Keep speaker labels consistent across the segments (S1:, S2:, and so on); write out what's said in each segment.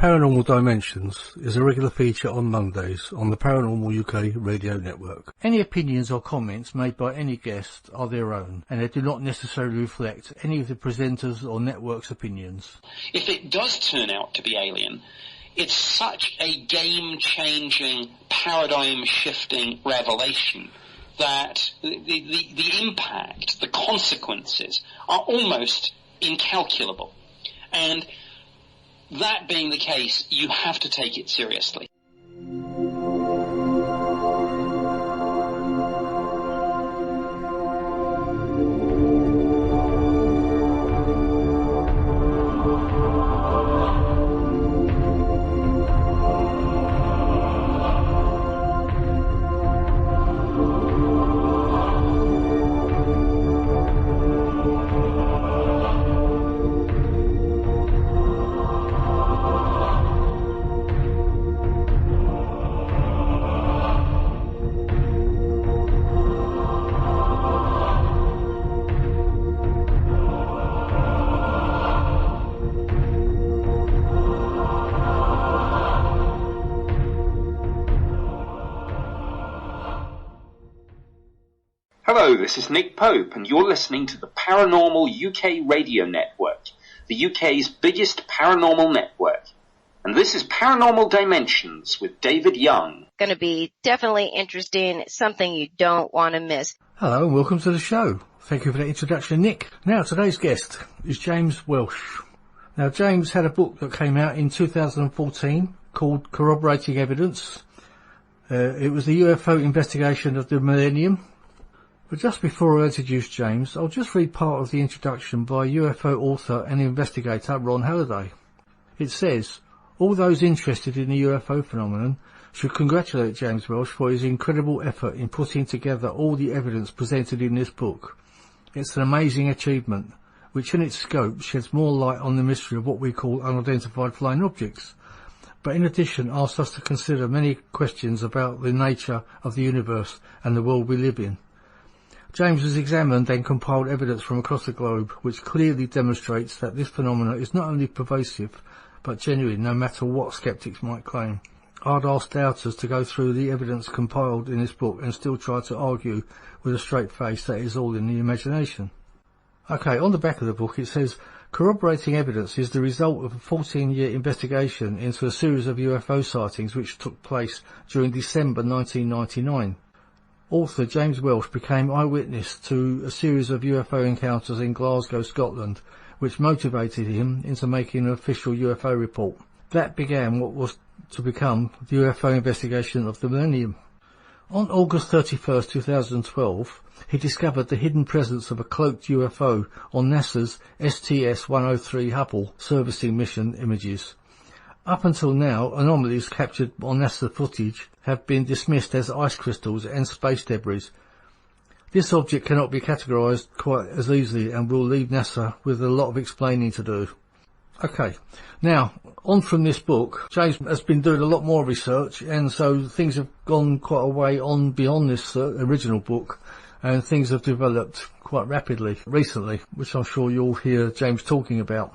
S1: Paranormal Dimensions is a regular feature on Mondays on the Paranormal UK radio network. Any opinions or comments made by any guest are their own, and they do not necessarily reflect any of the presenters or network's opinions.
S2: If it does turn out to be alien, it's such a game-changing, paradigm-shifting revelation that the impact, the consequences are almost incalculable. And that being the case, you have to take it seriously.
S3: Hello, this is Nick Pope, and you're listening to the Paranormal UK radio network, the UK's biggest paranormal network. And this is Paranormal Dimensions with David Young.
S4: Going to be definitely interesting, something you don't want to miss.
S1: Hello and welcome to the show. Thank you for that introduction, Nick. Now, today's guest is James Welsh. Now, James had a book that came out in 2014 called Corroborating Evidence. It was the UFO investigation of the millennium. But just before I introduce James, I'll just read part of the introduction by UFO author and investigator Ron Halliday. It says, all those interested in the UFO phenomenon should congratulate James Welsh for his incredible effort in putting together all the evidence presented in this book. It's an amazing achievement, which in its scope sheds more light on the mystery of what we call unidentified flying objects, but in addition asks us to consider many questions about the nature of the universe and the world we live in. James has examined and compiled evidence from across the globe which clearly demonstrates that this phenomenon is not only pervasive but genuine, no matter what skeptics might claim. I'd ask doubters to go through the evidence compiled in this book and still try to argue with a straight face that is all in the imagination. Okay, on the back of the book it says, corroborating evidence is the result of a 14-year investigation into a series of UFO sightings which took place during December 1999. Author James Welsh became eyewitness to a series of UFO encounters in Glasgow, Scotland, which motivated him into making an official UFO report. That began what was to become the UFO investigation of the millennium. On August 31st, 2012, he discovered the hidden presence of a cloaked UFO on NASA's STS-103 Hubble servicing mission images. Up until now, anomalies captured on NASA footage have been dismissed as ice crystals and space debris. This object cannot be categorised quite as easily and will leave NASA with a lot of explaining to do. Okay, now, on from this book, James has been doing a lot more research, and so things have gone quite a way on beyond this original book, and things have developed quite rapidly recently, which I'm sure you'll hear James talking about.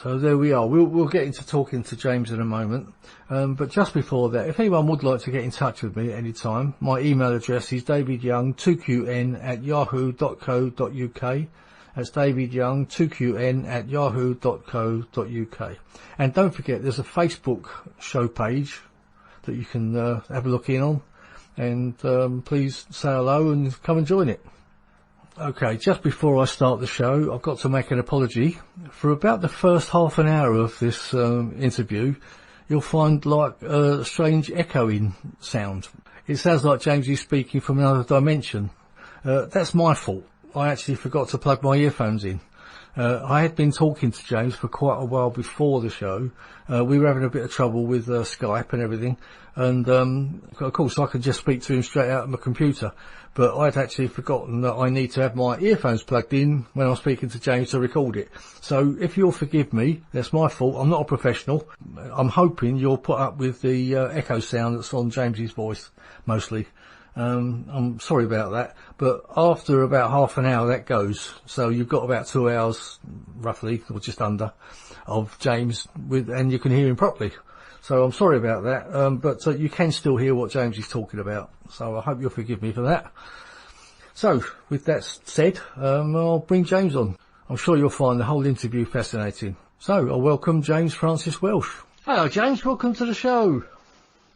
S1: So there we are. We'll get into talking to James in a moment. But just before that, if anyone would like to get in touch with me at any time, my email address is davidyoung2qn@yahoo.co.uk. That's davidyoung2qn@yahoo.co.uk. And don't forget, there's a Facebook show page that you can have a look in on. And please say hello and come and join it. Okay, just before I start the show, I've got to make an apology. For about the first half an hour of this interview, you'll find like a strange echoing sound. It sounds like James is speaking from another dimension. That's my fault. I actually forgot to plug my earphones in. I had been talking to James for quite a while before the show. We were having a bit of trouble with Skype and everything. And, of course, I could just speak to him straight out of my computer. But I'd actually forgotten that I need to have my earphones plugged in when I'm speaking to James to record it. So if you'll forgive me, that's my fault. I'm not a professional. I'm hoping you'll put up with the echo sound that's on James's voice, mostly. I'm sorry about that, but after about half an hour that goes, so you've got about 2 hours, roughly, or just under, of James and you can hear him properly. So I'm sorry about that, but you can still hear what James is talking about. So I hope you'll forgive me for that. So, with that said, I'll bring James on. I'm sure you'll find the whole interview fascinating. So, I'll welcome James Francis Welsh. Hello, James. Welcome to the show.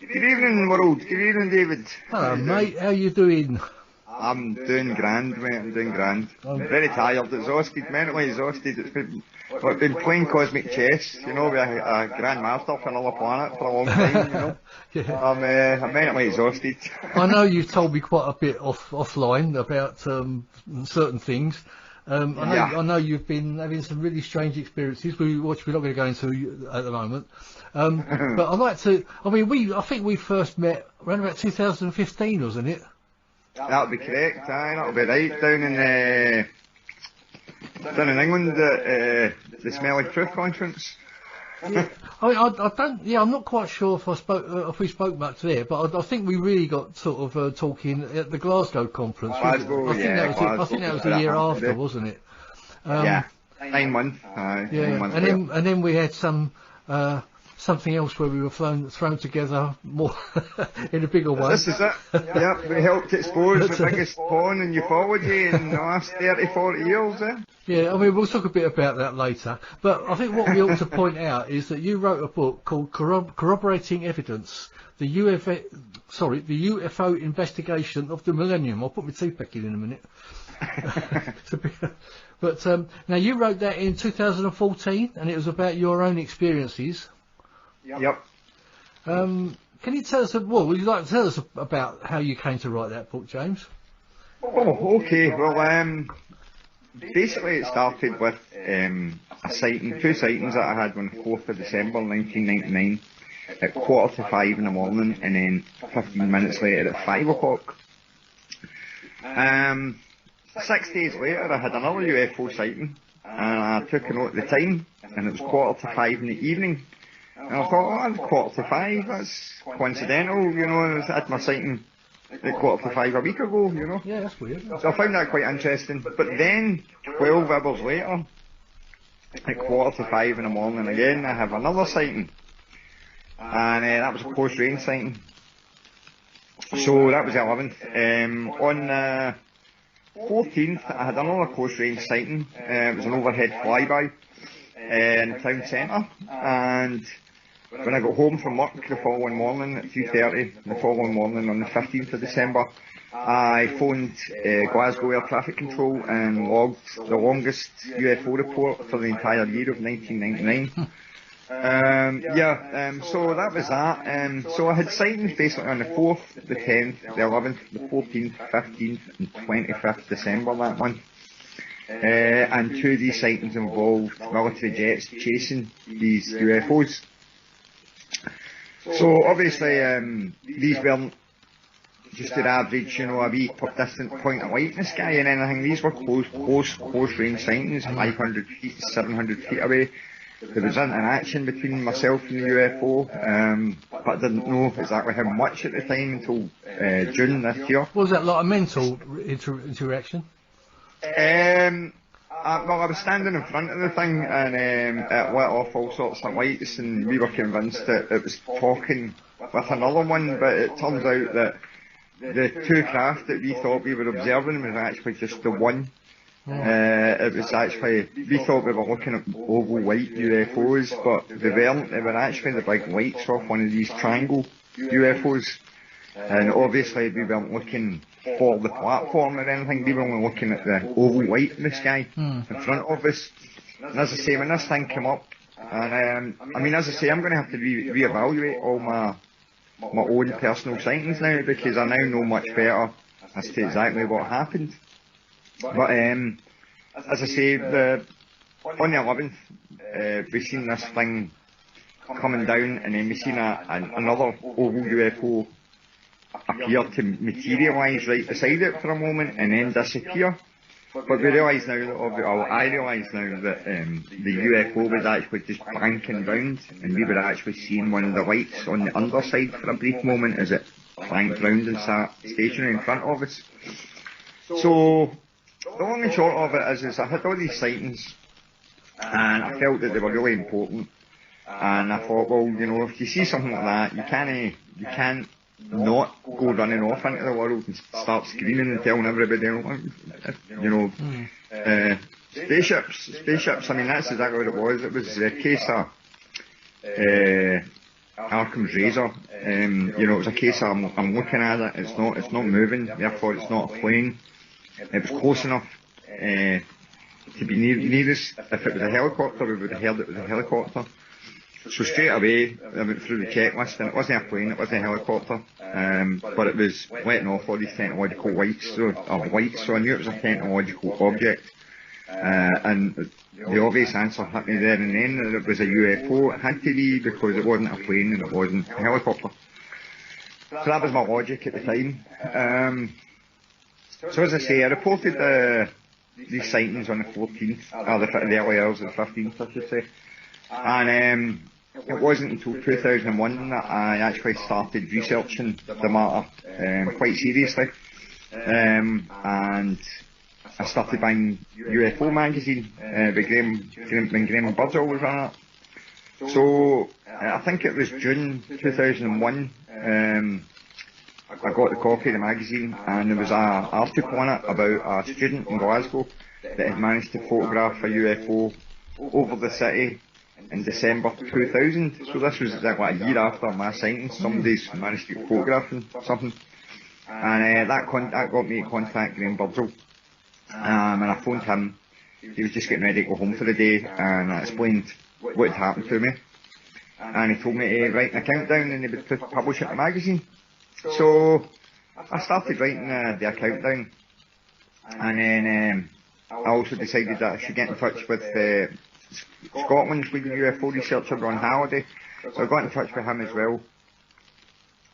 S5: Good evening, world. Good evening, David.
S1: Hello, mate. How you doing?
S5: I'm doing grand, mate. I'm doing grand. I'm very tired, exhausted, mentally exhausted. I've been playing cosmic chess, you know, with a grandmaster for another planet for a long time, you know.
S1: Yeah.
S5: I'm mentally exhausted.
S1: I know you've told me quite a bit offline about certain things. I know you've been having some really strange experiences, which we're not going to go into at the moment. But I'd like to. I think we first met around about 2015, wasn't it?
S5: That'll be correct. Aye, that'll be right. Down in England at the Smelly Truth Conference.
S1: Yeah. I don't. Yeah, I'm not quite sure if we spoke much there, but I think we really got sort of talking at the Glasgow conference.
S5: Glasgow,
S1: I think that was the year after, wasn't it?
S5: Yeah, 9 months.
S1: Yeah,
S5: 9 months
S1: and then we had something else where we were thrown together more in a bigger way.
S5: This is it. Yep, we helped expose the biggest pawn in ufology in the last 30, 40 years.
S1: Yeah, we'll talk a bit about that later. But I think what we ought to point out is that you wrote a book called Corroborating Evidence, the UFO Investigation of the Millennium. I'll put my teeth back in a minute. But now you wrote that in 2014, and it was about your own experiences.
S5: Yep.
S1: Can you tell us? Would you like to tell us about how you came to write that book, James?
S5: Oh, okay. Well, basically it started with two sightings that I had on the 4th of December 1999 at 4:45 in the morning, and then 15 minutes later at 5 o'clock. 6 days later I had another UFO sighting, and I took a note at the time, and it was 4:45 in the evening. And I thought, oh, 4:45, that's coincidental, you know, I had my sighting at 4:45 a week ago, you know.
S1: Yeah, that's weird.
S5: So I found that quite interesting. But then, 12 hours later, at 4:45 in the morning again, I have another sighting. And that was a close-range sighting. So that was the 11th. On the 14th, I had another close-range sighting. It was an overhead flyby in the town centre. And when I got home from work the following morning at 3:30, the following morning on the 15th of December, I phoned Glasgow Air Traffic Control and logged the longest UFO report for the entire year of 1999. So that was that. So I had sightings basically on the 4th, the 10th, the 11th, the 14th, 15th and 25th December that month. And two of these sightings involved military jets chasing these UFOs. So obviously these weren't just your average, you know, a wee distant point of light in the sky and anything. These were close range sightings, 500 feet, 700 feet away. There was interaction between myself and the UFO, but I didn't know exactly how much at the time until June this year.
S1: Was that like a mental interaction?
S5: Well, I was standing in front of the thing, and it lit off all sorts of lights, and we were convinced that it was talking with another one, but it turns out that the two craft that we thought we were observing was actually just the one. It was actually, we thought we were looking at oval white UFOs, but they weren't. They were actually the big lights off one of these triangle UFOs. And obviously we weren't looking for the platform or anything, we were only looking at the oval white in the sky in front of us. And as I say, when this thing came up, and I mean, as I say, I'm going to have to reevaluate all my own personal sightings now, because I now know much better as to exactly what happened. But as I say, on the 11th, we seen this thing coming down, and then we seen another oval UFO appear to materialise right beside it for a moment and then disappear. But we realise now, I realise now that the UFO was actually just banking round, and we were actually seeing one of the lights on the underside for a brief moment as it clanked round and sat stationary in front of us. So, the long and short of it is I had all these sightings, and I felt that they were really important. And I thought, well, you know, if you see something like that, you can't not go running off into the world and start screaming and telling everybody, you know, spaceships, I mean, that's exactly what it was. It was a case of Arkham's Razor. You know, it was a case of I'm looking at it, it's not moving, therefore it's not a plane. It was close enough to be near us. If it was a helicopter, we would have heard it was a helicopter. So straight away, I went through the checklist, and it wasn't a plane, it wasn't a helicopter, but it was letting off all these technological lights, so I knew it was a technological object. And the obvious answer hit me there and then that it was a UFO. It had to be, because it wasn't a plane and it wasn't a helicopter. So that was my logic at the time. So as I say, I reported these sightings on the 14th, or the early hours of the 15th, I should say. And it wasn't until 2001 that I actually started researching the matter quite seriously. And I started buying UFO magazine when Graham Birdsall was on it. So I think it was June 2001. I got the copy of the magazine, and there was an article in it about a student in Glasgow that had managed to photograph a UFO over the city in December 2000. So this was like a year after my sighting. Somebody's managed to get photographing something, and that got me to contact Graham Birdsall. And I phoned him. He was just getting ready to go home for the day, and I explained what had happened to me. And he told me to write a countdown and he would publish it in the magazine. So I started writing the account down, and then I also decided that I should get in touch with Scotland's leading UFO researcher, Ron Halliday. So I got in touch with him as well,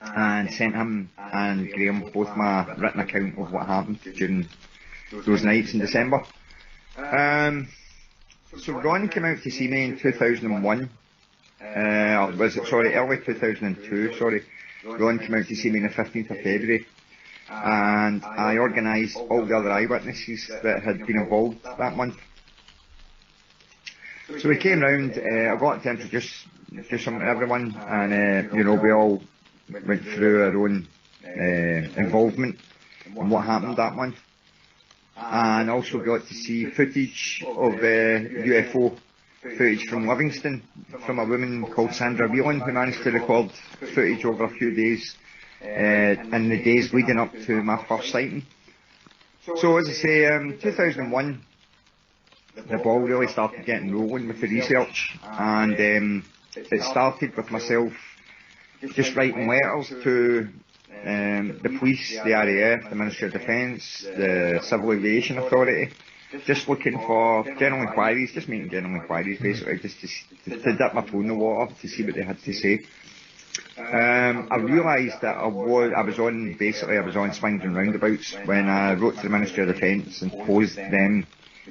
S5: and sent him and Graham both my written account of what happened during those nights in December. So Ron came out to see me in 2001, early 2002, Ron came out to see me on the 15th of February, and I organised all the other eyewitnesses that had been involved that month. So we came round, I got to introduce some to everyone, and you know, we all went through our own involvement in what happened that month, and also got to see footage of UFO footage from Livingston, from a woman called Sandra Whelan, who managed to record footage over a few days in the days leading up to my first sighting. So as I say, 2001, the ball really started getting rolling with the research, and it started with myself just writing letters to the police, the RAF, the Ministry of Defence, the Civil Aviation Authority, just looking for general inquiries, just making general inquiries basically, just to dip my toe in the water to see what they had to say. I realised that I was on swings and roundabouts when I wrote to the Ministry of Defence and posed them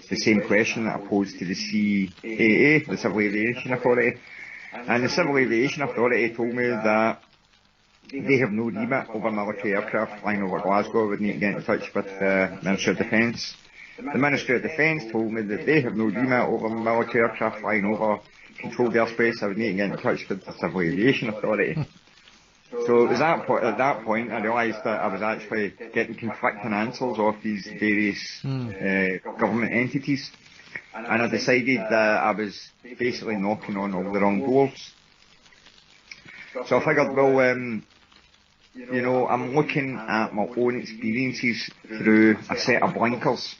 S5: the same question that I posed to the CAA, the Civil Aviation Authority. And the Civil Aviation Authority told me that they have no remit over military aircraft flying over Glasgow. I would need to get in touch with the Ministry of Defence. The Ministry of Defence told me that they have no remit over military aircraft flying over controlled airspace. I would need to get in touch with the Civil Aviation Authority. So it was at that point I realised that I was actually getting conflicting answers off these various government entities, and I decided that I was basically knocking on all the wrong doors. So I figured, well, you know, I'm looking at my own experiences through a set of blinkers,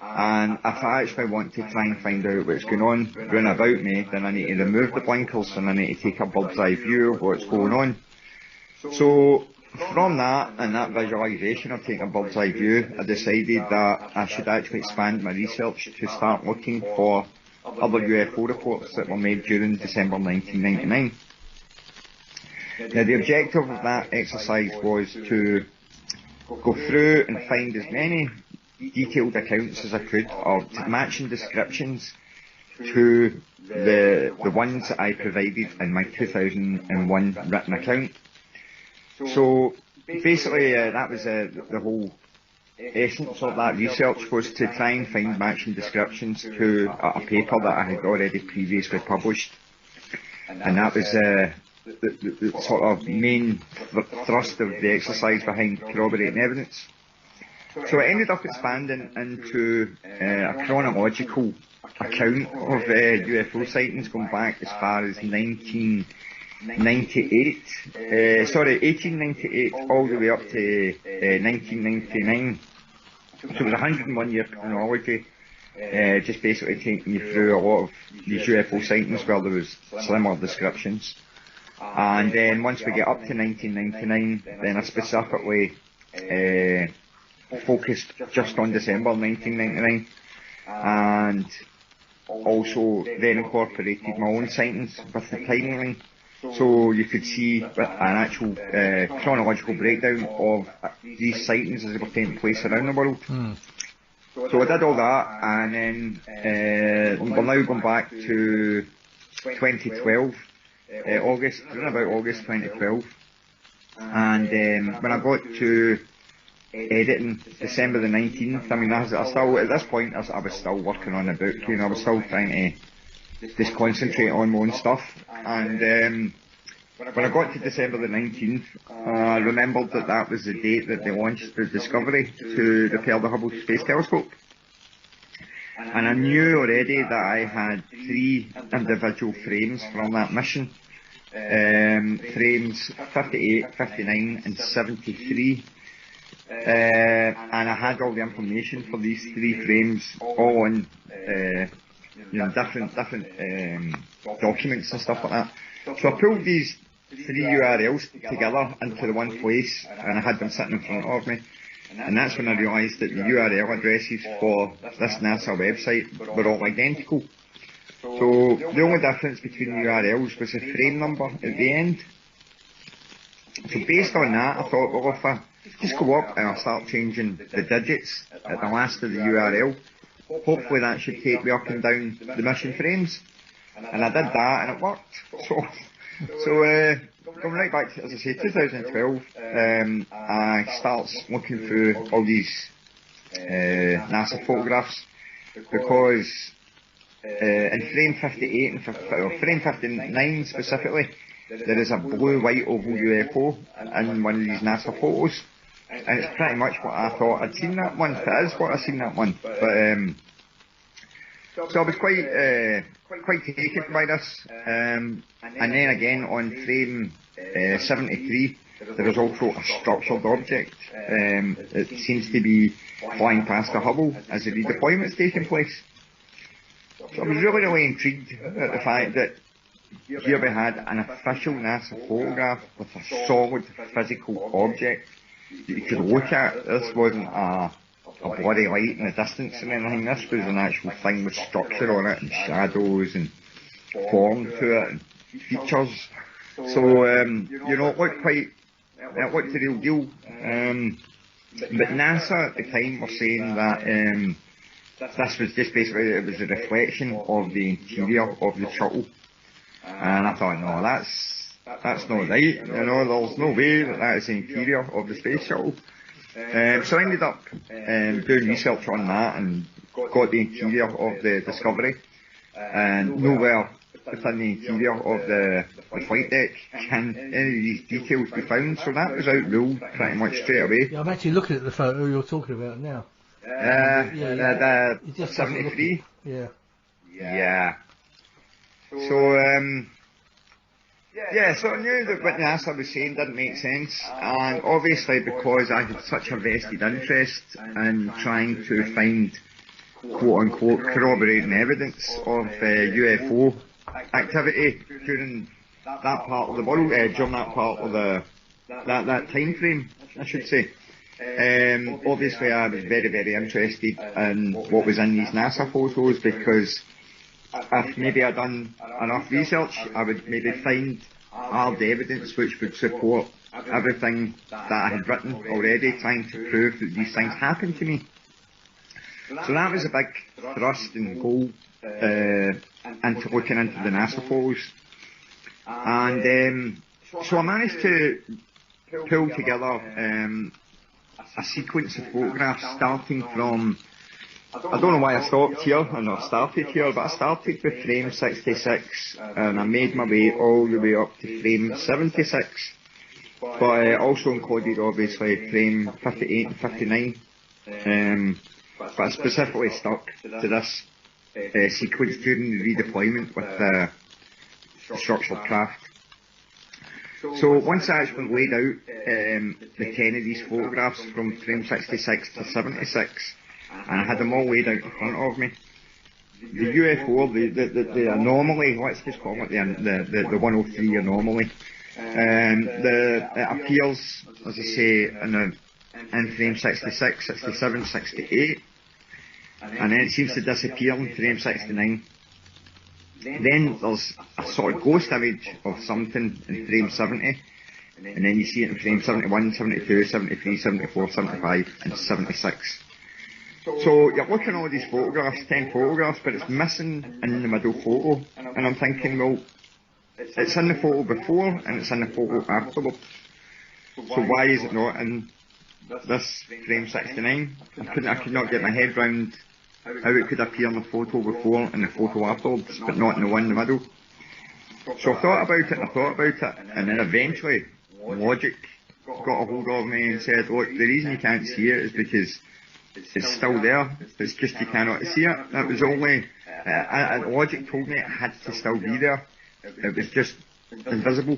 S5: and if I actually want to try and find out what's going on round about me, then I need to remove the blinkers and I need to take a bird's eye view of what's going on. So from that and that visualisation of taking a bird's eye view, I decided that I should actually expand my research to start looking for other UFO reports that were made during December 1999. Now the objective of that exercise was to go through and find as many detailed accounts as I could of matching descriptions to the ones that I provided in my 2001 written account. So basically, that was the whole essence of that research, was to try and find matching descriptions to a paper that I had already previously published, and that was the sort of main thrust of the exercise behind corroborating evidence. So it ended up expanding into a chronological account of UFO sightings going back as far as 1898, all the way up to 1999. So it was a 101-year chronology, just basically taking you through a lot of these UFO sightings where there was similar descriptions. And then once we get up to 1999, then I specifically focused just on December 1999, and also then incorporated my own sightings with the timeline, so you could see an actual chronological breakdown of these sightings as they were taking place around the world. So I did all that, and then we're now going back to 2012, around about August 2012, and when I got to editing December the 19th, I mean, I still, at this point, I was still working on the book, you know, I was still trying to just concentrate on my own stuff, and when I got to December the 19th, I remembered that that was the date that they launched the Discovery to repair the Hubble Space Telescope, and I knew already that I had 3 individual frames from that mission, frames 58, 59 and 73. And I had all the information for these 3 frames all on different documents and stuff like that. So I pulled these 3 URLs together into the one place, and I had them sitting in front of me, and that's when I realised that the URL addresses for this NASA website were all identical. So the only difference between the URLs was the frame number at the end. So based on that, I thought, well, if I just go up and I'll start changing the digits at the last of the URL, hopefully that should take me up and down the mission frames. And I did that, and it worked. So going right back to, as I say, 2012, I start looking through all these NASA photographs, because in frame 58 or frame 59 specifically, there is a blue-white oval UFO in one of these NASA photos, and it's pretty much what I thought I'd seen that one. It is what I'd seen that one. But so I was quite taken by this. And then again on frame 73, there is also a structured object. It seems to be flying past the Hubble as the redeployment's taking place. So I was really intrigued at the fact that here we had an official NASA photograph with a solid physical object that you could look at. This wasn't a bloody light in the distance or anything. This was an actual thing with structure on it, and shadows and form to it and features. So you know, it looked the real deal. But NASA at the time were saying that this was just basically, it was a reflection of the interior of the shuttle. And I thought, no, that's not right. You know, there's no way that is the interior of the space shuttle. So I ended up doing research on that and got the interior of the Discovery. And nowhere within the interior of the flight deck can any of these details be found. So that was outruled pretty much straight away.
S1: Yeah, I'm actually looking at the photo you're talking about now.
S5: The 73. Yeah. So, so I knew that what NASA was saying didn't make sense, and obviously because I had such a vested interest in trying to find quote-unquote corroborating evidence of UFO activity during that part of the world, during that part of that time frame, I should say. Obviously I was very, very interested in what was in these NASA photos, because if maybe I'd done enough research, I would maybe find hard evidence which would support everything that I had written already, trying to prove that these things happened to me. So that was a big thrust and goal into looking into the NASA photos. And so I managed to pull together a sequence of photographs starting from, I don't know why I stopped here, and I started here, but I started with frame 66, and I made my way all the way up to frame 76, but I also included obviously frame 58 and 59, but I specifically stuck to this sequence during the redeployment with the structured craft. So once I actually laid out the 10 of these photographs from frame 66 to 76, and I had them all laid out in front of me, the UFO, the anomaly, let's just call it the 103 anomaly, it appears, as I say, in frame 66, 67, 68, and then it seems to disappear in frame 69. Then there's a sort of ghost image of something in frame 70, and then you see it in frame 71, 72, 73, 74, 75 and 76. So you're looking at all these photographs, 10 photographs, but it's missing in the middle photo, and I'm thinking, well, it's in the photo before and it's in the photo afterwards, so why is it not in this frame 69? I could not get my head round how it could appear in the photo before and the photo afterwards, but not in the one in the middle. So I thought about it, and then eventually logic got a hold of me and said, look, the reason you can't see it is because it's still there, it's just you cannot see it. That was only, logic told me it had to still be there, it was just invisible.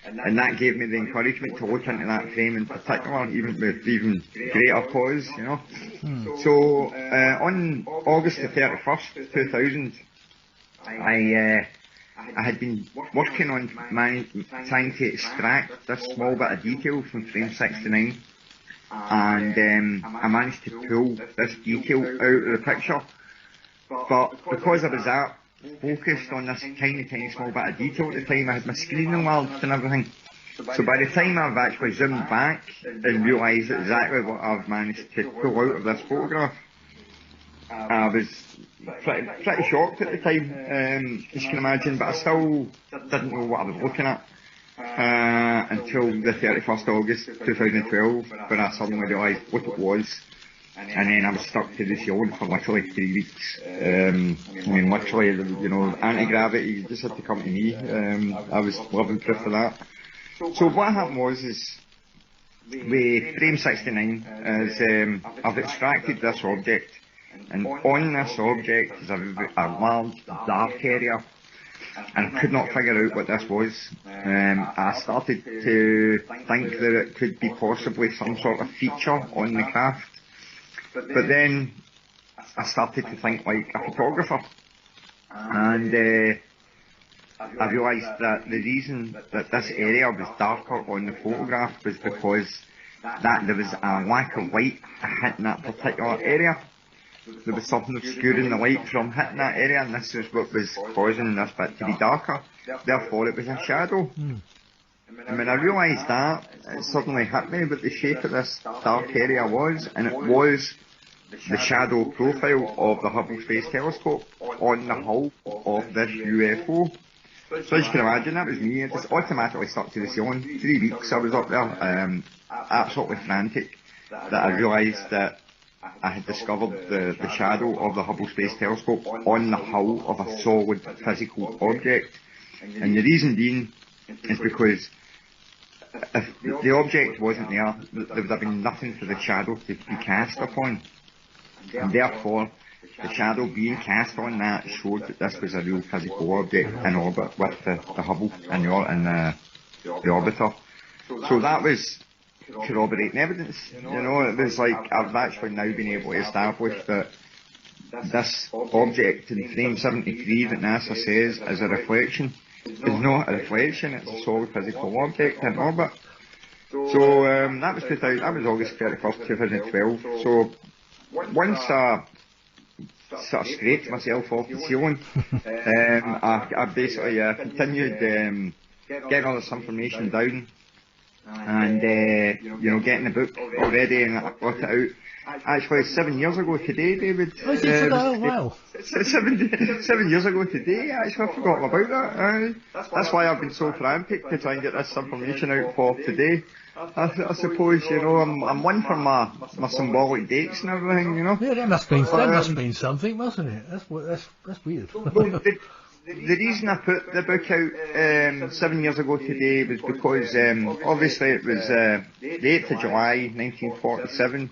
S5: And that gave me the encouragement to look into that frame in particular, even with even greater pause, you know. So on August the 31st, 2000, I had been working on trying to extract this small bit of detail from frame 69, and I managed to pull this detail out of the picture, but because I was that focused on this tiny small bit of detail at the time, I had my screen enlarged and everything. So by the time I've actually zoomed back and realised exactly what I've managed to pull out of this photograph, I was pretty shocked at the time, as you can imagine, but I still didn't know what I was looking at until the 31st August 2012, when I suddenly realised what it was. And then I was stuck to the ceiling for literally 3 weeks. I mean, literally, you know, anti-gravity, you just had to come to me. I was living proof of that. So what happened was, with frame 69, I've extracted this object, and on this object is a large dark area, and I could not figure out what this was. I started to think that it could be possibly some sort of feature on the craft. But then I started to think like a photographer, and I realised that the reason that this area was darker on the photograph was because there was a lack of light hitting that particular area. There was something obscuring the light from hitting that area, and this is what was causing this bit to be darker. Therefore it was a shadow. And when I realised that, it suddenly hit me what the shape of this dark area was, and it was the shadow profile of the Hubble Space Telescope on the hull of this UFO. So as you can imagine, that was me. It just automatically stuck to the ceiling. 3 weeks I was up there, absolutely frantic, that I realised that I had discovered the shadow of the Hubble Space Telescope on the hull of a solid physical object. And the reason being is because if the object wasn't there, there would have been nothing for the shadow to be cast upon. And therefore, the shadow being cast on that showed that this was a real physical object in orbit with the Hubble and the orbiter. So that was corroborating evidence. You know, it was like I've actually now been able to establish that this object in frame 73 that NASA says is a reflection is not a reflection, it's a solid physical object in orbit. So that was August 31st, 2012. So once I sort of scraped myself off the ceiling, I basically continued getting all this information down, and you know, getting the book already, and I got it out. Actually, 7 years ago today, David.
S1: Oh, wow.
S5: 7 years ago today, actually, I forgot about that. That's why I've been so frantic to try and get this information out for today. I suppose, you know, I'm one for my symbolic dates and everything, you know.
S1: Yeah, that must mean something, mustn't it? That's weird.
S5: Well, the reason I put the book out 7 years ago today was because obviously it was the 8th of July 1947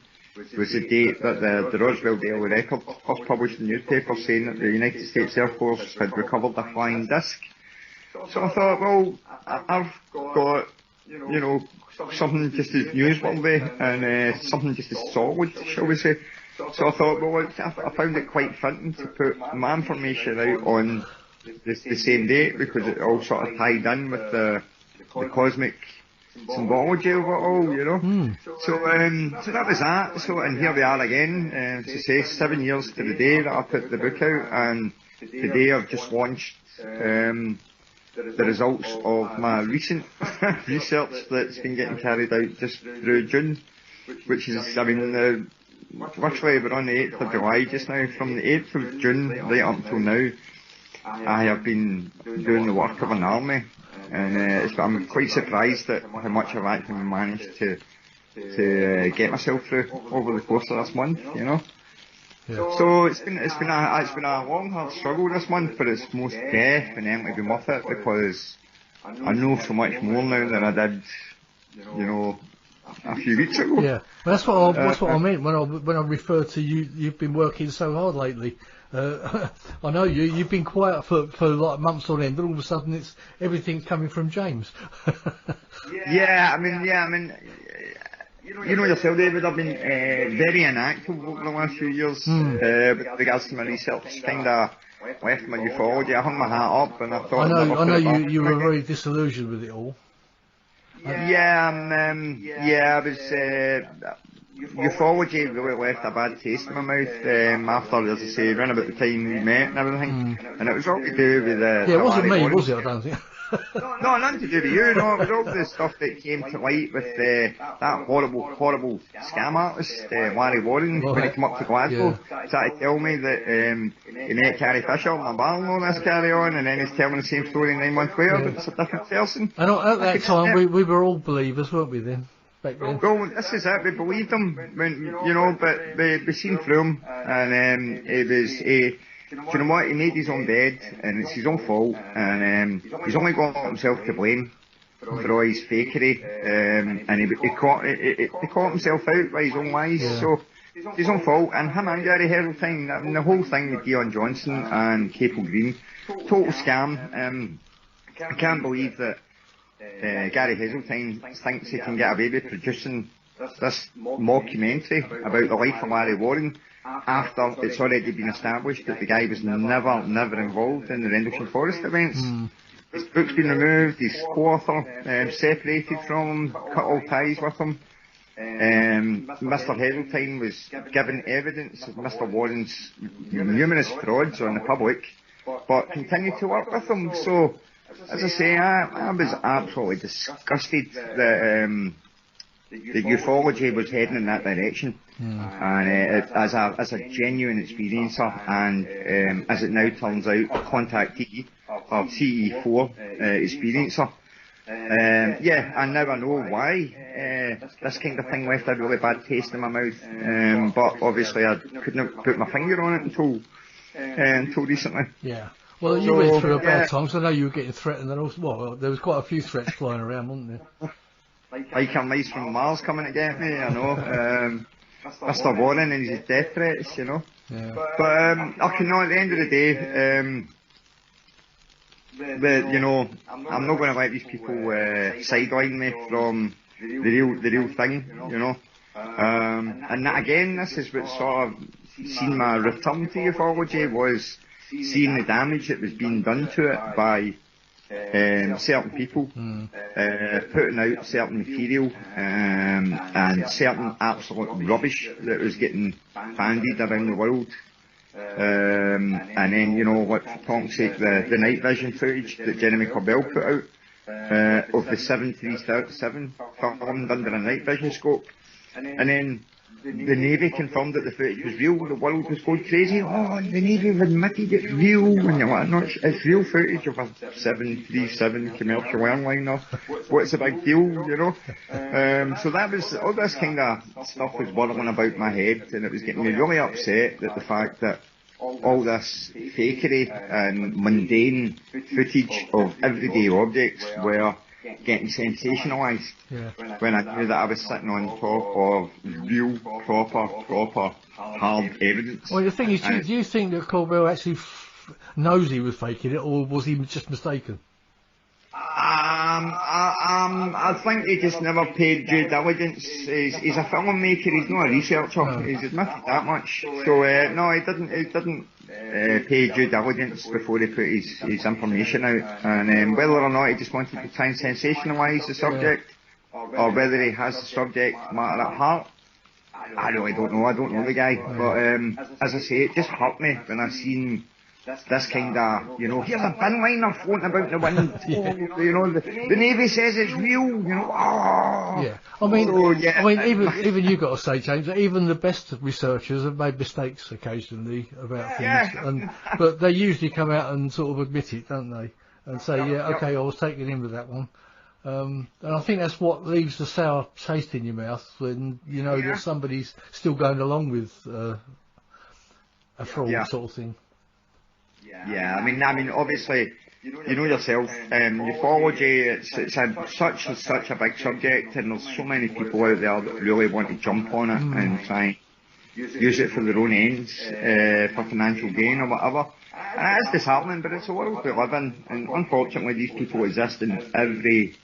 S5: was the date that the Roswell Daily Record first published in the newspaper saying that the United States Air Force had recovered a flying disc. So I thought, well, I've got, you know, something just as newsworthy and something just as solid, shall we say. So I thought, well, I found it quite fitting to put my information out on the same date because it all sort of tied in with the cosmic symbology of it all, you know. So that was that. So, and here we are again, as I say, 7 years to the day that I put the book out, and today I've just launched the results of my recent research that's been getting carried out just through June, which is, I mean, virtually we're on the 8th of July just now. From the 8th of June right up until now, I have been doing the work of an army, and I'm quite surprised at how much I've actually managed to get myself through over the course of this month, you know. Yeah. So it's been a long hard struggle this month, but it's most definitely been worth it because I know so much more now than I did, you know, a few weeks ago.
S1: Yeah, that's what I meant when I referred to you. You've been working so hard lately. I know you've been quiet for like months on end, but all of a sudden everything's coming from James.
S5: I mean. You know yourself, David, I've been very inactive over the last few years with regards to my research. Kind of left my ufology. I hung my hat up and I thought...
S1: I know you were very disillusioned with it all.
S5: I was... ufology really left a bad taste in my mouth after, as I say, around about the time we met and everything. And it was all to do with...
S1: it wasn't me, was it, I don't think?
S5: No, nothing to do with you, no, it was all the stuff that came to light with that horrible scam artist, Larry Warren, when he came up to Glasgow, tried to tell me that he met Carrie Fisher, my bar and all this carry on, and then he's telling the same story 9 months later, but it's a different person.
S1: And at that time, we were all believers, weren't we then? Back then.
S5: Well, this is it, we believed him, you know, but we seen through him, and it was do you know what? He made his own bed, and it's his own fault, and he's only got himself to blame for all his fakery, and he caught himself out by his own lies. So it's his own fault. And him and Gary Heseltine, I mean, the whole thing with Dion Johnson and Capel Green, total scam. I can't believe that Gary Heseltine thinks he can get away with producing this mockumentary about the life of Larry Warren, after it's already been established that the guy was never involved in the Rendlesham Forest events. His book's been removed, his co-author separated from him, cut all ties with him. Mr. Heseltine was given evidence of Mr. Warren's numerous frauds on the public, but continued to work with him. So, as I say, I was absolutely disgusted that the ufology was heading in that direction, and as a genuine experiencer, and as it now turns out, a contactee of CE4 experiencer. And now I know why this kind of thing left a really bad taste in my mouth, but obviously I couldn't put my finger on it until recently.
S1: Yeah. Well, you went through a bad time, so I know you were getting threatened, and also, well, there was quite a few threats flying around, wasn't there?
S5: Like a mice from Mars coming to get me, I know. Mr. Warren and his death threats, you know. Yeah. But I can know at the end of the day, you know, I'm not going to let these people sideline me from the real thing, you know. And that, again, this is what sort of seen my return to ufology, was seeing the damage that was being done to it by certain people, putting out certain material, and certain absolute rubbish that was getting bandied around the world. And then, you know, what, for talk's sake, the night vision footage that Jeremy Corbell put out of the 737 filmed under a night vision scope. And then the Navy confirmed that the footage was real. The world was going crazy. Oh, the Navy have admitted it's real. And you're like, no, it's real footage of a 737 commercial airliner. What's the big deal, you know? So that was, all this kind of stuff was whirling about my head, and it was getting me really upset that the fact that all this fakery and mundane footage of everyday objects were getting sensationalised, when I knew that I was sitting on top of real, proper, hard evidence.
S1: Well, the thing is, do you think that Corbell actually knows he was faking it, or was he just mistaken?
S5: I think he just never paid due diligence. He's a filmmaker, he's not a researcher. No. He's admitted that much. So no, he didn't pay due diligence before he put his information out. And whether or not he just wanted to try and sensationalise the subject, or whether he has the subject matter at heart, I really don't know. I don't know the guy. But as I say, it just hurt me when I seen this kind of, you know, here's a bin liner floating about the wind. You know, the Navy says it's real. You know,
S1: Yeah, I mean, even you got to say, James, that even the best researchers have made mistakes occasionally about things, but they usually come out and sort of admit it, don't they? And say, okay, I was taken in with that one. And I think that's what leaves the sour taste in your mouth when you know that somebody's still going along with a fraud sort of thing.
S5: Yeah, I mean, obviously, you know yourself, ufology, it's such a big subject, and there's so many people out there that really want to jump on it and try and use it for their own ends, for financial gain or whatever. And it is disheartening, but it's the world we live in, and unfortunately these people exist in every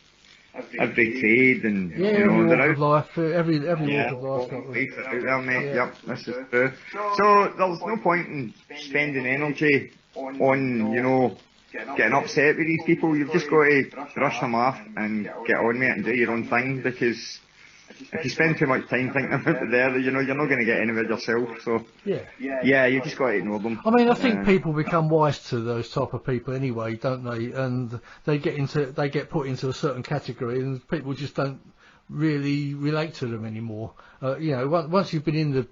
S5: trade, and you know, they're out.
S1: Every walk of life.
S5: Life out there, mate. Yep, this is true. So there's no point in spending energy on, you know, getting upset with these people. You've just got to brush them off and get on with it and do your own thing, because if you spend too much time thinking about it there, you know, you're not going to get anywhere yourself. So yeah, you just got to ignore them.
S1: I mean, I think people become wise to those type of people anyway, don't they? And they get put into a certain category, and people just don't really relate to them anymore. You know, once you've been in the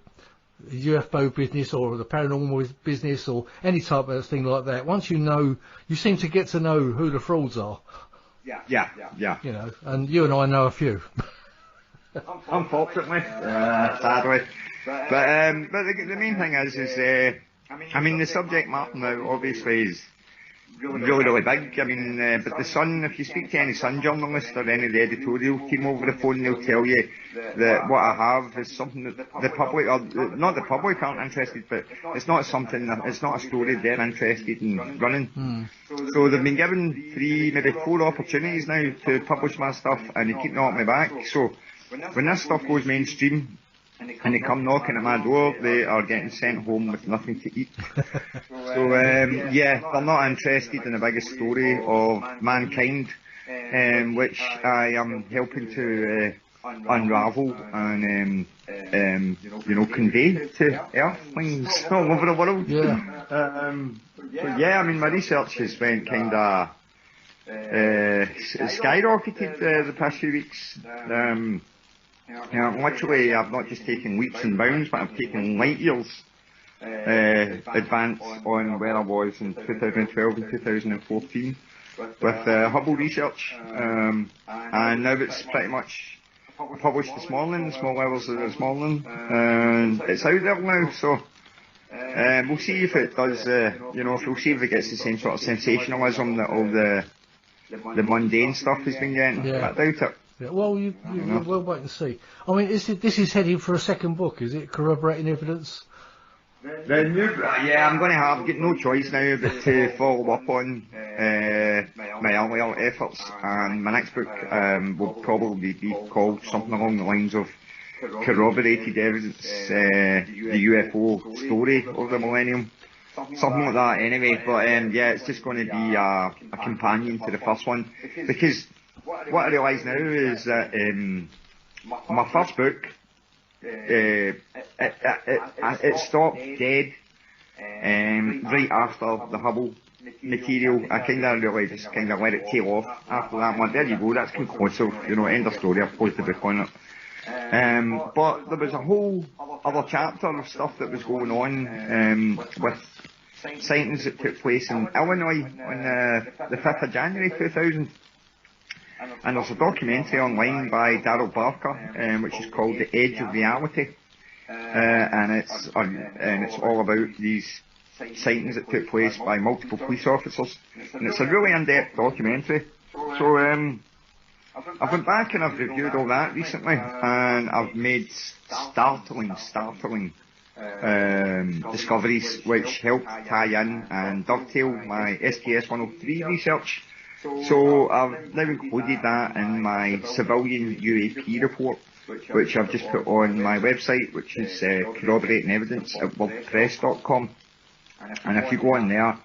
S1: UFO business or the paranormal business or any type of thing like that, once you know, you seem to get to know who the frauds are.
S5: Yeah.
S1: You know, and you and I know a few.
S5: Unfortunately, sadly. But the main thing is I mean, the subject matter now obviously is really big. I mean, but the Sun, if you speak to any Sun journalist or any of the editorial team over the phone, they'll tell you that what I have is something that the public, or not the public aren't interested, but it's not something that, it's not a story they're interested in running. So they've been given 3, maybe 4 opportunities now to publish my stuff, and they keep knocking me back. So when this stuff goes mainstream and they come knocking at my door, they are getting sent home with nothing to eat. So they're not interested in the biggest story of mankind, which I am helping to unravel and you know, convey to earthlings all over the world. So I mean, my research has went kind of skyrocketed the past few weeks. Literally, I've not just taken leaps and bounds, but I've taken light years advance on where I was in 2012 and 2014 with Hubble research, and now it's pretty much published this morning, small levels of this morning, and it's out there now. So we'll see if it does. You know, we'll see if it gets the same sort of sensationalism that all the mundane stuff has been getting. But I doubt it.
S1: Yeah, well, we'll wait and see. I mean, this is heading for a second book, is it? Corroborating evidence?
S5: I'm going to get no choice now but to follow up on my earlier efforts, and my next book will probably be called something along the lines of Corroborated Evidence, the UFO Story of the Millennium. Something like that anyway, but it's just going to be a companion to the first one, because what I realise now is that my first book, it stopped dead right after the Hubble material. I kind of really just let it tail off after that one. There you go, that's conclusive, you know, end of story. I've closed the book on it. But there was a whole other chapter of stuff that was going on with sightings that took place in Illinois on the 5th of January 2000. And there's a documentary online by Daryl Barker, which is called The Edge of Reality, and it's all about these sightings that took place by multiple police officers, and it's a really in-depth documentary. So I've been back and I've reviewed all that recently, and I've made startling discoveries which help tie in and dovetail my STS-103 research. So I've now included that in my civilian UAP report, which I've just put on my website, which is corroborating evidence at wordpress.com. And if you go on there,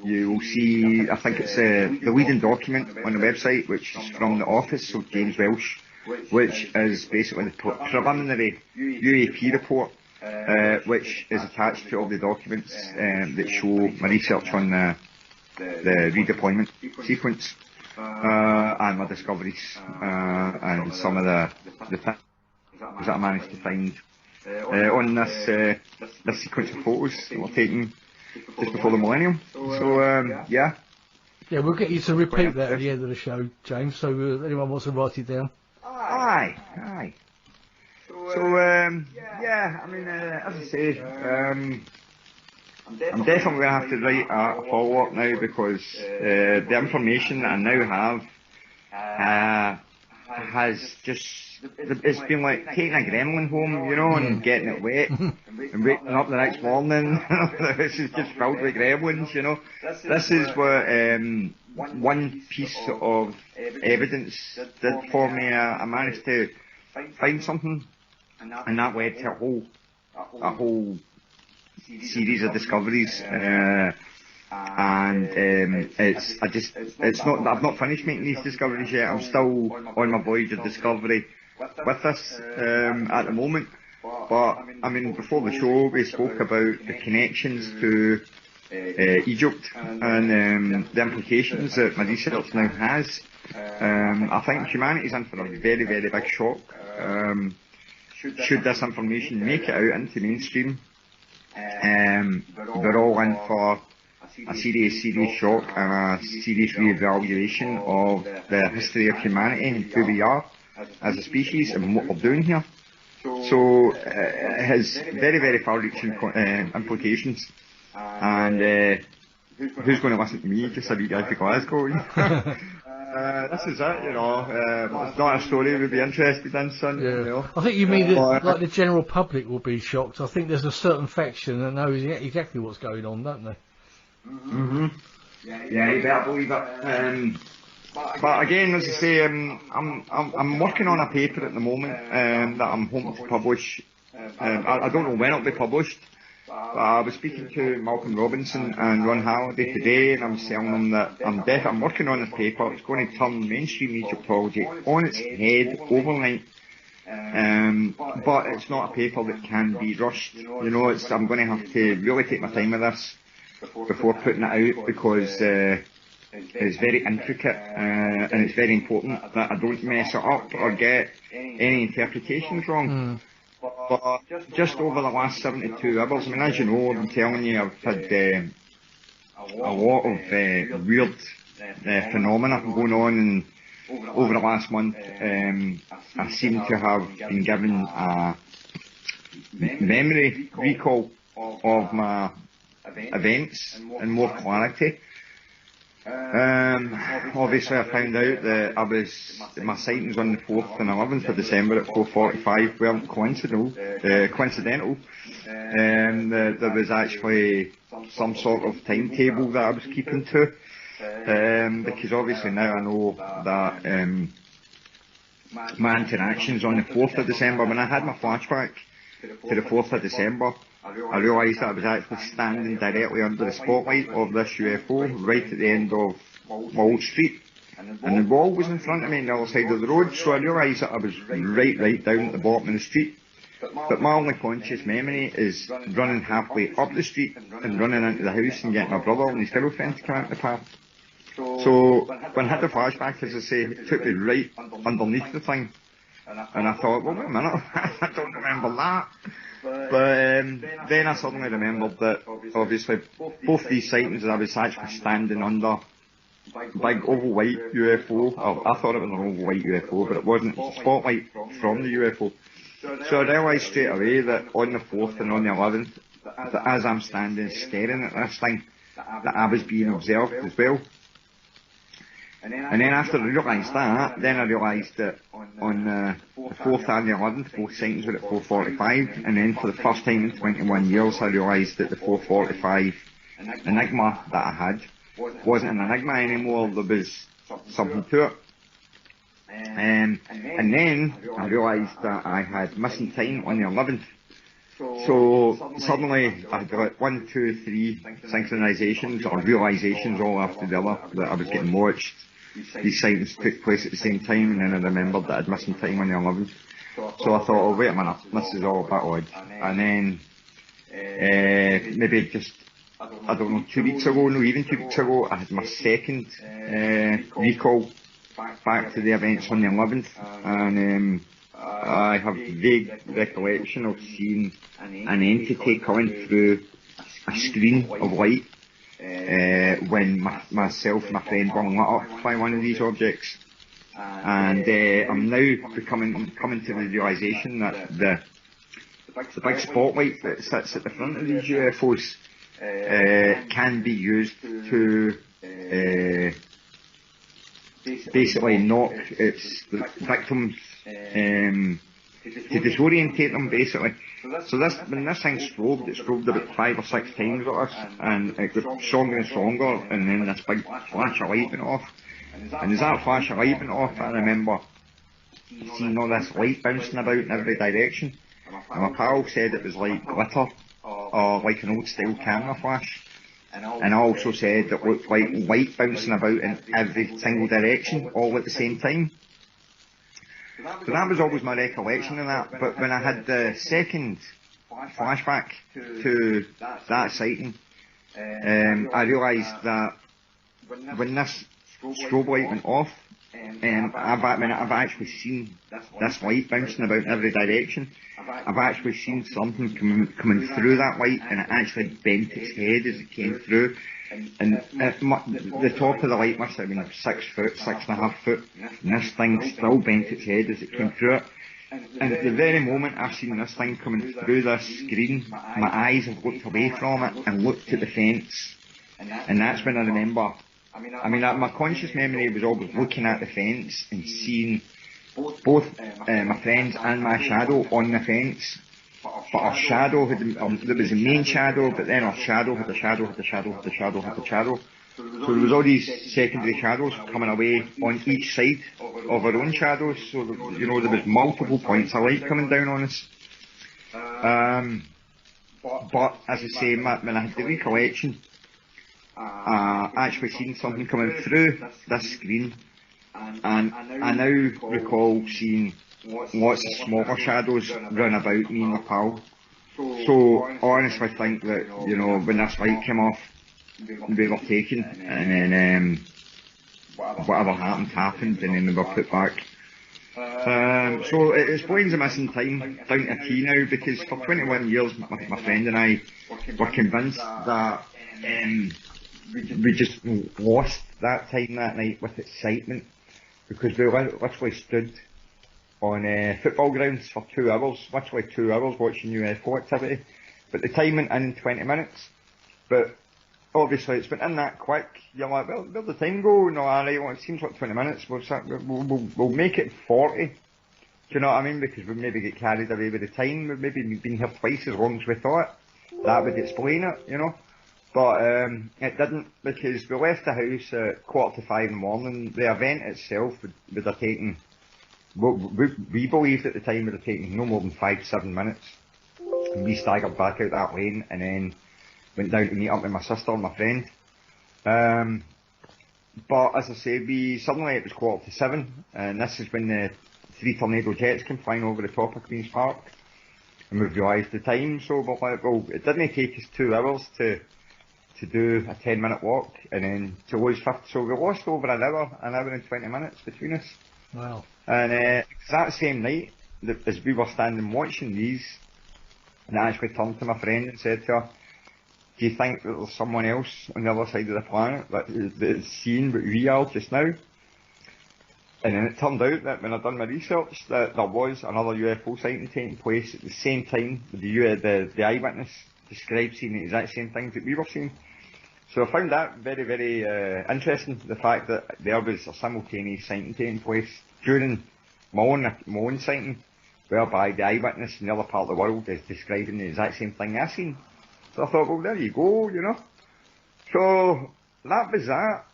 S5: you will see, I think it's the leading document on the website, which is from the office of James Welsh, which is basically the preliminary UAP report, which is attached to all the documents that show my research on the redeployment sequence, and my discoveries, and some of the things that I managed to find on this sequence of photos that were taken just before the millennium. So yeah,
S1: we'll get you to repeat that at the end of the show, James, so anyone wants to write it down.
S5: Aye. So yeah, I mean, as I say, I'm definitely going to have to write a follow-up now, because the information that I now have has just, it's been like taking a gremlin home, you know, and getting it wet and waking up the next morning. This is just filled with gremlins, you know. This is what one piece of evidence did for me. I managed to find something, and that led to a whole series of discoveries, and I've not finished making these discoveries yet. I'm still on my voyage of discovery with this at the moment. But I mean, before the show we spoke about the connections to Egypt and the implications that my research now has. I think humanity's in for a very, very big shock. Should this information make it out into mainstream, we're all in for a serious shock and a serious re-evaluation of the history of humanity and who we are as a species and what we're doing here. So it has very, very far-reaching implications, and who's going to listen to me, just a wee guy from Glasgow? This is it, you know. It's not a story we'd be interested in, son.
S1: Yeah.
S5: You know?
S1: I think you mean that, like, the general public will be shocked. I think there's a certain faction that knows exactly what's going on, don't they?
S5: Yeah, you better believe it. But again, as I say, I'm working on a paper at the moment that I'm hoping to publish. I don't know when it'll be published. I was speaking to Malcolm Robinson and Ron Halliday today, and I'm telling them that I'm working on this paper. It's going to turn mainstream Egyptology on its head overnight. But it's not a paper that can be rushed. You know, I'm going to have to really take my time with this before putting it out, because it's very intricate, and it's very important that I don't mess it up or get any interpretations wrong. But just over the last 72 hours, I mean, as you know, I'm telling you, I've had a lot of weird phenomena going on, and over the last month, I seem to have been given a memory recall of my events and more clarity. Obviously I found out that my sightings on the 4th and 11th of December at 4:45 weren't coincidental. There was actually some sort of timetable that I was keeping to, because obviously now I know that my interactions on the 4th of December, when I had my flashback to the 4th of December, I realised that I was actually standing directly under the spotlight of this UFO right at the end of Wall Street, and the wall was in front of me on the other side of the road, so I realised that I was right down at the bottom of the street. But my only conscious memory is running halfway up the street and running into the house and getting my brother and his girlfriend to come out the path. So when I had the flashback, as I say, it took me right underneath the thing, And I thought, well, wait a minute, I don't remember that. But then I suddenly remembered that, obviously, both these sightings I was actually standing under a big oval white UFO. I thought it was an oval white UFO, but it wasn't. It was a spotlight from the UFO. So I realised straight away that on the 4th and on the 11th, that as I'm standing staring at this thing, that I was being observed as well. And then after I realised that, then I realised that on the 4th and the 11th, both sightings were at 4:45, and then for the first time in 21 years, I realised that the 4:45 enigma that I had wasn't an enigma anymore, there was something to it. And then I realised that I had missing time on the 11th. So suddenly I got 1, 2, 3 synchronisations or realisations all after the other that I was getting watched. These sightings took place at the same time, and then I remembered that I had missing time on the 11th. So I thought, oh wait a minute, this is all a bit odd. And then maybe just, I don't know, 2 weeks ago, no even 2 weeks ago, I had my second recall back to the events on the 11th, and I have vague recollection of seeing an entity coming through a screen of light when myself and my friend were lit up by one of these objects. And I'm now coming to the realisation that the big spotlight that sits at the front of these UFOs can be used to basically knock its victims, to disorientate them basically. So when this thing strobed, it strobed about 5 or 6 times at us, and it got stronger and stronger, and then this big flash of light went off. And as that flash of light went off, I remember seeing all this light bouncing about in every direction. And my pal said it was like glitter, or like an old style camera flash. And I also said it looked like light bouncing about in every single direction, all at the same time. So that was always my recollection of that, but when I had the second flashback to that sighting, I realised that when this strobe light went off, I've actually seen this light bouncing about in every direction. I've actually seen something coming through that light, and it actually bent its head as it came through. And the top of the light must have been 6 foot, 6.5 foot, and this thing still bent its head as it came through it. And at the very moment I've seen this thing coming through this screen, my eyes have looked away from it and looked at the fence. And that's when I remember, my conscious memory was always looking at the fence and seeing both my friends and my shadow on the fence. But our shadow had, there was a main shadow, but then our shadow had a shadow, had a shadow, had a shadow, had a shadow. So there was all these secondary shadows coming away on each side of our own shadows. So, you know, there was multiple points of light coming down on us. But as I say, when I had the recollection, actually seen something coming through this screen, and I now recall seeing lots of smaller shadows run about me and my pal. So I honestly think that, you know, when this light came off, we were taken, and then whatever happened, and then we were put back. So it explains the missing time down to a T now, because for 21 years my friend and I were convinced that we just lost that time that night with excitement, because we literally stood on football grounds for 2 hours, literally 2 hours watching UFO activity. But the time went in 20 minutes. But obviously it's been in that quick. You're like, well, where'd the time go? No, alright, well, it seems like 20 minutes. We'll make it 40. Do you know what I mean? Because we maybe get carried away with the time. We've maybe been here twice as long as we thought. That would explain it, you know. But it didn't, because we left the house at 4:45 in the morning. The event itself would have taken, we believed at the time would have taken no more than 5-7 minutes. And we staggered back out that lane and then went down to meet up with my sister and my friend. But as I say, suddenly it was 7:15, and this is when the 3 tornado jets came flying over the top of Queen's Park. And we've realised the time, so we're like, well, it didn't take us 2 hours to do a 10-minute walk and then to lose 50, so we lost over an hour and 20 minutes between us.
S1: Wow.
S5: And that same night, as we were standing watching these, and I actually turned to my friend and said to her, do you think that there's someone else on the other side of the planet that is seeing what we are just now? And then it turned out that when I'd done my research, that there was another UFO sighting taking place at the same time. The eyewitness described seeing the exact same things that we were seeing. So I found that very, very interesting, the fact that there was a simultaneous sighting taking place during my own sighting, whereby the eyewitness in the other part of the world is describing the exact same thing I seen. So I thought, well, there you go, you know. So that was that.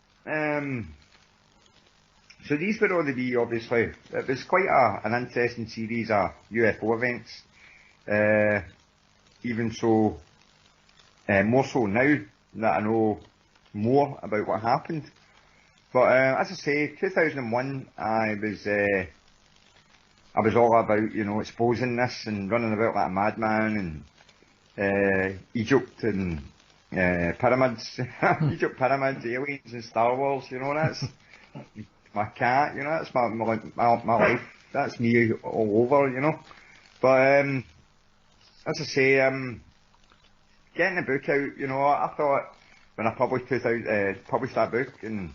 S5: So these would all be, obviously, it was quite an interesting series of UFO events. Even so, more so now that I know more about what happened. But as I say, 2001, I was all about, you know, exposing this and running about like a madman, and Egypt and pyramids, Egypt pyramids, aliens and Star Wars, you know, that's my cat, you know, that's my life, that's me all over, you know. But as I say, getting the book out, you know, I thought when I published that book in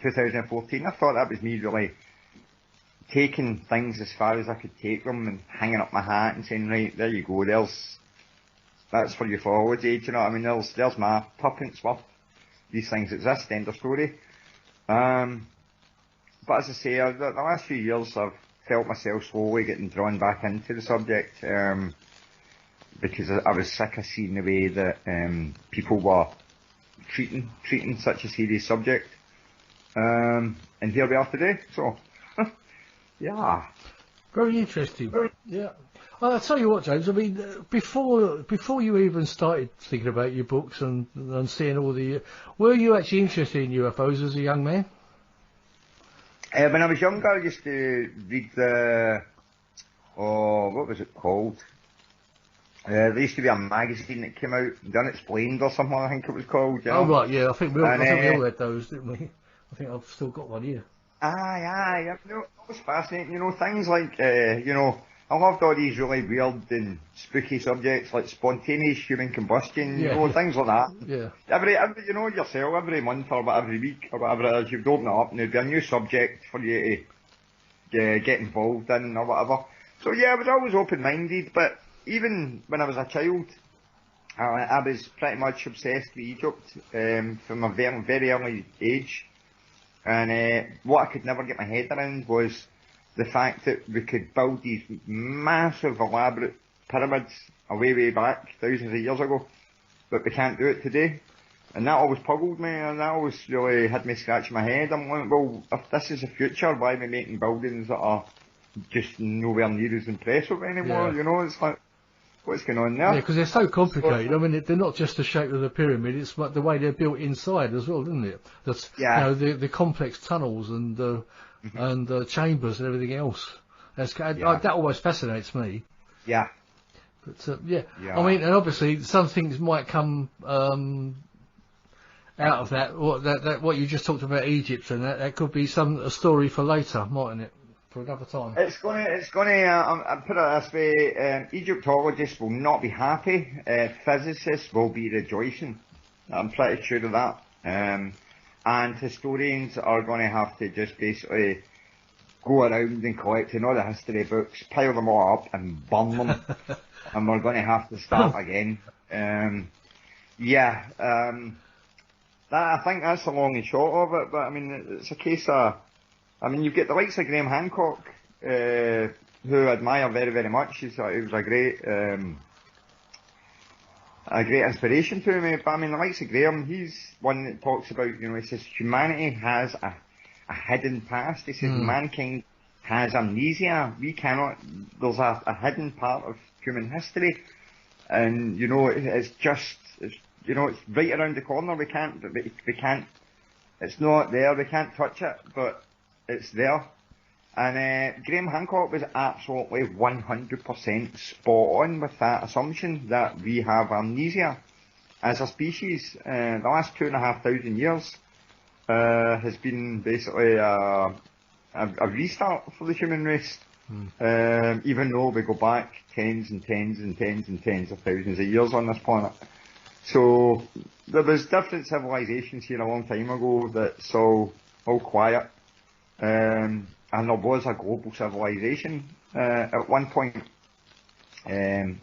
S5: 2014, I thought that was me really taking things as far as I could take them and hanging up my hat and saying, right, there you go, that's for your forward age, you know what I mean, there's my tuppence worth, these things exist, end of story. But as I say, the last few years I've felt myself slowly getting drawn back into the subject, because I was sick of seeing the way that people were treating such a serious subject. And here we are today, so, yeah.
S1: Very interesting. Yeah. I'll tell you what, James, I mean, before you even started thinking about your books and seeing all the... Were you actually interested in UFOs as a young man?
S5: When I was younger, I used to read what was it called? There used to be a magazine that came out, The Unexplained or something, I think it was called. You know?
S1: Oh, right, yeah, I think we all read those, didn't we? I think I've still got one here.
S5: Aye, you know, it was fascinating, you know, things like, you know, I loved all these really weird and spooky subjects like spontaneous human combustion, you know, things like that.
S1: Yeah.
S5: Every, you know, yourself, every month or every week or whatever it is, you'd open it up and there'd be a new subject for you to get involved in or whatever. So yeah, I was always open-minded, but even when I was a child, I was pretty much obsessed with Egypt from a very, very early age. And what I could never get my head around was the fact that we could build these massive, elaborate pyramids way back, thousands of years ago, but we can't do it today. And that always puzzled me, and that always really had me scratching my head. I'm like, well, if this is the future, why are we making buildings that are just nowhere near as impressive anymore? You know, it's like, what's going on there?
S1: Yeah, because they're so complicated. I mean, they're not just the shape of the pyramid, it's the way they're built inside as well, isn't it? That's, you know, the complex tunnels and chambers and everything else. That always fascinates me.
S5: Yeah.
S1: But, I mean, and obviously some things might come out of that. What you just talked about, Egypt, and that could be a story for later, mightn't it? For another time.
S5: It's gonna. I put it this way: Egyptologists will not be happy. Physicists will be rejoicing. I'm pretty sure of that. And historians are going to have to just basically go around and collecting all the history books, pile them all up, and burn them. And we're going to have to start again. I think that's the long and short of it. But I mean, it's a case of. I mean, you've got the likes of Graham Hancock, who I admire very, very much. He was a great inspiration to me. But I mean, the likes of Graham, he's one that talks about, you know, he says humanity has a hidden past. He says mankind has amnesia. There's a hidden part of human history. And, you know, it's right around the corner. We can't, it's not there, we can't touch it, but it's there. And Graham Hancock was absolutely 100% spot on with that assumption that we have amnesia as a species. The last 2,500 years has been basically a a restart for the human race. Even though we go back tens and tens and tens and tens of thousands of years on this planet. So there was different civilizations here a long time ago that's all quiet. And there was a global civilization at one point,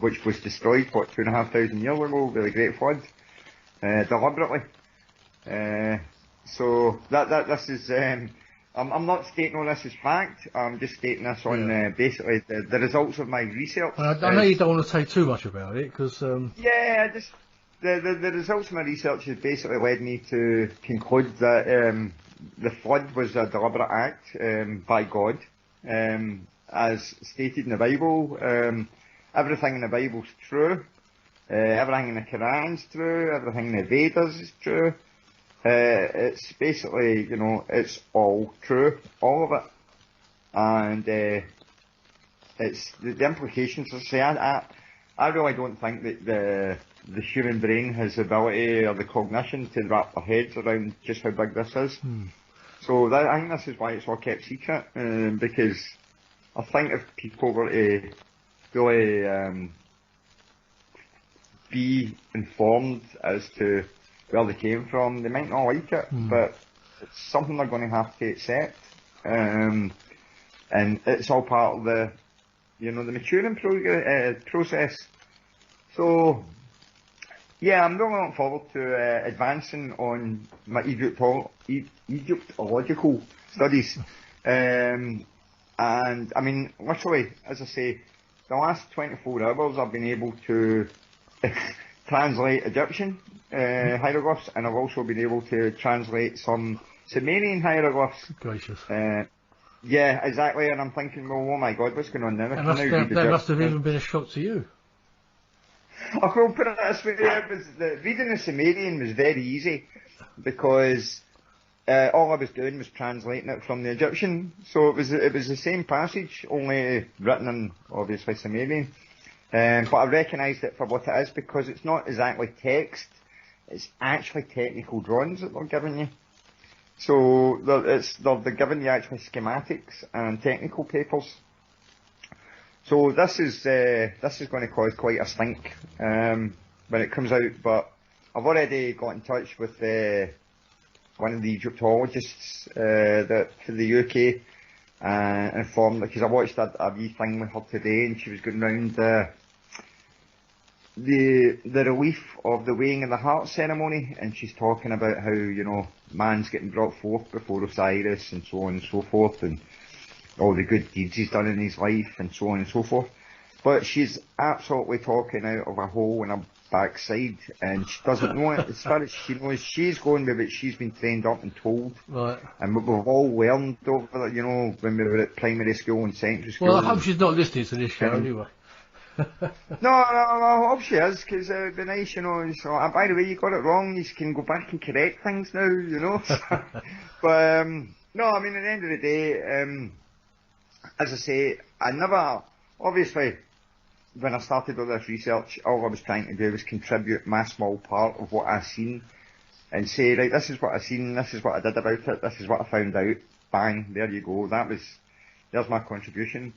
S5: which was destroyed, 2,500 years ago with the Great Flood, deliberately. So this is, I'm not stating all this as fact, I'm just stating this on basically the results of my research.
S1: I know you don't want to say too much about it, because...
S5: Yeah, just the results of my research has basically led me to conclude that the flood was a deliberate act by God, as stated in the Bible. Everything in the Bible's true, everything in the Quran's true, everything in the Vedas is true. It's basically, you know, it's all true, all of it. And it's the implications. I say, I really don't think that the human brain has the ability or the cognition to wrap their heads around just how big this is. So I think this is why it's all kept secret, because I think if people were to really be informed as to where they came from, they might not like it, but it's something they're going to have to accept. And it's all part of the, you know, the maturing process. So, yeah, I'm really looking forward to advancing on my Egyptological studies. And, I mean, literally, as I say, the last 24 hours I've been able to translate Egyptian hieroglyphs, and I've also been able to translate some Sumerian hieroglyphs.
S1: Gracious.
S5: Yeah, exactly, and I'm thinking, well, oh my God, what's going on now?
S1: That must have even been a shock to you.
S5: I will put it this way, reading the Sumerian was very easy, because all I was doing was translating it from the Egyptian, so it was the same passage, only written in, obviously, Sumerian. But I recognised it for what it is, because it's not exactly text, it's actually technical drawings that they're giving you. So they're giving you actually schematics and technical papers. So this is going to cause quite a stink when it comes out. But I've already got in touch with one of the Egyptologists for the UK, informed, because I watched a wee thing with her today, and she was going round the relief of the weighing of the heart ceremony, and she's talking about how, you know, man's getting brought forth before Osiris and so on and so forth, and all the good deeds he's done in his life and so on and so forth. But she's absolutely talking out of a hole in her backside, and she doesn't know it. As far as she knows, she's going with it. She's been trained up and told. Right. And we've all learned over, you know, when we were at primary school and secondary school.
S1: Well, I hope she's not listening to this show anyway.
S5: No, I hope she is, because it'd be nice, you know. So, by the way, you got it wrong, you can go back and correct things now, you know. But, no, I mean, at the end of the day, as I say, I never, obviously, when I started with this research, all I was trying to do was contribute my small part of what I've seen, and say, right, this is what I've seen, this is what I did about it, this is what I found out, bang, there you go, there's my contribution.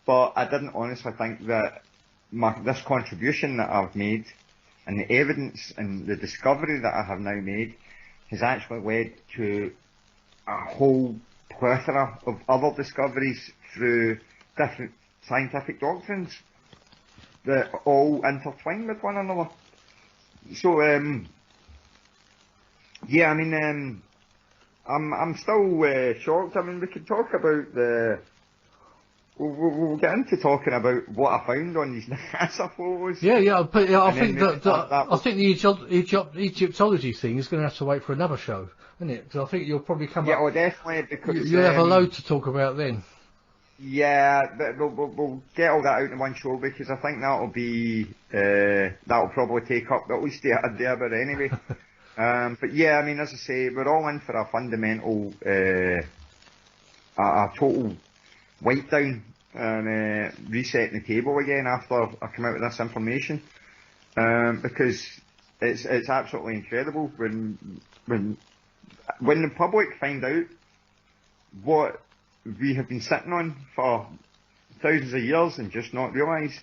S5: But I didn't honestly think that this contribution that I've made, and the evidence and the discovery that I have now made, has actually led to a whole plethora of other discoveries through different scientific doctrines that all intertwine with one another. So, yeah, I mean, I'm still shocked. I mean, we could talk about We'll get into talking about what I found on these NASA photos.
S1: Yeah, but I think the Egyptology thing is going to have to wait for another show, isn't it? Because I think you'll probably come up...
S5: Yeah, well, definitely, because...
S1: You'll have a load to talk about then.
S5: Yeah, but we'll get all that out in one show, because I think that'll probably take up at least a day of it anyway. But yeah, I mean, as I say, we're all in for a fundamental, a total wipe down and resetting the table again after I come out with this information, because it's absolutely incredible when the public find out what we have been sitting on for thousands of years and just not realised.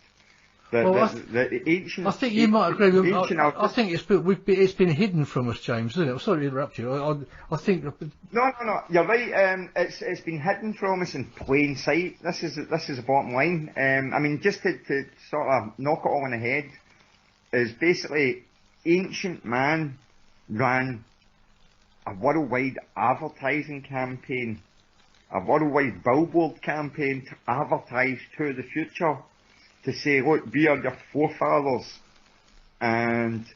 S1: Well,
S5: The ancient.
S1: I think you might agree with me.
S5: ancient
S1: I think it's been hidden from us, James, isn't it? I'm sorry to interrupt you. I think.
S5: No, you're right. It's been hidden from us in plain sight. This is the bottom line. I mean, just to sort of knock it all on the head, is basically ancient man ran a worldwide advertising campaign, a worldwide billboard campaign to advertise to the future, to say, look, we are your forefathers, and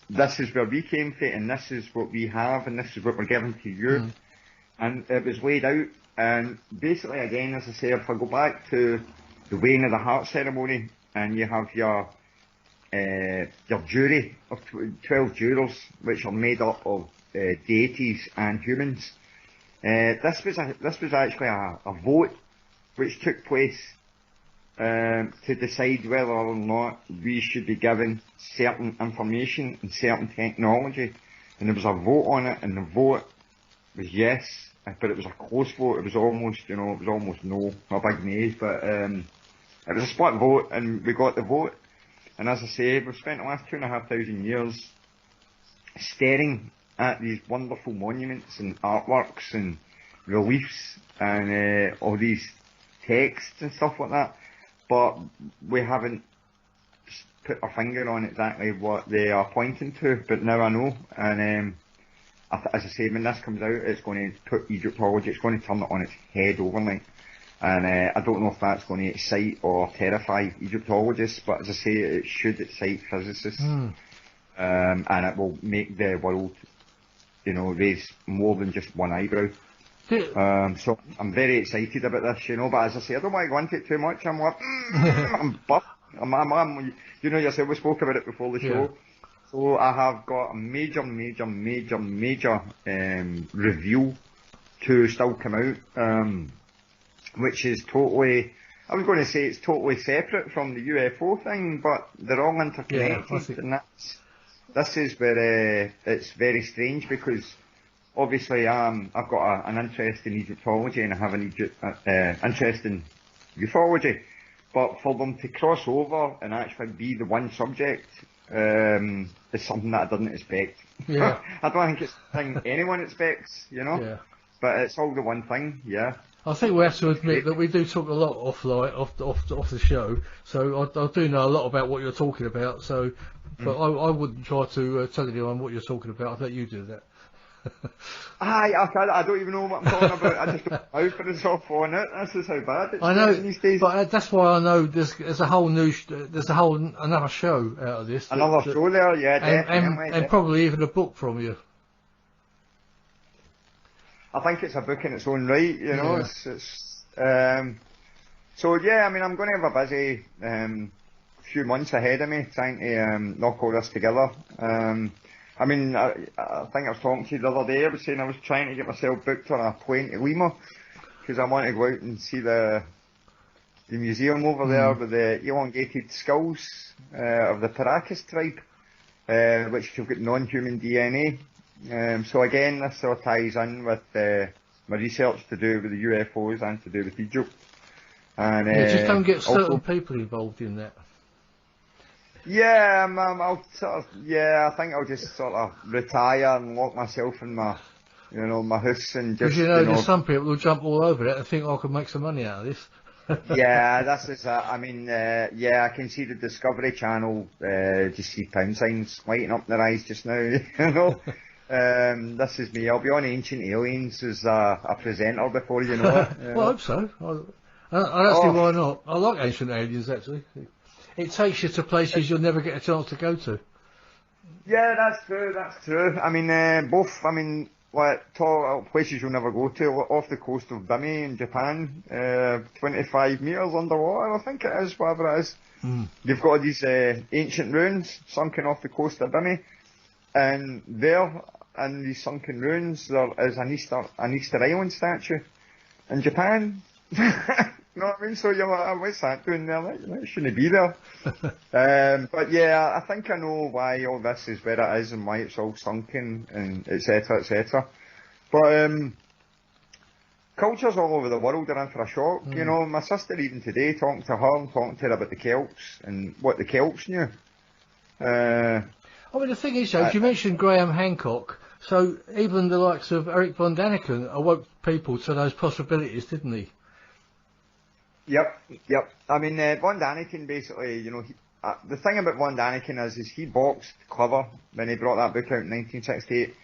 S5: this is where we came from, and this is what we have, and this is what we're giving to you. And it was laid out, and basically, again, as I say, if I go back to the weighing of the heart ceremony, and you have your jury of 12 jurors, which are made up of deities and humans. This was actually a vote which took place to decide whether or not we should be given certain information and certain technology, and there was a vote on it, and the vote was yes, but it was a close vote. It was almost, no, not a big nays, but it was a split vote, and we got the vote. And as I say, we've spent the last 2,500 years staring at these wonderful monuments and artworks and reliefs and all these texts and stuff like that, but we haven't put our finger on exactly what they are pointing to. But now I know, and as I say, when this comes out, it's going to put Egyptology, it's going to turn it on its head overnight. And I don't know if that's going to excite or terrify Egyptologists, but as I say, it should excite physicists, and it will make the world, raise more than just one eyebrow. So I'm very excited about this, but as I say, I don't want to go into it too much. I'm like, I'm buff. I'm, yourself, we spoke about it before the show. Yeah. So I have got a major reveal to still come out, which is totally, I was going to say it's totally separate from the UFO thing, but they're all interconnected, and this is where it's very strange, because obviously I've got an interest in Egyptology, and I have an interest in ufology, but for them to cross over and actually be the one subject is something that I didn't expect. Yeah. I don't think it's the thing anyone expects,
S1: Yeah.
S5: But it's all the one thing, yeah.
S1: I think we have to admit that we do talk a lot off the show, so I do know a lot about what you're talking about. So, but I wouldn't try to tell anyone what you're talking about. I let you do that.
S5: I don't even know what I'm talking about. I just don't know for the soft on it. That's just how bad it's
S1: I know,
S5: these days.
S1: But that's why I know there's a whole another show out of this.
S5: Another show there, yeah, definitely.
S1: And probably even a book from you.
S5: I think it's a book in its own right,
S1: Yeah.
S5: So yeah, I mean, I'm going to have a busy few months ahead of me trying to knock all this together. I mean, I think I was talking to you the other day. I was saying I was trying to get myself booked on a plane to Lima, because I want to go out and see the museum over there with the elongated skulls of the Paracas tribe, which have got non-human DNA. So again, this sort of ties in with my research to do with the UFOs and to do with Egypt. And
S1: just don't get certain people involved in that.
S5: Yeah, I think I'll just sort of retire and lock myself in my, my house and just.
S1: Because there's some people who jump all over it and think I could make some money out of this.
S5: Yeah, that's it. I mean, I can see the Discovery Channel just see pound signs lighting up in their eyes just now. This is me. I'll be on Ancient Aliens as a presenter before you know it.
S1: Well, I hope so. I don't see why not. I like Ancient Aliens, actually. It takes you to places you'll never get a chance to go to.
S5: Yeah, that's true. I mean, both, places you'll never go to, off the coast of Bimi in Japan, 25 metres underwater, I think it is, whatever it is. You've got these ancient ruins sunken off the coast of Bimi, and there, in these sunken ruins, there is an Easter Island statue in Japan. You know what I mean? So you're like, what's that doing there? It shouldn't be there. But yeah, I think I know why all this is where it is and why it's all sunken and etc. But cultures all over the world are in for a shock. You know, my sister even today, talking to her about the Celts and what the Celts knew.
S1: I mean, the thing is, though, you mentioned Graham Hancock, so even the likes of Eric von Daniken awoke people to those possibilities, didn't he?
S5: Yep. I mean, von Daniken basically, you know, the thing about von Daniken is he boxed clever when he brought that book out in 1968,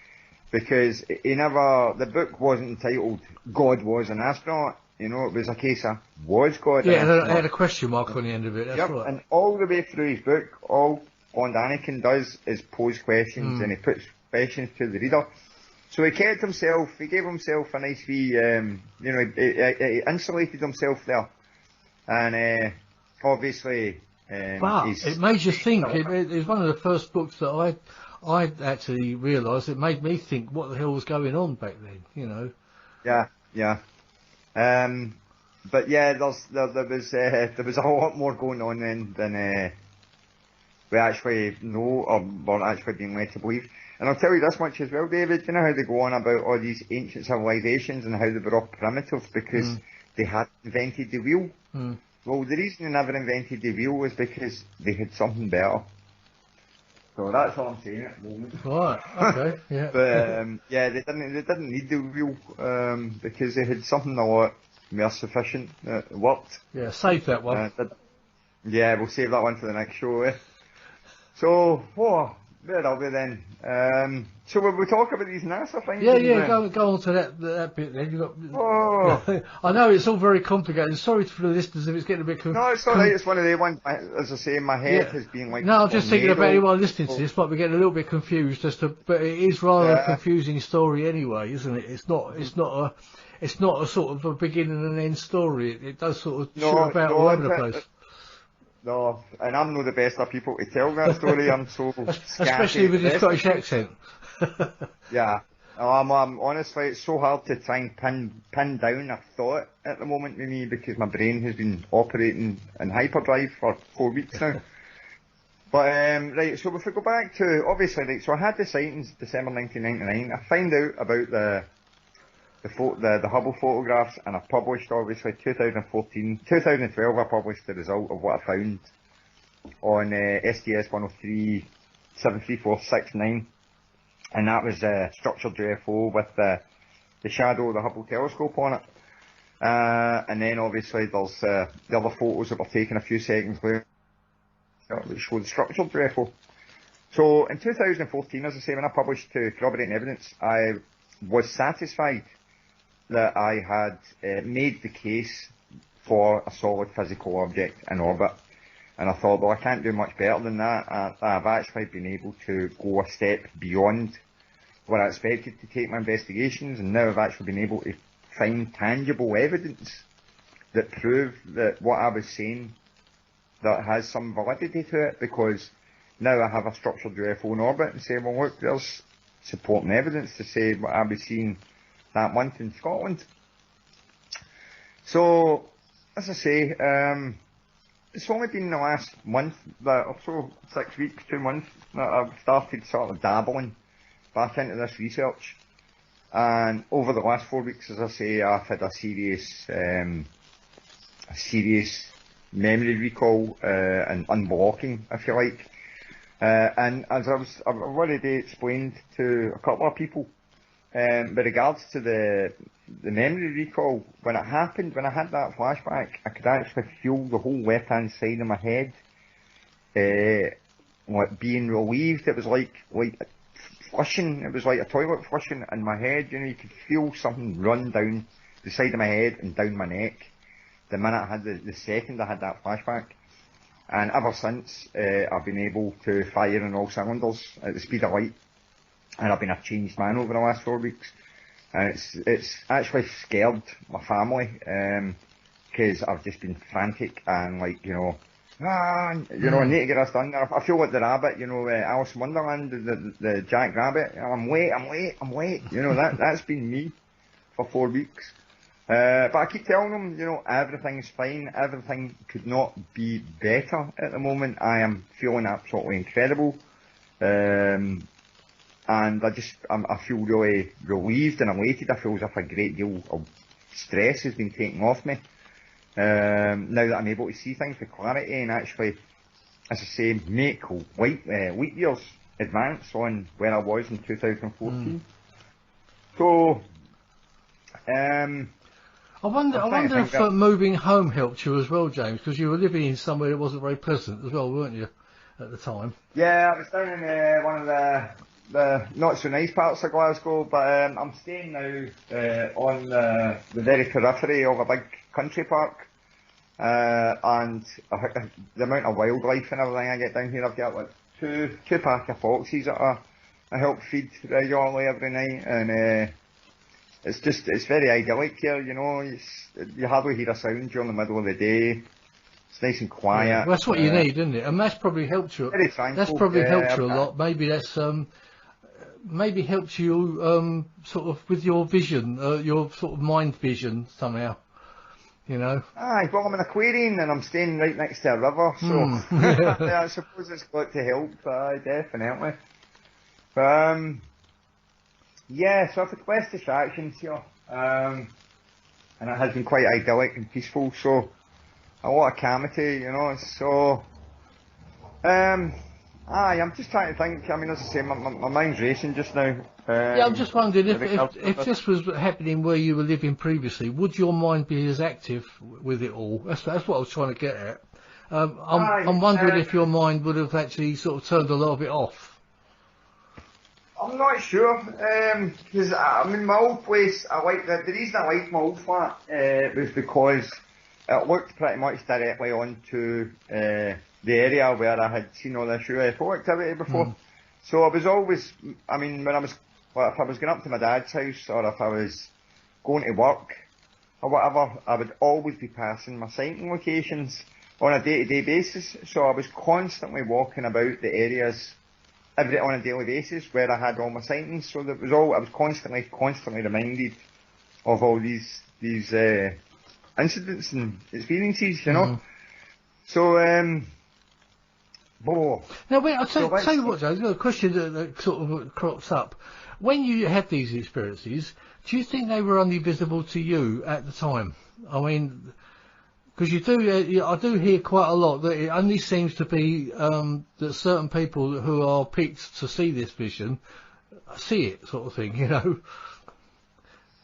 S5: because the book wasn't entitled God Was an Astronaut. You know, it was a case of, was God an astronaut?
S1: It had a question mark on the end of it, that's right.
S5: And all the way through his book, all von Daniken does is pose questions, and he puts questions to the reader. So he gave himself a nice wee, he insulated himself there. And obviously...
S1: but it made you think. It was one of the first books that I actually realised. It made me think what the hell was going on back then, you know.
S5: Yeah. But yeah, there was a lot more going on then than we actually know or we're actually being led to believe. And I'll tell you this much as well, David, you know how they go on about all these ancient civilisations and how they were all primitive because they hadn't invented the wheel? Well, the reason they never invented the wheel was because they had something better. So that's all I'm saying at the moment.
S1: Right, okay, yeah.
S5: But they didn't need the wheel because they had something a lot more sufficient that worked.
S1: Yeah, save that one.
S5: Yeah, we'll save that one for the next show. So, where are we then? So will we talk about these NASA things?
S1: Yeah, go on to that bit then. I know it's all very complicated. Sorry for the listeners if it's getting a bit confusing.
S5: No, it's alright, it's one of the ones, as I say, my head has been like...
S1: No, I'm just thinking about anyone listening to this might be getting a little bit confused but it is rather a confusing story anyway, isn't it? It's not a sort of a beginning and end story. It does sort of shoot about all over the place.
S5: No, and I'm not the best of people to tell that story. I'm so
S1: especially with the Scottish accent.
S5: Yeah, I'm honestly, it's so hard to try and pin down a thought at the moment with me because my brain has been operating in hyperdrive for 4 weeks now. But right, so if we go back to obviously, right, so I had the sightings December 1999. I found out about the Hubble photographs, and I published, obviously, 2012 I published the result of what I found on SDS 103-73469, and that was structured UFO with the shadow of the Hubble telescope on it. And then obviously there's the other photos that were taken a few seconds later which show the structured UFO. So in 2014, as I say, when I published corroborating evidence, I was satisfied that I had made the case for a solid physical object in orbit. And I thought, well, I can't do much better than that. I've actually been able to go a step beyond what I expected to take my investigations, and now I've actually been able to find tangible evidence that prove that what I was saying that has some validity to it, because now I have a structured UFO in orbit and say, well, look, there's supporting evidence to say what I was seeing that month in Scotland. So, as I say, it's only been the last month, or so 6 weeks, 2 months, that I've started sort of dabbling back into this research. And over the last 4 weeks, as I say, I've had a serious memory recall and unblocking, if you like. And as I've already explained to a couple of people, with regards to the memory recall, when it happened, when I had that flashback, I could actually feel the whole left-hand side of my head like being relieved. It was like flushing. It was like a toilet flushing in my head. You know, you could feel something run down the side of my head and down my neck the minute I had the second I had that flashback. And ever since, I've been able to fire on all cylinders at the speed of light. And I've been a changed man over the last 4 weeks. And it's actually scared my family, because I've just been frantic and like, I need to get this done. I feel like the rabbit, Alice in Wonderland, the Jack Rabbit. I'm late. That's been me for 4 weeks. But I keep telling them, everything's fine. Everything could not be better at the moment. I am feeling absolutely incredible. And I feel really relieved and elated. I feel as if a great deal of stress has been taken off me. Now that I'm able to see things with clarity and actually, as I say, make leap years advance on where I was in 2014. So,
S1: I wonder if moving home helped you as well, James, because you were living in somewhere that wasn't very pleasant as well, weren't you, at the time?
S5: Yeah, I was down in one of the not so nice parts of Glasgow, but I'm staying now on the very periphery of a big country park, and the amount of wildlife and everything I get down here, I've got like two pack of foxes that I help feed regularly every night, and it's very idyllic here, you know. You hardly hear a sound during the middle of the day. It's nice and quiet.
S1: Yeah, well, that's what you need, isn't it? And that's probably helped you.
S5: Very tranquil.
S1: That's probably helped you a lot. Maybe that's maybe helped you sort of with your vision, your sort of mind vision somehow. You know.
S5: Aye, well, I'm an Aquarian and I'm staying right next to a river, so yeah, I suppose it's got to help. Aye, definitely. Yeah, so I've had less distractions here, and it has been quite idyllic and peaceful, so a lot of calmity, you know, so, aye, I'm just trying to think, I mean, as I say, my mind's racing just now.
S1: Yeah, I'm just wondering, if this was happening where you were living previously, would your mind be as active with it all? That's what I was trying to get at. I'm wondering if your mind would have actually sort of turned a lot of it off.
S5: I'm not sure, because I mean, my old place, the reason I liked my old flat was because it looked pretty much directly onto the area where I had seen all this UFO activity before. So I was always, I mean, if I was going up to my dad's house or if I was going to work or whatever, I would always be passing my sighting locations on a day-to-day basis. So I was constantly walking about the areas on a daily basis where I had all my sightings, so I was constantly reminded of all these incidents and experiences, you know. So,
S1: now wait, I'll tell you what, Joe, a question that sort of crops up. When you had these experiences, do you think they were only visible to you at the time? I mean, because I do hear quite a lot that it only seems to be that certain people who are picked to see this vision see it, sort of thing, you know.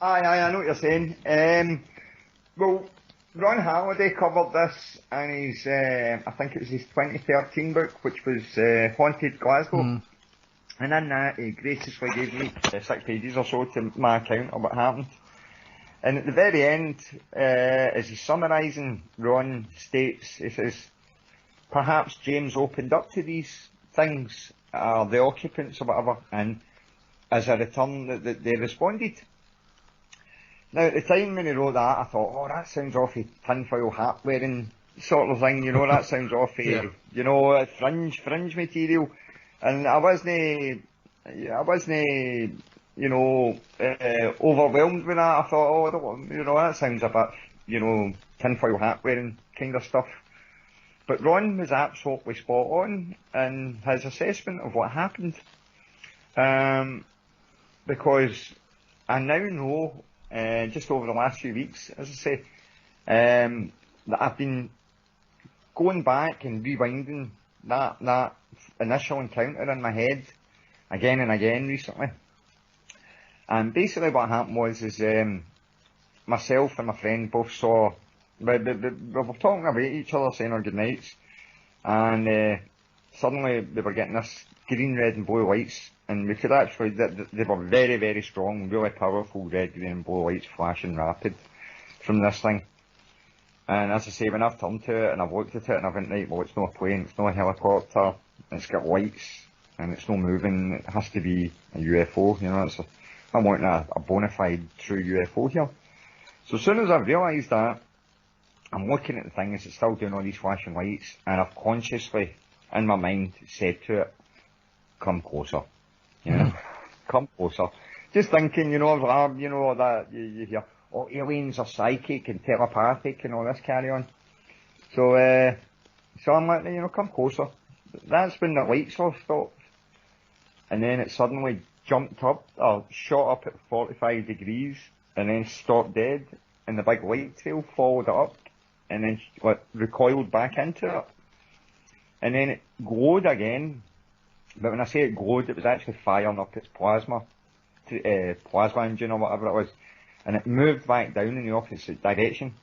S5: Aye, I know what you're saying. Well, Ron Halliday covered this in his, I think it was his 2013 book, which was Haunted Glasgow. And in that, he graciously gave me 6 pages or so to my account of what happened. And at the very end, as he's summarising, Ron states, he says, perhaps James opened up to these things, the occupants or whatever, and as a return that they responded. Now at the time when he wrote that, I thought, oh, that sounds awfully tinfoil hat wearing sort of thing, you know, that sounds awfully, you know, fringe material. And I wasn't, you know, overwhelmed with that. I thought, oh, you know, that sounds a bit, you know, tinfoil hat wearing kind of stuff. But Ron was absolutely spot on in his assessment of what happened. Because I now know, just over the last few weeks, as I say, that I've been going back and rewinding that initial encounter in my head again and again recently. And basically what happened was myself and my friend both saw, we were talking about each other, saying our goodnights, and suddenly we were getting this green, red and blue lights, and we could actually, they were very, very strong, really powerful red, green and blue lights flashing rapid from this thing. And as I say, when I've turned to it and I've looked at it and I went, right, well, it's not a plane, it's not a helicopter, it's got lights and it's not moving, it has to be a UFO, you know, I'm wanting a bona fide true UFO here. So as soon as I've realised that, I'm looking at the thing as it's still doing all these flashing lights, and I've consciously, in my mind, said to it, come closer, you know, come closer. Just thinking, you know, that you hear, oh, aliens are psychic and telepathic and all this carry on. So I'm like, you know, come closer. That's when the lights all stopped. And then it suddenly jumped up, or shot up at 45 degrees, and then stopped dead. and the big light trail followed it up, and then like, recoiled back into it. And then it glowed again, but when I say it glowed, it was actually firing up its plasma engine or whatever it was, and it moved back down in the opposite direction,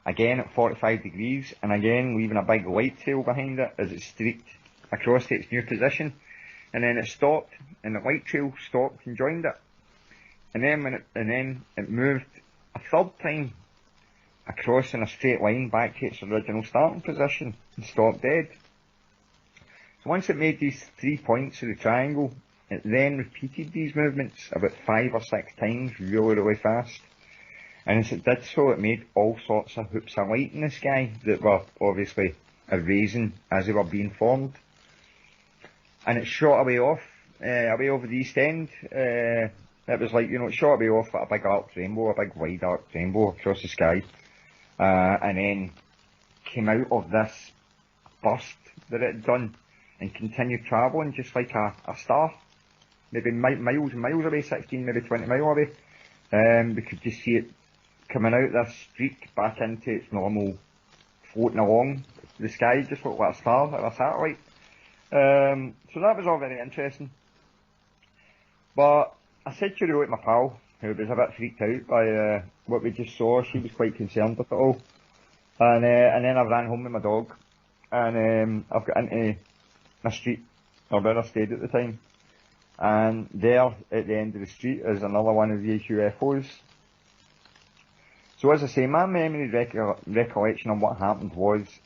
S5: again at 45 degrees, and again leaving a big light trail behind it as it streaked across to its new position. And then it stopped, and the light trail stopped and joined it. And then it moved a third time across in a straight line back to its original starting position and stopped dead. So once it made these 3 points of the triangle, it then repeated these movements about 5 or 6 times really, really fast. And as it did so, it made all sorts of hoops of light in the sky that were obviously erasing as they were being formed. And it shot away over the East End. It was like, it shot away off at a big arced rainbow, a big wide arced rainbow across the sky. And then came out of this burst that it had done and continued travelling just like a star. Maybe miles and miles away, 16, maybe 20 miles away. We could just see it coming out this streak back into its normal floating along the sky, just looked like a star, like a satellite. So that was all very interesting. But I said to my pal, who was a bit freaked out by what we just saw. She was quite concerned with it all. And then I ran home with my dog, and I've got into my street, or where I stayed at the time. And there, at the end of the street, is another one of these UFOs. So as I say, my memory recollection on what happened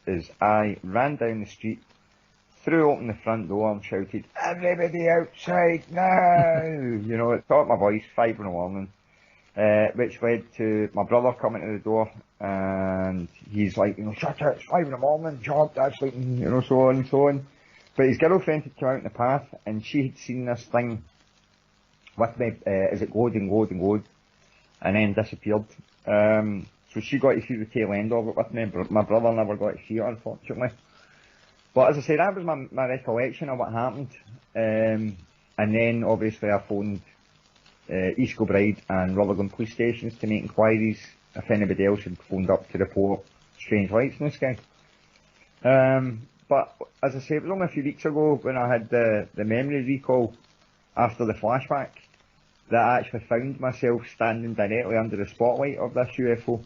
S5: is I ran down the street, threw open the front door and shouted, "Everybody outside now!" At the top of my voice, 5 in the morning, which led to my brother coming to the door, and he's like, "Shut it, it's 5 in the morning, shut up, sleeping," so on and so on. But his girlfriend had come out in the path, and she had seen this thing with me, as it glowed and glowed and glowed, and then disappeared. So she got to see the tail end of it with me, but my brother never got to see it, unfortunately. But as I say, that was my recollection of what happened. And then obviously I phoned East Kilbride and Rutherglen police stations to make inquiries if anybody else had phoned up to report strange lights in the sky. But as I say, it was only a few weeks ago when I had the memory recall after the flashback that I actually found myself standing directly under the spotlight of this UFO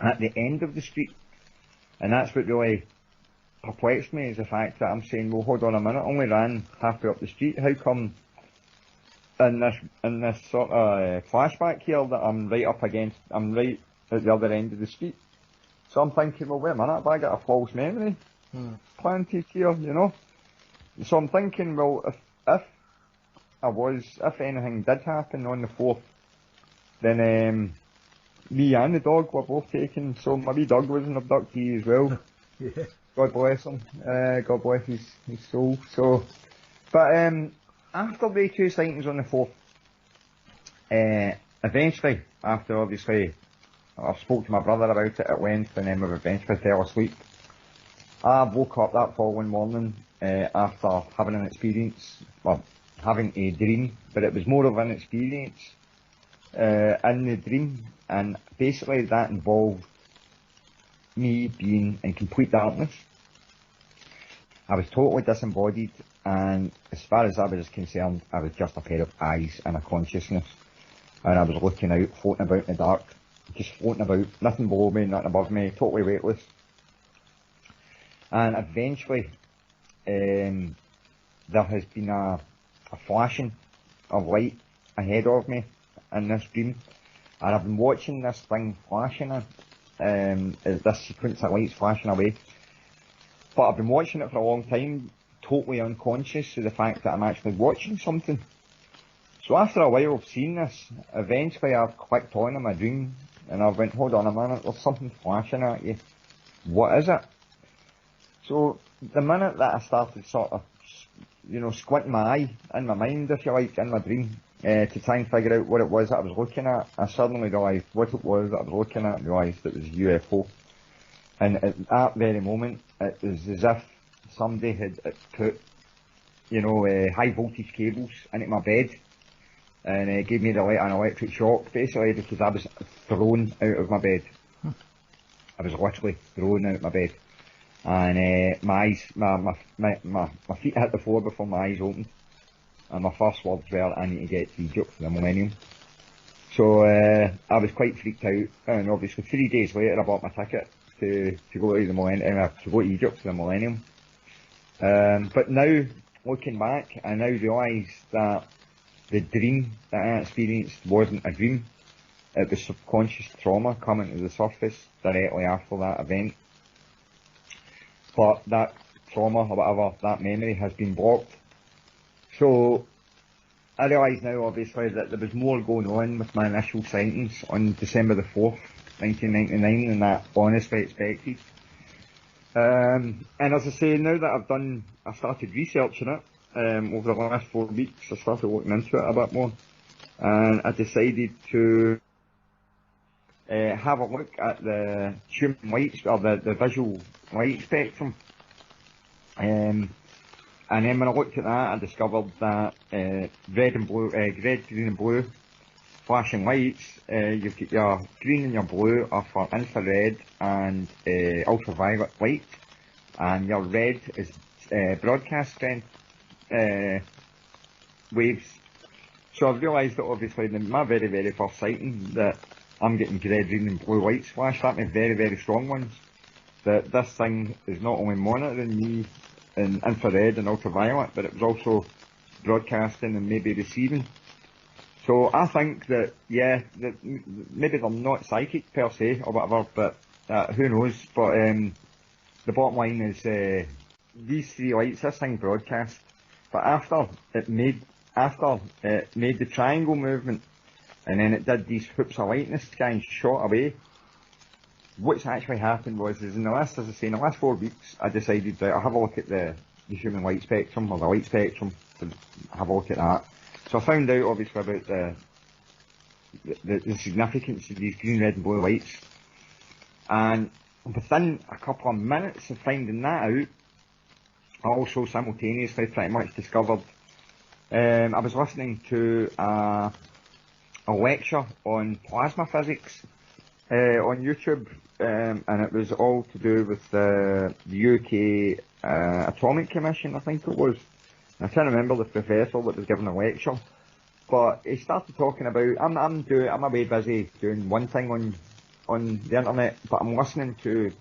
S5: at the end of the street. And that's what really perplexed me, is the fact that I'm saying, well, hold on a minute, I only ran halfway up the street, how come in this sort of flashback here that I'm right at the other end of the street? So I'm thinking, well, wait a minute, have I got a false memory planted here, So I'm thinking, well, if anything did happen on the 4th, then me and the dog were both taken, so my wee dog was an abductee as well.
S1: Yeah.
S5: God bless him. God bless his soul. So, but after the 2 sightings on the 4th, eventually, after obviously I spoke to my brother about it at length, and then we eventually fell asleep. I woke up that following morning after having an experience, well, having a dream, but it was more of an experience in the dream, and basically that involved me being in complete darkness. I was totally disembodied, and as far as I was concerned, I was just a pair of eyes and a consciousness, and I was looking out, floating about in the dark, just floating about, nothing below me, nothing above me, totally weightless. And eventually there has been a flashing of light ahead of me in this dream, and I've been watching this thing flashing as this sequence of lights flashing away. But I've been watching it for a long time, totally unconscious of the fact that I'm actually watching something. So after a while of seeing this, eventually I've clicked on in my dream, and I went, hold on a minute, there's something flashing at you. What is it? So the minute that I started sort of, squinting my eye in my mind, if you like, in my dream, to try and figure out what it was that I was looking at, I suddenly realised what it was that I was looking at, and realised it was a UFO. And at that very moment, it was as if somebody had put, high voltage cables into my bed, and gave me an electric shock, basically, because I was thrown out of my bed. I was literally thrown out of my bed. And my feet hit the floor before my eyes opened. And my first words were, I need to get to Egypt for the Millennium. So I was quite freaked out, and obviously 3 days later I bought my ticket to go to the Millennium, to go to Egypt for the Millennium. But now, looking back, I now realise that the dream that I experienced wasn't a dream. It was subconscious trauma coming to the surface directly after that event. But that trauma, or whatever, that memory has been blocked. So, I realise now, obviously, that there was more going on with my initial sightings on December the 4th, 1999, than that honestly expected. And as I say, now that I started researching it, over the last 4 weeks, I started looking into it a bit more, and I decided to have a look at the human light, or the visual light spectrum. And then when I looked at that, I discovered that red, green and blue flashing lights, you've got your green and your blue are for infrared and ultraviolet light, and your red is broadcast strength waves. So I've realised that obviously in my very, very first sighting that I'm getting red, green and blue lights flashed at me, very, very strong ones. That this thing is not only monitoring me in infrared and ultraviolet, but it was also broadcasting and maybe receiving. So I think that, yeah, that maybe they're not psychic per se or whatever, but who knows. But the bottom line is these 3 lights, this thing broadcast, but after it made the triangle movement, and then it did these hoops of light in the sky and shot away. What's actually happened was, in the last 4 weeks, I decided that I'll have a look at the human light spectrum, or the light spectrum, to have a look at that. So I found out, obviously, about the significance of these green, red and blue lights. And within a couple of minutes of finding that out, I also simultaneously pretty much discovered, I was listening to a lecture on plasma physics on YouTube, and it was all to do with the UK Atomic Commission, I think it was. I can't remember the professor that was giving a lecture, but he started talking about, I'm away busy doing one thing on the internet, but I'm listening to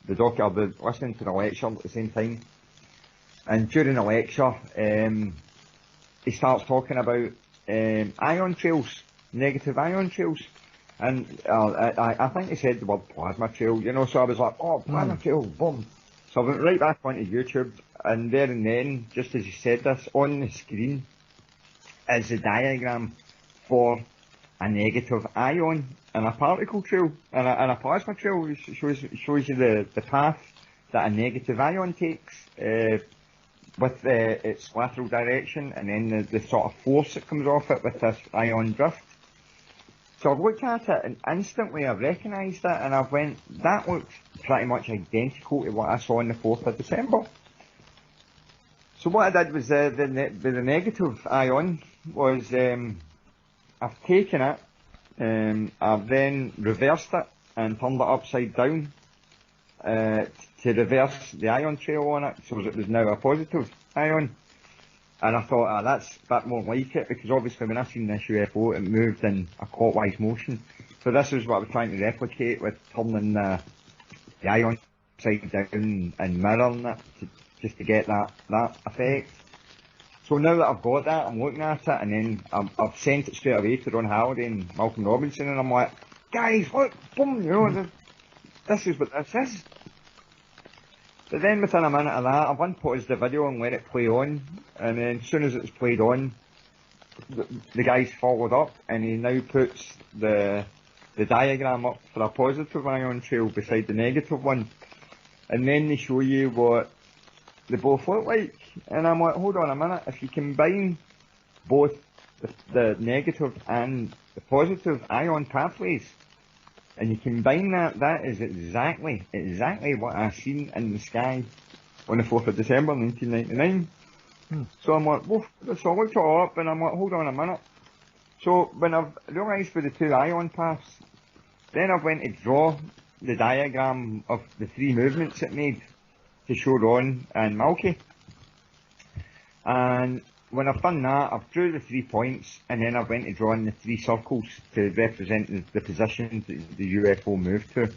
S5: listening to the lecture at the same time. And during the lecture, he starts talking about ion trails, negative ion trails. And I think he said the word plasma trail, so I was like, oh, plasma trail, boom. So I went right back onto YouTube, and there and then, just as you said this, on the screen is the diagram for a negative ion and a particle trail, and a plasma trail. Shows you the path that a negative ion takes with its lateral direction, and then the sort of force that comes off it with this ion drift. So I've looked at it and instantly I've recognised it, and I've went, that looks pretty much identical to what I saw on the 4th of December. So what I did was, the negative ion was, I've taken it, I've then reversed it and turned it upside down to reverse the ion trail on it, so it was now a positive ion. And I thought, that's a bit more like it, because obviously when I seen this UFO, it moved in a clockwise motion. So this is what I was trying to replicate, with turning the ion upside down and mirroring it, just to get that effect. So now that I've got that, I'm looking at it, and then I've sent it straight away to Ron Halliday and Malcolm Robinson, and I'm like, guys, look, boom, this is what this is. But then within a minute of that, I've unpaused the video and let it play on, and then as soon as it's played on, the guy's followed up, and he now puts the diagram up for a positive ion trail beside the negative one, and then they show you what they both look like. And I'm like, hold on a minute, if you combine both the negative and the positive ion pathways, and you combine that is exactly what I seen in the sky on the 4th of December 1999. So I'm like, whoa. So I looked it all up, and I'm like, hold on a minute. So when I've realised with the two ion paths, then I went to draw the diagram of the three movements it made to show Ron and Milky. And when I've done that, I've drew the 3 points, and then I went to drawing the 3 circles to represent the position the UFO moved to.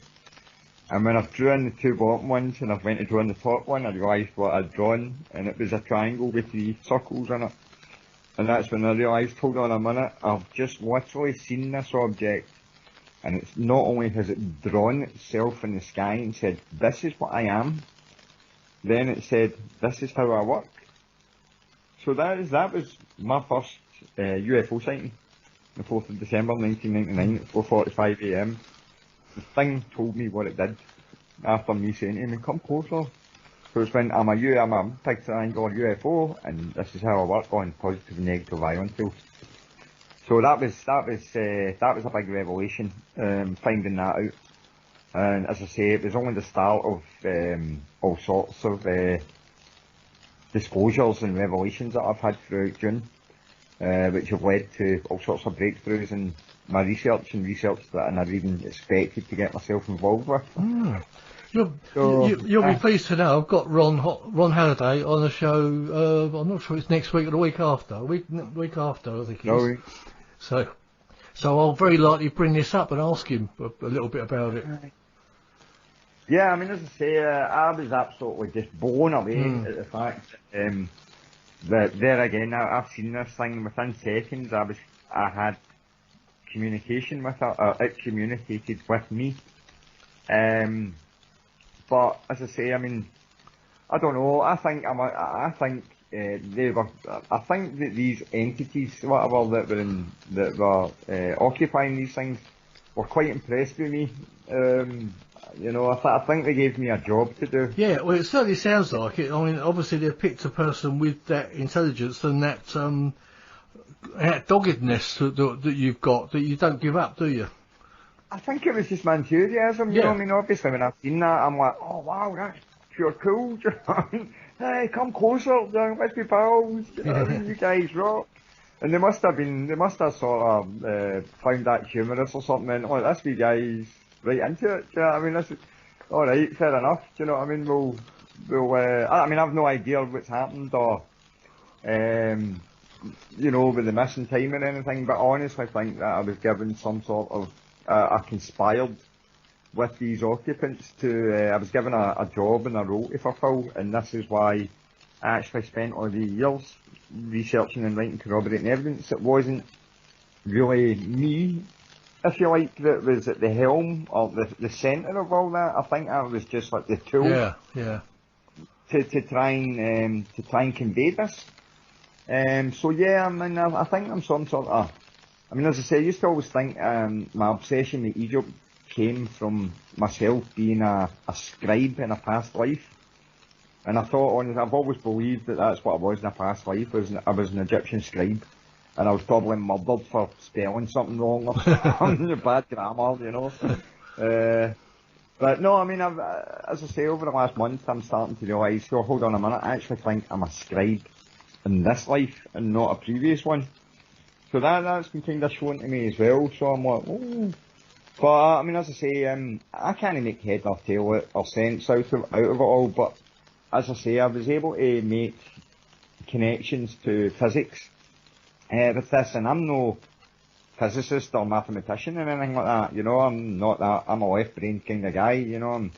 S5: And when I've drawn the 2 bottom ones, and I've went to drawing the top one, I realised what I'd drawn, and it was a triangle with 3 circles in it. And that's when I realised, hold on a minute, I've just literally seen this object, and it's not only has it drawn itself in the sky and said, this is what I am, then it said, this is how I work. So that was my first UFO sighting, the 4th of December 1999 at 4:45 AM. The thing told me what it did after me saying to me, come closer. So it's when I'm a big triangular UFO, and this is how I work on positive and negative ion fields. So that was a big revelation, finding that out. And as I say, it was only the start of all sorts of disclosures and revelations that I've had throughout June, which have led to all sorts of breakthroughs in my research and research that I never even expected to get myself involved with.
S1: You'll be pleased to know I've got Ron Halliday on the show. I'm not sure it's next week or the week after. Week after, I think it is. So I'll very likely bring this up and ask him a little bit about it.
S5: Yeah, I mean, as I say, I was absolutely just blown away at the fact that there again, I've seen this thing within seconds. I had communication with it, it communicated with me. But as I say, I mean, I don't know. I think that these entities, whatever that were occupying these things, were quite impressed with me. You know, I think they gave me a job to do.
S1: Yeah, well, it certainly sounds like it. I mean, obviously they've picked a person with that intelligence and that doggedness that you've got, that you don't give up, do you?
S5: I think it was just my enthusiasm, you know. I mean, obviously when I've seen that, I'm like, oh wow, that's pure cool. Do you know what I mean? Hey, come closer, let's be pals. You know what I mean? You guys rock. And they must have sort of found that humorous or something. And oh, let's be guys right into it. Do you know what I mean? This is all right, fair enough. Do you know what I mean? We'll. I mean, I've no idea what's happened or, you know, with the missing time or anything. But I honestly think that I was given some sort of I conspired with these occupants to. I was given a job and a role to fulfil, and this is why I actually spent all the years researching and writing corroborating evidence. It wasn't really me, if you like, that was at the helm or the centre of all that. I think I was just like the tool.
S1: Yeah.
S5: To try and convey this. So yeah, I mean, I think I'm some sort of. I mean, as I say, I used to always think my obsession with Egypt came from myself being a scribe in a past life. And I thought, I've always believed that that's what I was in a past life. I was an Egyptian scribe, and I was probably murdered for spelling something wrong or something, bad grammar, you know. But no, I mean, as I say, over the last month, I'm starting to realise, so hold on a minute, I actually think I'm a scribe in this life and not a previous one. So that's been kind of shown to me as well. So I'm like, oh. But I mean, as I say, I can't make head or tail or sense out of it all. But as I say, I was able to make connections to physics with this, and I'm no physicist or mathematician or anything like that. You know, I'm not that. I'm a left brain kind of guy. You know, I'm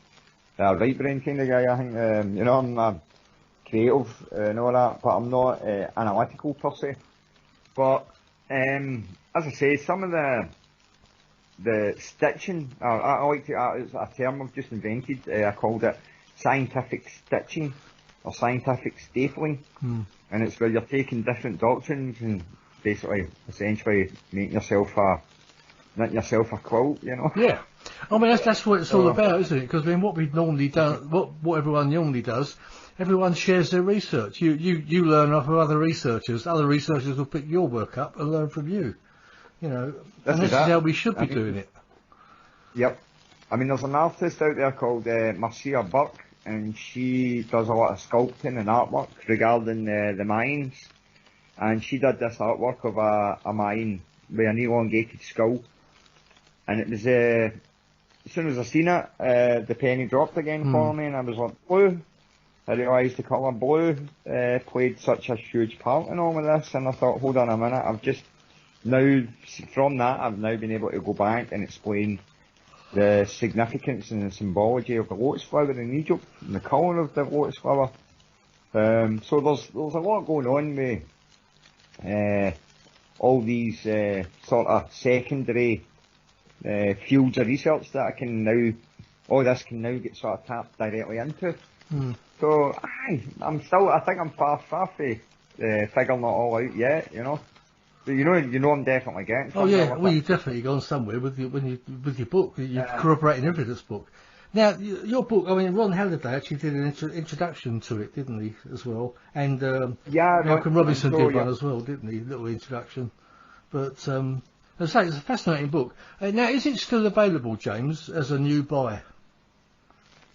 S5: a right brain kind of guy. I think. You know, I'm a creative and all that, but I'm not analytical per se. But as I say, some of the stitching, I like to, it's a term I've just invented, I called it scientific stitching, or scientific stapling, and it's where you're taking different doctrines and basically, essentially making yourself a quilt, you know?
S1: Yeah. I mean, that's what it's all about, isn't it? Because I mean, what we've normally done, what everyone normally does, everyone shares their research. You learn off of other researchers will pick your work up and learn from you. You know, and this is how we should be doing it.
S5: Yep. I mean, there's an artist out there called Marcia Burke, and she does a lot of sculpting and artwork regarding the Mayans. And she did this artwork of a Mayan with an elongated skull. And it was, as soon as I seen it, the penny dropped again for me, and I was like, blue. I realised the colour blue played such a huge part in all of this, and I thought, hold on a minute, I've just now, from that, I've now been able to go back and explain the significance and the symbology of the lotus flower in Egypt, and the colour of the lotus flower. So there's a lot going on with all these sort of secondary fields of research that I can now, all this can now get sort of tapped directly into. So, I think I'm far from figuring it all out yet, you know. But you know I'm definitely getting somewhere.
S1: Oh yeah, well you've definitely gone somewhere with your book, your corroborating evidence book. Now, your book, I mean, Ron Halliday actually did an introduction to it, didn't he, as well? And Malcolm Robinson did one as well, didn't he? Little introduction. But, as I say, it's a fascinating book. Now, is it still available, James, as a new buy?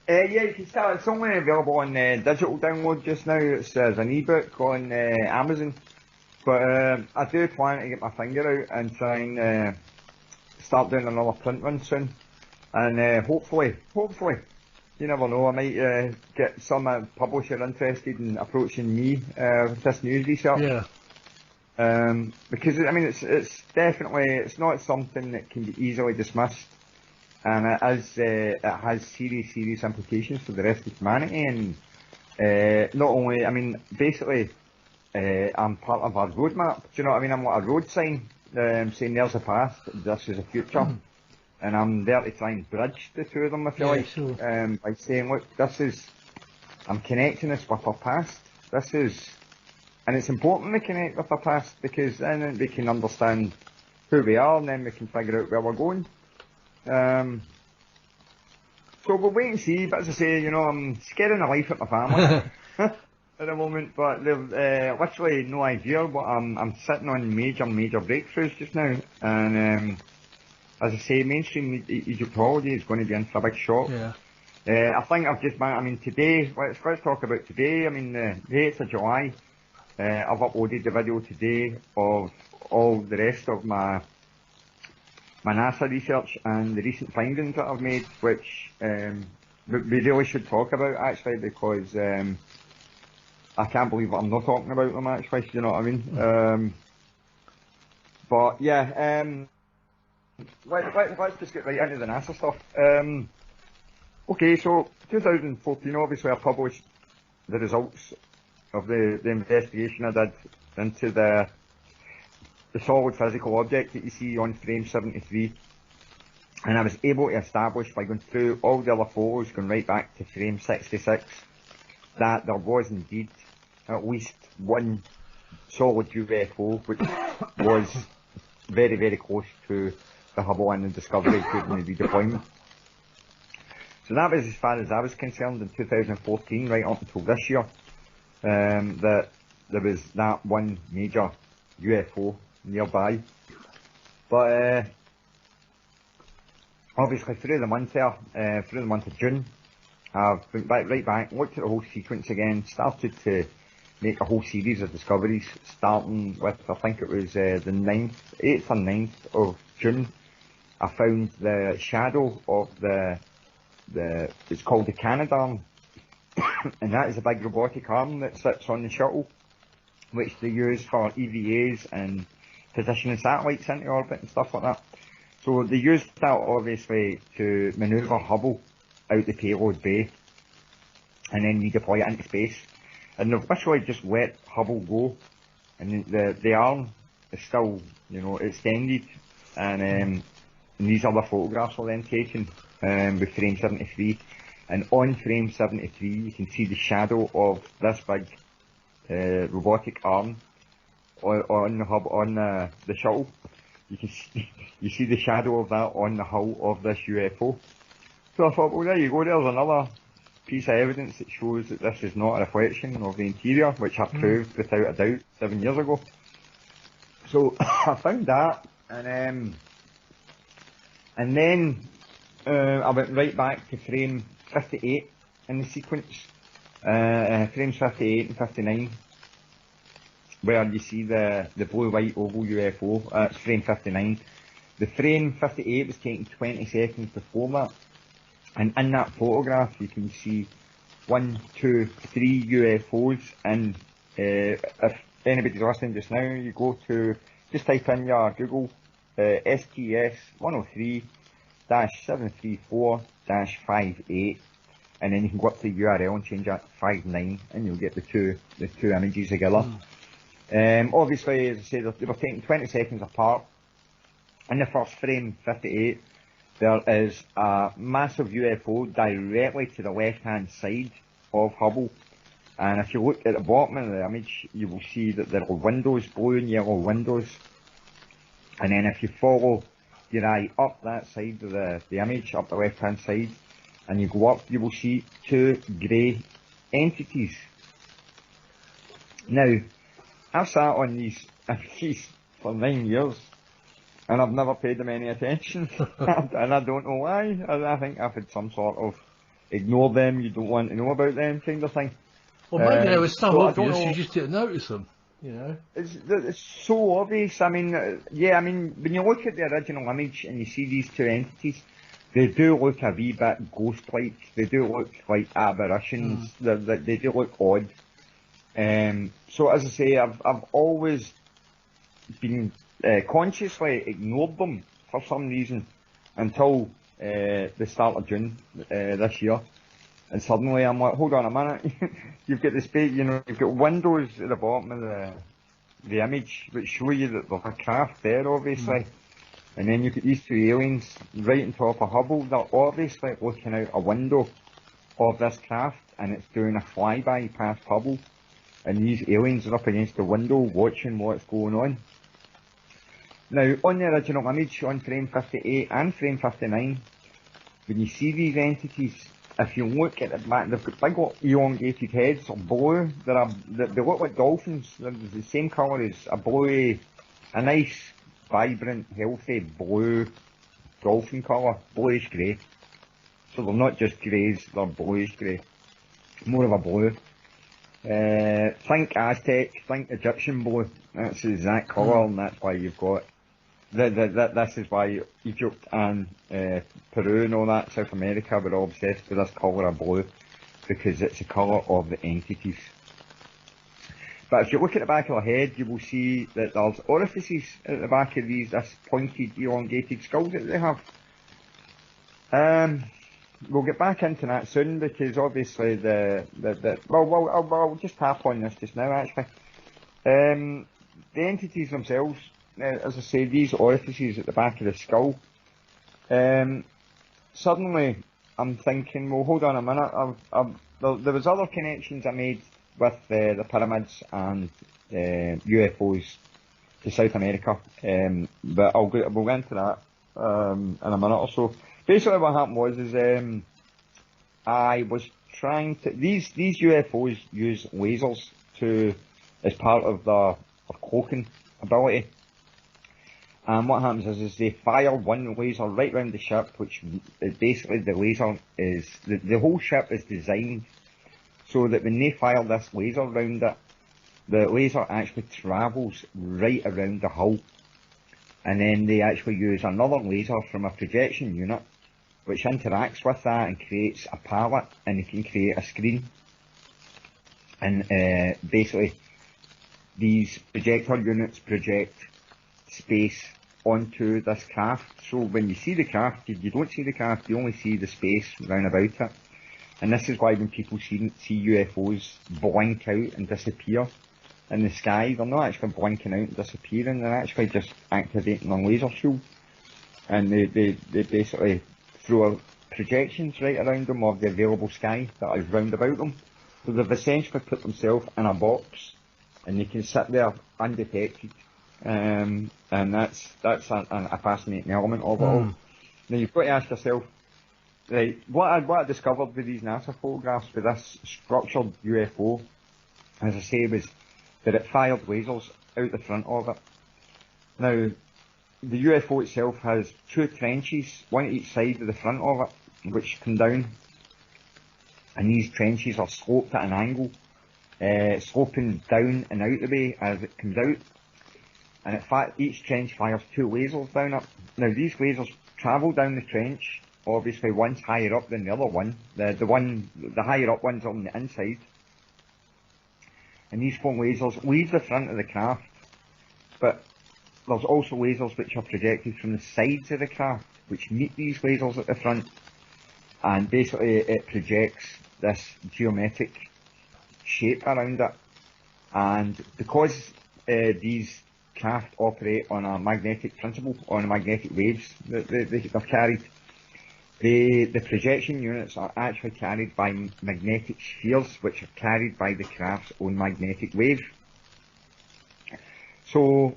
S5: Yeah, you can start. It's only available on digital download just now. It's as an ebook on Amazon. But I do plan to get my finger out and try and start doing another print run soon. And hopefully, you never know, I might get some publisher interested in approaching me with this news research.
S1: Yeah.
S5: Because I mean, it's definitely, it's not something that can be easily dismissed. And it has serious implications for the rest of humanity, and not only, I mean, basically, I'm part of a roadmap. Do you know what I mean? I'm like a road sign saying there's a past, this is a future, and I'm there to try and bridge the two of them, if you like,
S1: sure.
S5: by saying, look, I'm connecting this with our past. And it's important to connect with our past because then we can understand who we are, and then we can figure out where we're going. So we'll wait and see, but as I say, you know, I'm scaring the life at my family at the moment, but they've literally no idea what I'm sitting on major breakthroughs just now, and as I say, mainstream Egyptology is going to be in for a big shock.
S1: Yeah.
S5: I think today, let's talk about today. I mean, the 8th of July, I've uploaded the video today of all the rest of my NASA research and the recent findings that I've made, which we really should talk about actually, because I can't believe that I'm not talking about them actually, you know what I mean? But yeah, let's just get right into the NASA stuff. Okay, so 2014, obviously I published the results of the investigation I did into the solid physical object that you see on frame 73, and I was able to establish by going through all the other photos going right back to frame 66 that there was indeed at least one solid UFO which was very close to the Hubble and the Discovery during the redeployment. So that was as far as I was concerned in 2014, right up until this year, that there was that one major UFO nearby. But obviously through the month of June, I've went right back, looked at the whole sequence again, started to make a whole series of discoveries, starting with, I think it was the 8th or 9th of June. I found the shadow of it's called the Canadarm, and that is a big robotic arm that sits on the shuttle, which they use for EVAs and positioning satellites into orbit and stuff like that. So they used that obviously to manoeuvre Hubble out the payload bay and then redeploy it into space. And they've literally just let Hubble go, and the arm is still, you know, extended, and these other photographs are then taken with frame 73, and on frame 73 you can see the shadow of this big robotic arm on the hub, on the shuttle. You see the shadow of that on the hull of this UFO. So I thought, well, there you go, there's another piece of evidence that shows that this is not a reflection of the interior, which I proved without a doubt 7 years ago. So I found that, and then I went right back to frame 58 in the sequence, frames 58 and 59. where you see the blue-white oval UFO. That's frame 59. The frame 58 was taken 20 seconds before that. And in that photograph, you can see 1, 2, 3 UFOs. And if anybody's listening just now, you go to, just type in your Google STS 103-734-58, and then you can go up to the URL and change that to 59, and you'll get the two images together. Obviously, as I said, they were taken 20 seconds apart. In the first frame, 58, there is a massive UFO directly to the left-hand side of Hubble. And if you look at the bottom of the image, you will see that there are windows, blue and yellow windows. And then if you follow your eye up that side of the image, up the left-hand side, and you go up, you will see two grey entities. Now, I've sat on these for 9 years, and I've never paid them any attention, and I don't know why. I think I've had some sort of ignore them, you don't want to know about them kind of thing.
S1: Well, maybe they were so obvious,
S5: you
S1: just didn't notice them, you know.
S5: It's so obvious. I mean, when you look at the original image and you see these two entities, they do look a wee bit ghost-like. They do look like apparitions. They do look odd. So as I say, I've always been consciously ignored them for some reason until the start of June this year. And suddenly I'm like, hold on a minute, you've got the space, you've got windows at the bottom of the image which show you that there's a craft there, obviously. And then you've got these two aliens right on top of Hubble. They're obviously looking out a window of this craft, and it's doing a flyby past Hubble. And these aliens are up against the window watching what's going on. Now, on the original image, on frame 58 and frame 59, when you see these entities, if you look at the back, they've got big elongated heads, or blue. They look like dolphins. They're the same colour as a nice, vibrant, healthy blue dolphin colour, bluish grey. So they're not just greys, they're bluish grey. More of a blue. Think Aztec, think Egyptian blue. That's the exact colour, and that's why you've got. This is why Egypt and Peru and all that, South America, were all obsessed with this colour of blue, because it's the colour of the entities. But if you look at the back of their head, you will see that there's orifices at the back of this pointed, elongated skulls that they have. We'll get back into that soon, because obviously I'll just tap on this just now, actually. The entities themselves, as I say, these orifices at the back of the skull, suddenly I'm thinking, well, hold on a minute, there was other connections I made with the pyramids and UFOs to South America, but we'll go into that in a minute or so. Basically what happened was, I was trying to, these UFOs use lasers as part of their cloaking ability. And what happens is they fire one laser right round the ship, which is basically the laser is, the whole ship is designed so that when they fire this laser round it, the laser actually travels right around the hull. And then they actually use another laser from a projection unit, which interacts with that and creates a palette, and it can create a screen. And basically, these projector units project space onto this craft. So when you see the craft, you don't see the craft, you only see the space round about it. And this is why when people see UFOs blink out and disappear in the sky, they're not actually blinking out and disappearing, they're actually just activating their laser shield. And they basically throw projections right around them of the available sky that is round about them. So they've essentially put themselves in a box, and they can sit there undetected. And that's a fascinating element of it all. Now you've got to ask yourself, right, what I discovered with these NASA photographs with this structured UFO, as I say, was that it fired lasers out the front of it. Now, the UFO itself has two trenches, one at each side of the front of it, which come down, and these trenches are sloped at an angle sloping down and out the way as it comes out. And in fact, each trench fires 2 lasers down it. Now these lasers travel down the trench, obviously one's higher up than the other one. The higher up one's on the inside. And these 4 lasers leave the front of the craft, but there's also lasers which are projected from the sides of the craft, which meet these lasers at the front, and basically it projects this geometric shape around it. And because these craft operate on a magnetic principle, on magnetic waves that they're carried, the projection units are actually carried by magnetic spheres, which are carried by the craft's own magnetic wave. So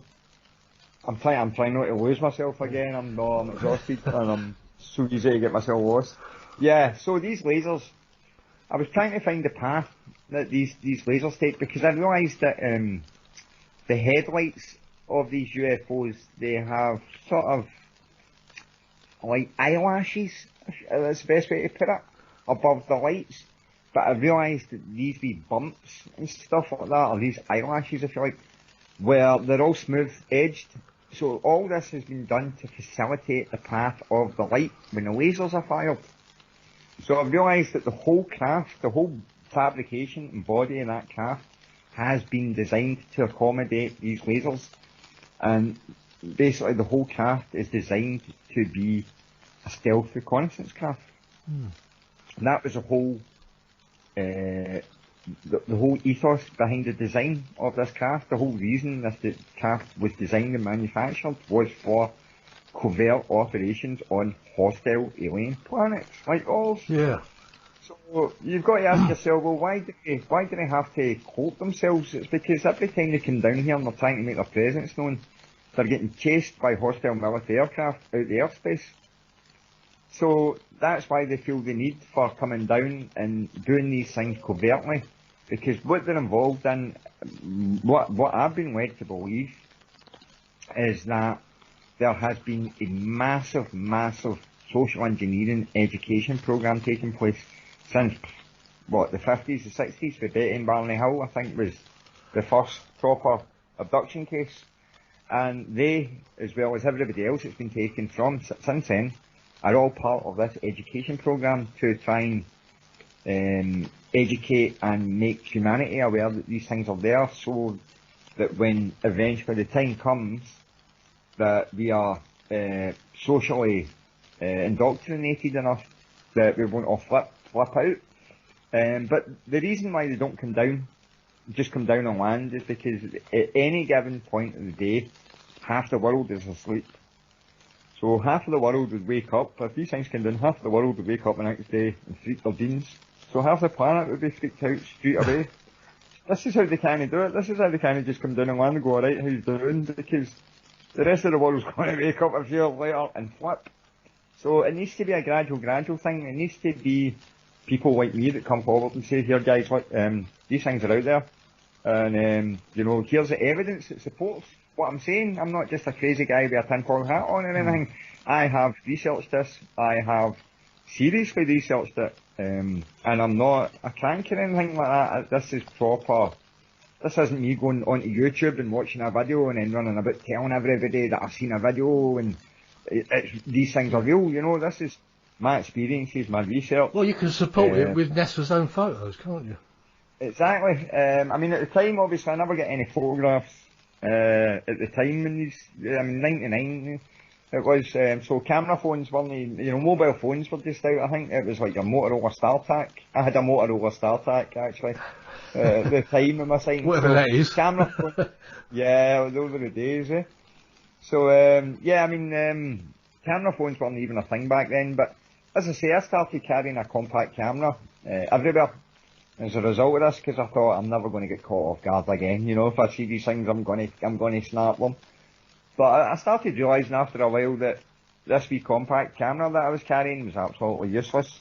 S5: I'm trying not to lose myself again. I'm exhausted and I'm so easy to get myself lost. Yeah, so these lasers, I was trying to find the path that these lasers take, because I realised that the headlights of these UFOs, they have sort of like eyelashes, that's the best way to put it, above the lights. But I realised that these wee bumps and stuff like that, or these eyelashes if you like, well, they're all smooth edged. So all this has been done to facilitate the path of the light when the lasers are fired. So I've realised that the whole craft, the whole fabrication and body of that craft has been designed to accommodate these lasers. And basically the whole craft is designed to be a stealth reconnaissance craft. And that was the whole the whole ethos behind the design of this craft. The whole reason this craft was designed and manufactured was for covert operations on hostile alien planets like ours.
S1: Yeah.
S5: So you've got to ask yourself, well, why do they have to cloak themselves? It's because every time they come down here and they're trying to make their presence known, they're getting chased by hostile military aircraft out the airspace. So that's why they feel the need for coming down and doing these things covertly, because what they're involved in, what I've been led to believe, is that there has been a massive social engineering education program taking place since, the 50s, the 60s, for Betty and Barney Hill, I think, was the first proper abduction case. And they, as well as everybody else that's been taken from since then, are all part of this education program to try and educate and make humanity aware that these things are there, so that when eventually the time comes that we are socially indoctrinated enough that we won't all flip out. But the reason why they don't come down on land, is because at any given point of the day, half the world is asleep. So half of the world would wake up, if these things came down, half of the world would wake up the next day and freak their jeans. So half the planet would be freaked out straight away. This is how they kind of do it. This is how they kind of just come down on land and go, alright, how you doing? Because the rest of the world's going to wake up a few hours later and flip. So it needs to be a gradual thing. It needs to be people like me that come forward and say, here guys, look, these things are out there. And, here's the evidence that supports what I'm saying. I'm not just a crazy guy with a tinfoil hat on or anything. I have researched this. I have seriously researched it. And I'm not a crank or anything like that. This is proper. This isn't me going onto YouTube and watching a video and then running about telling everybody that I've seen a video and these things are real, This is my experiences, my research.
S1: Well, you can support it with NASA's own photos, can't you?
S5: Exactly. At the time, obviously, I never get any photographs at the time when these, 99 it was, so camera phones weren't, mobile phones were just out. I think it was like a Motorola StarTAC. I had a Motorola StarTAC, actually, at the time of my sighting.
S1: Whatever that is.
S5: Camera phone, yeah, those were the days, eh? So, camera phones weren't even a thing back then, but as I say, I started carrying a compact camera everywhere as a result of this, because I thought I'm never going to get caught off guard again. If I see these things, I'm going to snap them. But I started realising after a while that this wee compact camera that I was carrying was absolutely useless.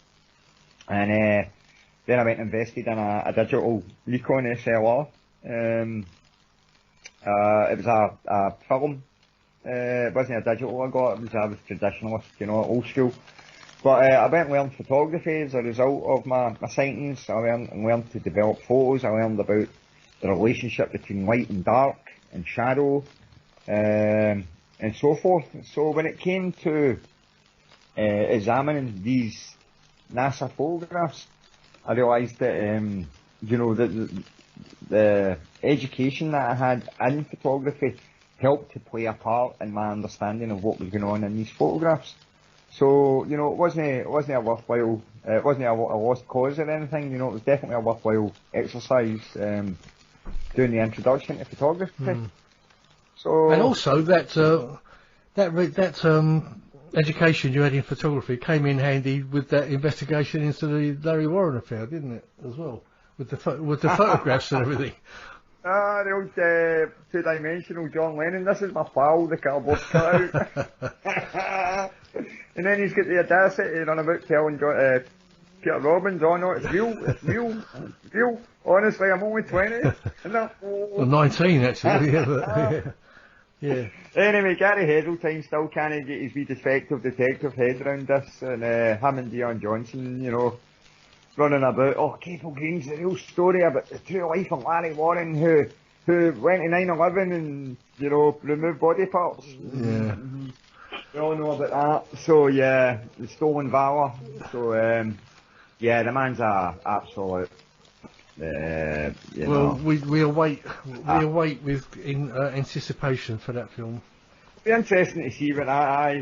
S5: And then I went and invested in a digital Nikon SLR. It was a film. It wasn't a digital I got, I was traditionalist, old school. But I went and learned photography as a result of my sightings. I learned to develop photos. I learned about the relationship between light and dark and shadow, and so forth. So when it came to examining these NASA photographs, I realised that the education that I had in photography helped to play a part in my understanding of what was going on in these photographs. So, it wasn't a worthwhile, it wasn't a lost cause or anything, it was definitely a worthwhile exercise, doing the introduction to photography. So.
S1: And also that education you had in photography came in handy with that investigation into the Larry Warren affair, didn't it, as well? With the photographs and everything.
S5: The old two-dimensional John Lennon. This is my pal, the cardboard cutout. And then he's got the audacity to run about telling Peter Robbins, oh no, it's real. Honestly, I'm only 20.
S1: Well, 19 actually. Yeah.
S5: Anyway, Gary Heseltine still can't get his wee detective head around this, and him and Dion Johnson, running about, Cable Green's the real story about the true life of Larry Warren, who went to 9/11 and, removed body parts.
S1: Yeah.
S5: We all know about that. So, yeah, the stolen valor. So, the man's a absolute,
S1: Well, we await with anticipation for that film.
S5: It'll be interesting to see but how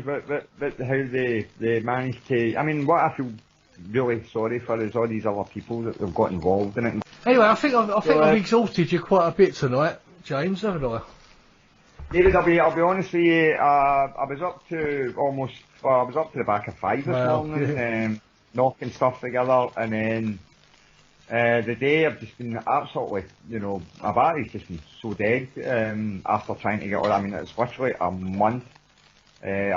S5: they managed to. I mean, what I feel really sorry for is all these other people that have got involved in it.
S1: Anyway, I think I've exhausted you quite a bit tonight, James, haven't I?
S5: David, I'll be honest with you. I was up to the back of 5 this morning, knocking stuff together, and then the day I've just been absolutely, my body's just been so dead after trying to get all. I mean, it's literally a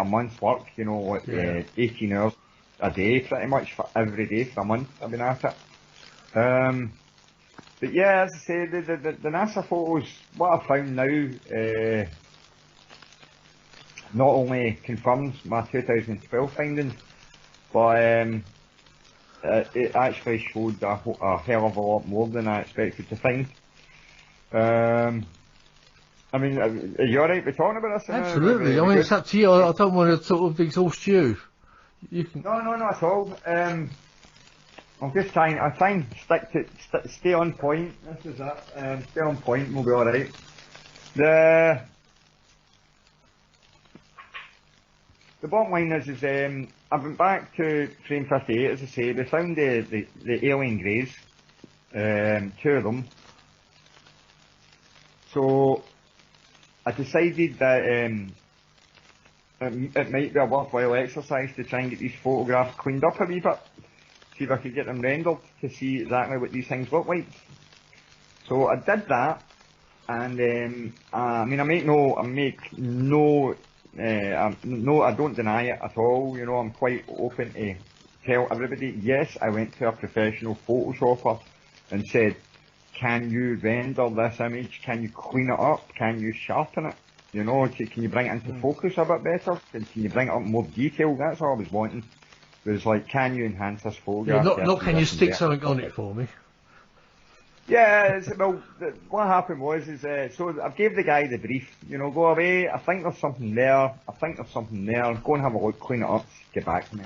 S5: month's work, 18 hours a day, pretty much for every day for a month. I've been at it. But yeah, as I say, the NASA photos, what I've found now, not only confirms my 2012 findings, but it actually showed a hell of a lot more than I expected to find. I mean, are you alright with talking about this?
S1: Absolutely. I mean, it's up to you. I don't want to sort of exhaust you. You can...
S5: No, not at all. I'm just trying. I try and stay on point. This is it. Stay on point, and we'll be all right. The bottom line is I've been back to frame 58, as I say. They found the alien greys, 2 of them. So I decided that it might be a worthwhile exercise to try and get these photographs cleaned up a wee bit. See if I could get them rendered to see exactly what these things look like. So I did that, and I don't deny it at all. I'm quite open to tell everybody, yes, I went to a professional Photoshopper and said, can you render this image? Can you clean it up? Can you sharpen it? Can you bring it into focus a bit better? Can you bring it up more detail? That's all I was wanting. It was like, can you enhance this photograph?
S1: Yeah, not can you stick something on it for me?
S5: Yeah, what happened was, so I gave the guy the brief, go away, I think there's something there, go and have a look, clean it up, get back to me.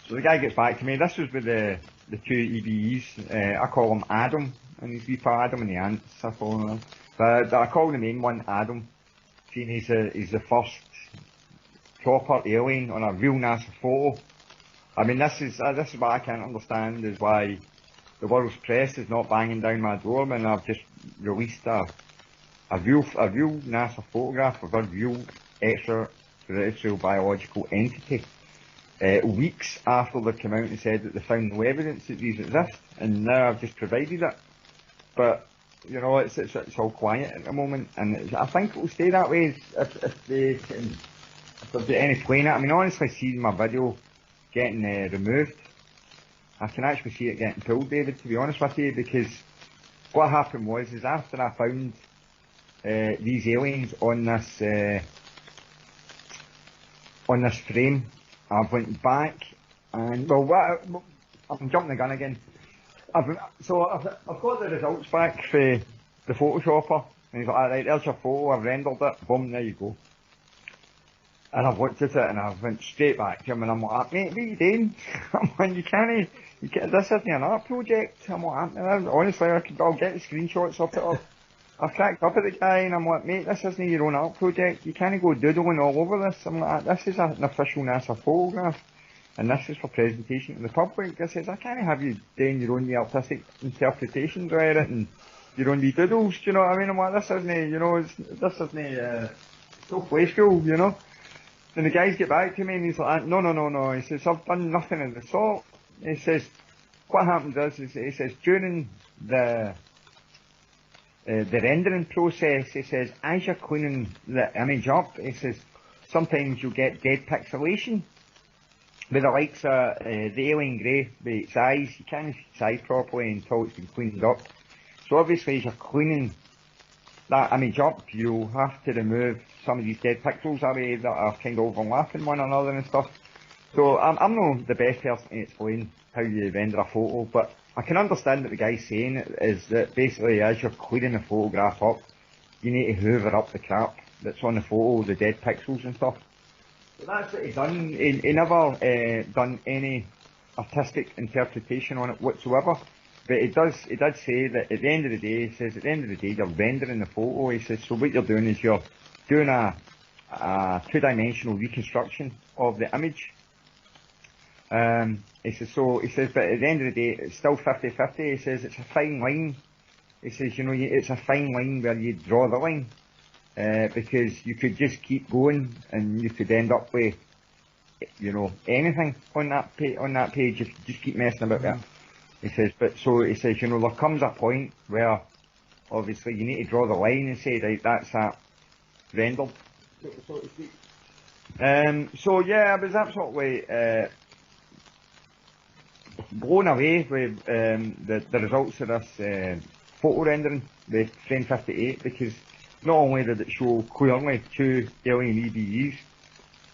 S5: So the guy gets back to me. This was with the 2 EBEs, I call him Adam, and he's wee pa Adam and the ants, I call him. But I call the main one Adam, seeing he's the first proper alien on a real NASA photo. I mean, this is what I can't understand, is why the world's press is not banging down my door when I've just released a real NASA photograph of a real extraterrestrial biological entity. Weeks after they came out and said that they found no evidence that these exist, and now I've just provided it. But it's all quiet at the moment, and I think it will stay that way if there's any playing it. I mean, honestly, seeing my video getting removed, I can actually see it getting pulled, David, to be honest with you, because what happened was, is after I found these aliens on this frame, I've went back and, I'm jumping the gun again. I've got the results back for the Photoshopper, and he's like, alright, there's your photo, I've rendered it, boom, there you go. And I've looked at it and I've went straight back to him and I'm like, mate, what are you doing? I'm like, this isn't an art project. I'm like, honestly, I'll get the screenshots, I'll put up. I've cracked up at the guy and I'm like, mate, this isn't your own art project. You can't go doodling all over this. I'm like, this is an official NASA photograph. And this is for presentation to the public. I says, I can't have you doing your own artistic interpretations of it and your own wee doodles, do you know what I mean? I'm like, this isn't, you know, this isn't, so play school, you know? And the guys get back to me and he's like, no. He says, I've done nothing of the sort. He says, what happens is he says, during the rendering process, he says, as you're cleaning the image up, he says, sometimes you'll get dead pixelation with the likes of the alien grey with its eyes. You can't see its eyes properly until it's been cleaned up. So obviously as you're cleaning that image up, you'll have to remove some of these dead pixels away that are kind of overlapping one another and stuff. So I'm not the best person to explain how you render a photo, but I can understand what the guy's saying is that basically as you're cleaning the photograph up, you need to hoover up the crap that's on the photo, the dead pixels and stuff. So that's what he done. He never done any artistic interpretation on it whatsoever. But it did say that at the end of the day, he says, at the end of the day, you're rendering the photo. He says, so what you're doing is you're doing a two-dimensional reconstruction of the image. He says, but at the end of the day, it's still 50-50. He says, it's a fine line. He says, you know, it's a fine line where you draw the line. Because you could just keep going and you could end up with, you know, anything on that page if you just keep messing about with it. He says, you know, there comes a point where obviously you need to draw the line and say, right, that's that rendered, so to speak. So yeah, I was absolutely blown away with the results of this photo rendering with Frame 58, because not only did it show clearly two alien EBEs,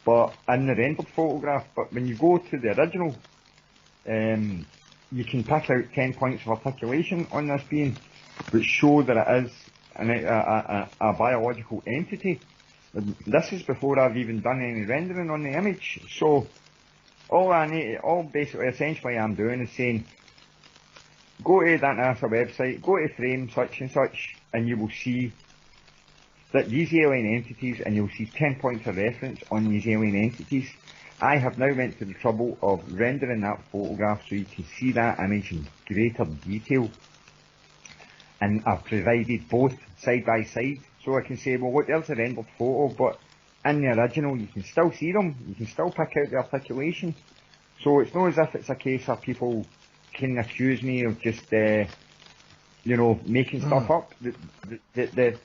S5: but in the rendered photograph, but when you go to the original, you can pick out 10 points of articulation on this being, which show that it is a biological entity. This is before I've even done any rendering on the image. So basically essentially I'm doing is saying, go to that NASA website, go to frame such and such, and you will see that these alien entities, and you'll see 10 points of reference on these alien entities. I have now went to the trouble of rendering that photograph so you can see that image in greater detail. And I've provided both side by side, so I can say, well look, there's a rendered photo, but in the original you can still see them, you can still pick out the articulation. So it's not as if it's a case of people can accuse me of just, you know, making stuff up. The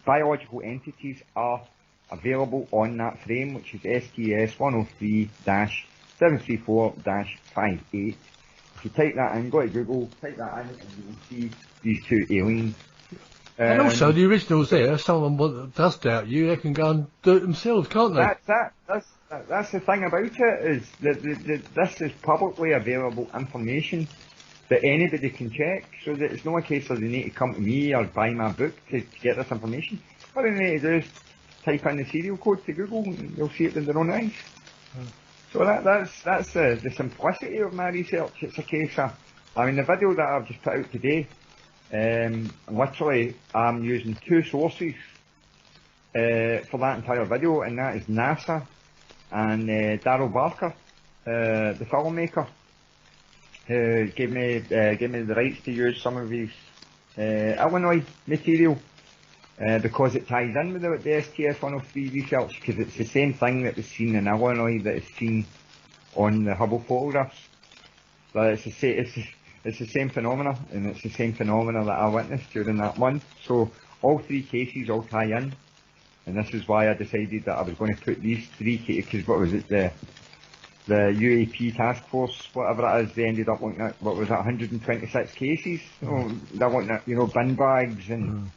S5: biological entities are available on that frame, which is STS 103-734-58. If you type that in, go to Google, type that in, and you will see these two aliens.
S1: And also, the original's there. If someone does doubt you, they can go and do it themselves, can't they?
S5: That's the thing about it, is that this is publicly available information that anybody can check, so that it's not a case of they need to come to me or buy my book to get this information. What they need to do is type in the serial code to Google and you'll see it with their own eyes. So that's the simplicity of my research. It's a case of, I mean, the video that I've just put out today, literally I'm using two sources for that entire video, and that is NASA and Darryl Barker, the filmmaker, who gave me the rights to use some of his Illinois material. Because it ties in with the STS 103 research, because it's the same thing that was seen in Illinois that is seen on the Hubble photographs. But it's the same phenomena, and it's the same phenomena that I witnessed during that month. So all three cases all tie in, and this is why I decided that I was going to put these three cases, because what was it, the UAP task force, whatever it is, they ended up looking at, what was it, 126 cases? Oh, they're looking at, you know, bin bags and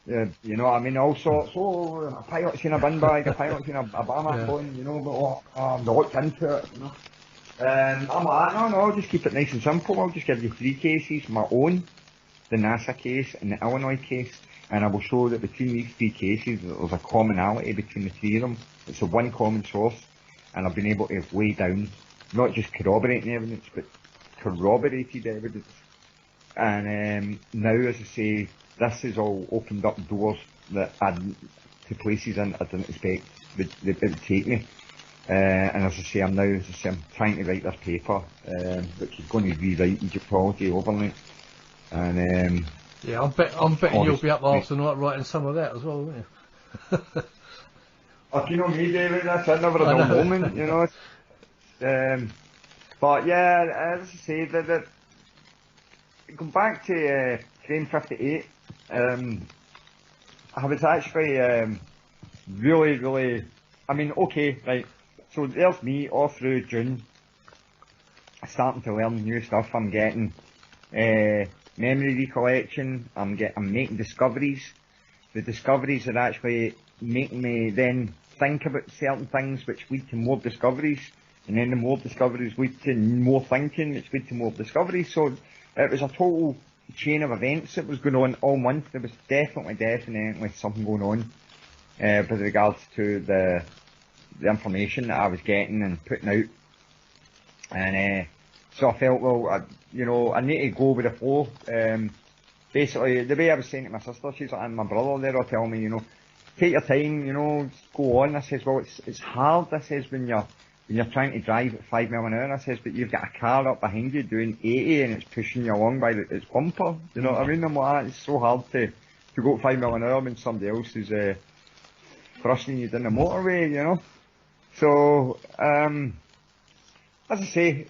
S5: Yeah, you know what I mean, all sorts. Oh, a pilot's in a bin bag, a pilot's in a bomber phone, you know, but they looked into it, you know. I'm like, no, I'll just keep it nice and simple. I'll just give you 3 cases, my own, the NASA case, and the Illinois case, and I will show that between these 3 cases, there's a commonality between the 3 of them. It's a one common source, and I've been able to lay down, not just corroborating evidence, but corroborated evidence. And now, as I say, this has all opened up doors that to places I didn't expect it would take me. And as I say, I'm trying to write this paper, which is going to rewrite Egyptology overnight. And
S1: yeah, I'm betting you'll be up after night writing some of that as well, won't you?
S5: You know me, David, that's never a dull moment, you know. But yeah, as I say, going back to Frame 58, I was actually really, I mean, okay, right, so there's me all through June, starting to learn new stuff. I'm getting memory recollection, I'm making discoveries. The discoveries are actually making me then think about certain things which lead to more discoveries, and then the more discoveries lead to more thinking, which lead to more discoveries. So it was a total chain of events that was going on all month. There was definitely something going on with regards to the information that I was getting and putting out. And so I felt, well, I need to go with the flow. Basically, the way I was saying to my sister, she's like, and my brother there, will tell me, take your time, just go on. I says, well, it's hard. I says, when you're trying to drive at 5 mile an hour, I says, but you've got a car up behind you doing 80 and it's pushing you along by its bumper. You know what I mean? I'm like, it's so hard to go at 5 mile an hour when somebody else is thrusting you down the motorway, So, as I say,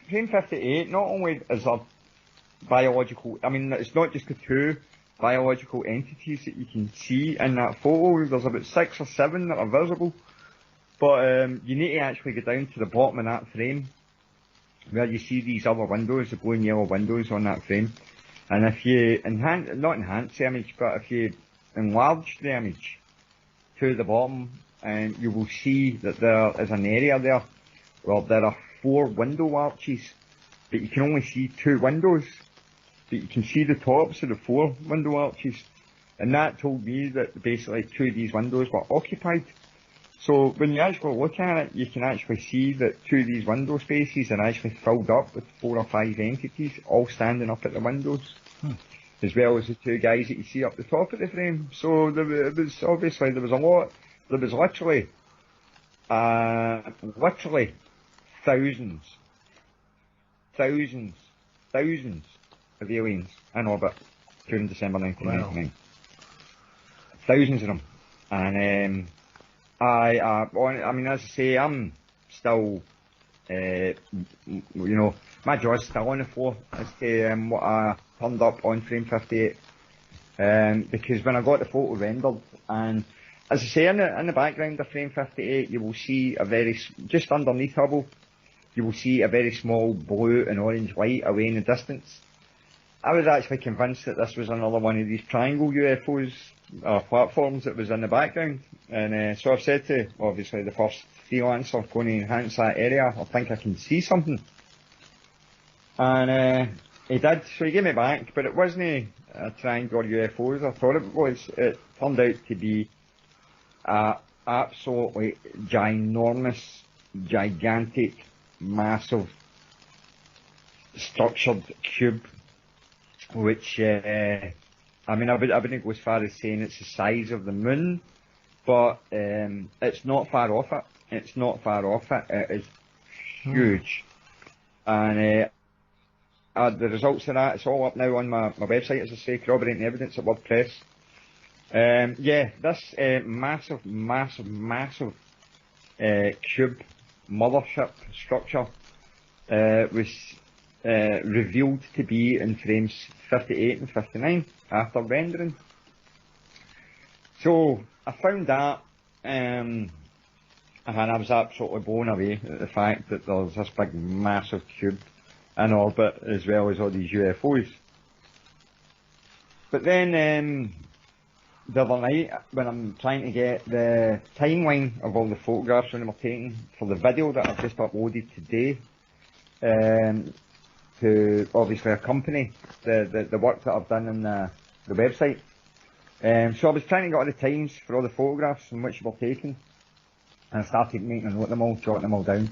S5: Frame 58, not only is there biological, I mean, it's not just the 2 biological entities that you can see in that photo. There's about 6 or 7 that are visible. But you need to actually go down to the bottom of that frame where you see these other windows, the blue and yellow windows on that frame. And if you not enhance the image, but if you enlarge the image to the bottom, you will see that there is an area there where there are 4 window arches, but you can only see 2 windows. But you can see the tops of the 4 window arches. And that told me that basically 2 of these windows were occupied. So when you actually look at it, you can actually see that 2 of these window spaces are actually filled up with 4 or 5 entities, all standing up at the windows, as well as the 2 guys that you see up the top of the frame. So there was literally thousands of aliens in orbit during December 1999. Wow. Thousands of them. And I mean, as I say, I'm still, my jaw's still on the floor as to what I turned up on Frame 58. Because when I got the photo rendered, and as I say, in the background of Frame 58, you will see just underneath Hubble, you will see a very small blue and orange light away in the distance. I was actually convinced that this was another one of these triangle UFOs, or platforms that was in the background. And so I've said to, obviously, the first freelancer going to enhance that area, I think I can see something. And he did, so he gave me back, but it wasn't a triangle or UFOs I thought it was. It turned out to be a absolutely ginormous, gigantic, massive, structured cube, which, I mean, I wouldn't go as far as saying it's the size of the moon, but it's not far off it. It's not far off it. It is huge. And the results of that, it's all up now on my website, as I say, corroborating evidence at WordPress. Yeah, this massive cube mothership structure was revealed to be in frames 58 and 59 after rendering. So I found that, and I was absolutely blown away at the fact that there's this big massive cube in orbit as well as all these UFOs. But then the other night, when I'm trying to get the timeline of all the photographs when they were taken for the video that I've just uploaded today, to obviously accompany the work that I've done on the website. So I was trying to get all the times for all the photographs in which they were taken, and I started making a note of them all, jotting them all down.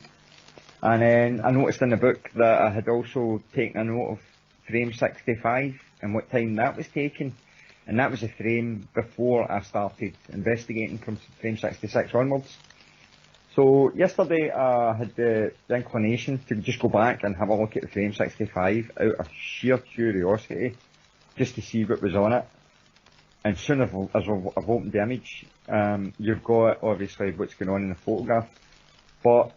S5: And then I noticed in the book that I had also taken a note of frame 65 and what time that was taken. And that was a frame before I started investigating from frame 66 onwards. So yesterday I had the inclination to just go back and have a look at the frame 65 out of sheer curiosity, just to see what was on it. And soon as I've opened the image, you've got obviously what's going on in the photograph. But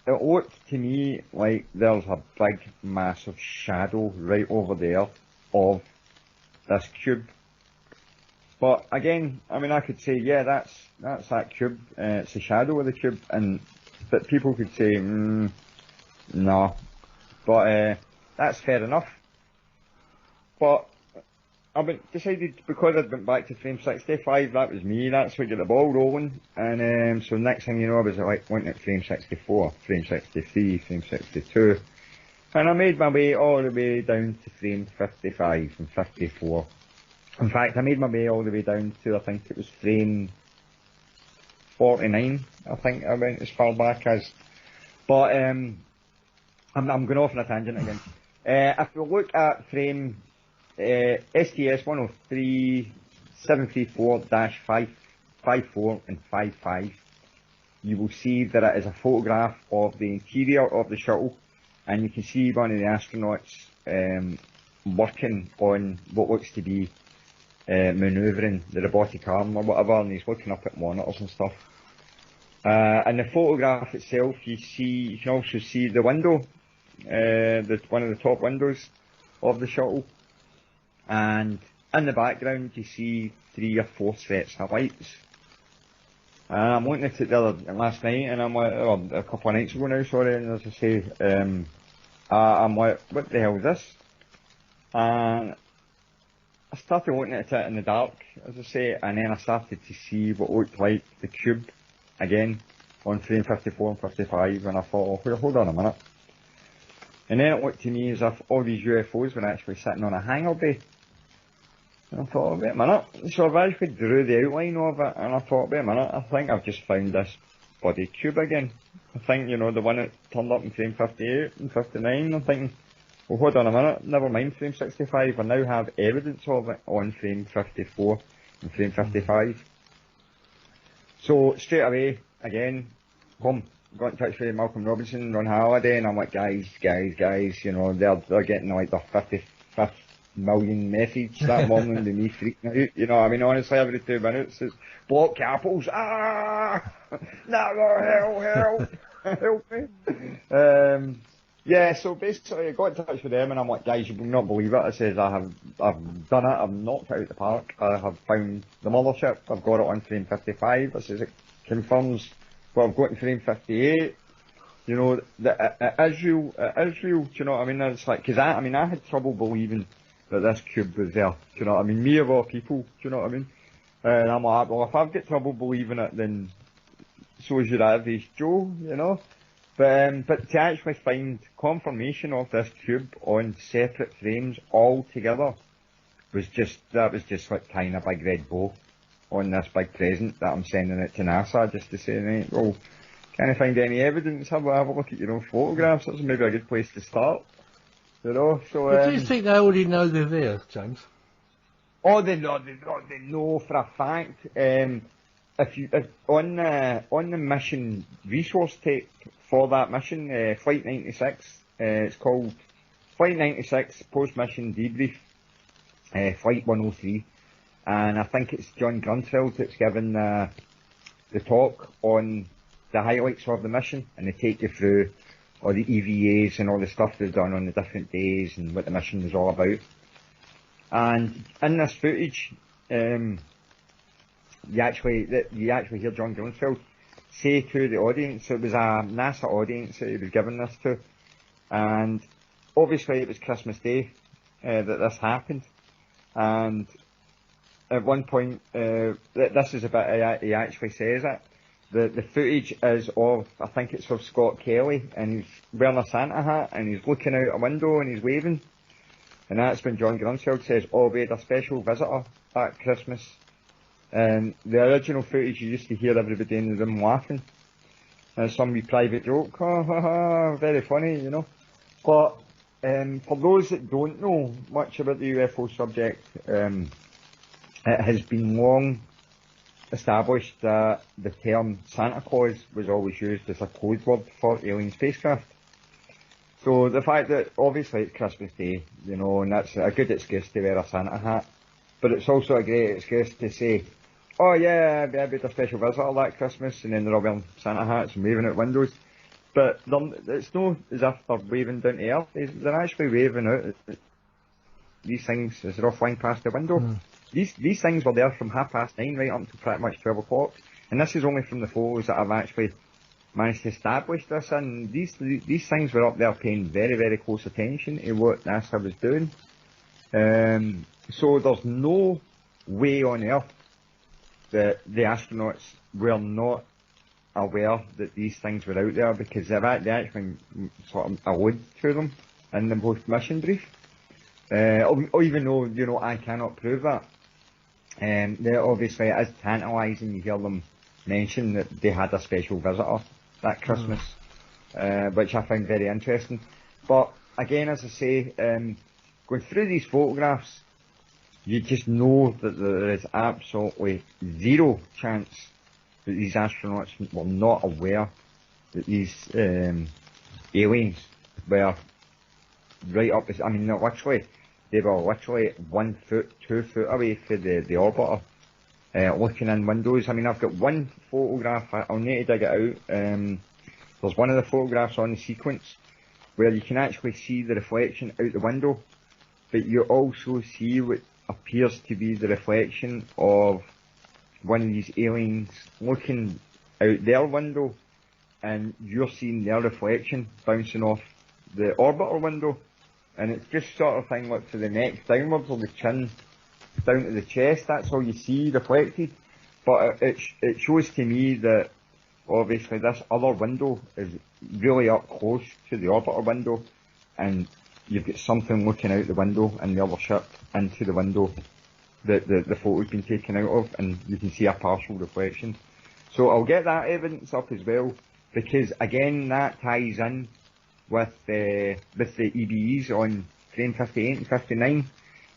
S5: it looked to me like there's a big, massive shadow right over there of this cube. But again, I mean, I could say, yeah, that's that cube. It's the shadow of the cube, but people could say, no. But that's fair enough. But I decided, because I'd went back to frame 65, that was me, that's what got the ball rolling. And so next thing you know, I was like went at frame 64, frame 63, frame 62. And I made my way all the way down to frame 55 and 54. In fact, I made my way all the way down to, I think it was frame 49, I think I went as far back as. But I'm going off on a tangent again. If we look at frame STS 103 734-554 and 55, you will see that it is a photograph of the interior of the shuttle, and you can see one of the astronauts working on what looks to be manoeuvring the robotic arm or whatever, and he's looking up at monitors and stuff. In the photograph itself, you can also see the window, one of the top windows of the shuttle. And in the background you see 3 or 4 sets of lights. And I'm looking at it last night, and I'm like, or a couple of nights ago now, sorry, and as I say, I'm like, what the hell is this? And I started looking at it in the dark, as I say, and then I started to see what looked like the cube again on frame 54 and 55, and I thought, oh, hold on a minute. And then it looked to me as if all these UFOs were actually sitting on a hangar bay. And I thought, wait a minute. So I've actually drew the outline of it, and I thought, wait a minute, I think I've just found this bloody cube again. I think, you know, the one that turned up in frame 58 and 59, I'm thinking, well, hold on a minute, never mind frame 65, I now have evidence of it on frame 54 and frame 55. So straight away, again, boom, got in touch with Malcolm Robinson, Ron Halliday, and I'm like, guys, you know, they're getting like their 55th million message that morning to me freaking out, you know, I mean, honestly, every 2 minutes it's block capitals, never, help me. Yeah, so basically I got in touch with them, and I'm like, guys, you will not believe it. I says, I've done it, I've knocked it out the park, I have found the mothership, I've got it on frame 55, I says, it confirms what I've got in frame 58, you know, that it is real, do you know what I mean? It's like, cause I had trouble believing that this cube was there, do you know what I mean? Me of all people, do you know what I mean? And I'm like, well, if I've got trouble believing it, then so is your average Joe, you know? But to actually find confirmation of this cube on separate frames all together was just like tying a big red bow on this big present that I'm sending it to NASA, just to say, right, well, can't I find any evidence? Have a look at your own photographs. That's maybe a good place to start, you know. So,
S1: but do you think they already know they're there, James?
S5: Oh, they know for a fact. On the mission resource tape for that mission, Flight 96, it's called Flight 96 Post Mission Debrief, Flight 103, and I think it's John Grunsfeld that's given the talk on the highlights of the mission, and they take you through all the EVAs and all the stuff they've done on the different days and what the mission was all about. And in this footage, you actually hear John Grunsfeld say to the audience, it was a NASA audience that he was giving this to, and obviously it was Christmas Day that this happened, and at one point, this is a bit, he actually says it. The footage is of, I think it's of Scott Kelly, and he's wearing a Santa hat, and he's looking out a window and he's waving. And that's when John Grunsfeld says, oh, we had a special visitor at Christmas. And the original footage, you used to hear everybody in the room laughing. And some wee private joke, ha ha ha, very funny, you know. But for those that don't know much about the UFO subject, it has been long established that the term Santa Claus was always used as a code word for alien spacecraft. So the fact that obviously it's Christmas Day, you know, and that's a good excuse to wear a Santa hat, but it's also a great excuse to say, oh yeah, we had a special visitor that Christmas, and then they're all wearing Santa hats and waving out windows. But it's not as if they're waving down to earth, they're actually waving out these things as they're off flying past the window. These things were there from 9:30 right up until pretty much 12 o'clock, and this is only from the photos that I've actually managed to establish this in. These things were up there paying very, very close attention to what NASA was doing. So there's no way on earth that the astronauts were not aware that these things were out there, because they actually sort of allude to them in the post-mission brief. Even though, you know, I cannot prove that. Obviously it is tantalising, you hear them mention that they had a special visitor that Christmas, which I find very interesting. But again, as I say, going through these photographs, you just know that there is absolutely zero chance that these astronauts were not aware that these aliens were right up. I mean, they were literally 1 foot, 2 foot away from the orbiter, looking in windows. I mean, I've got one photograph, I'll need to dig it out. There's one of the photographs on the sequence where you can actually see the reflection out the window, but you also see what appears to be the reflection of one of these aliens looking out their window, and you're seeing their reflection bouncing off the orbiter window. And it's just sort of thing like to the neck downwards, or the chin down to the chest, that's all you see reflected. But it shows to me that obviously this other window is really up close to the orbiter window, and you've got something looking out the window and the other ship into the window that the photo's been taken out of, and you can see a partial reflection. So I'll get that evidence up as well, because again that ties in with the EBEs on frame 58 and 59,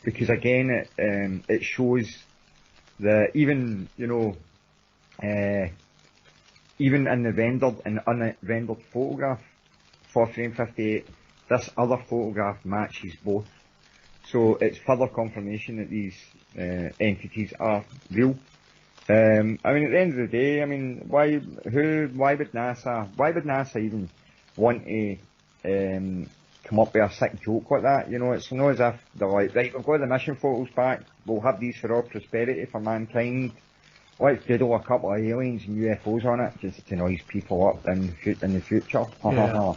S5: because again it shows that even, you know, even in the rendered and unrendered photograph for frame 58, this other photograph matches both. So it's further confirmation that these entities are real. I mean, at the end of the day, I mean, why would NASA even want to come up with a sick joke like that? You know, it's not as if they're like, right, we've got the mission photos back, we'll have these for all prosperity for mankind, let's doodle a couple of aliens and UFOs on it just to noise people up in the future. Yeah.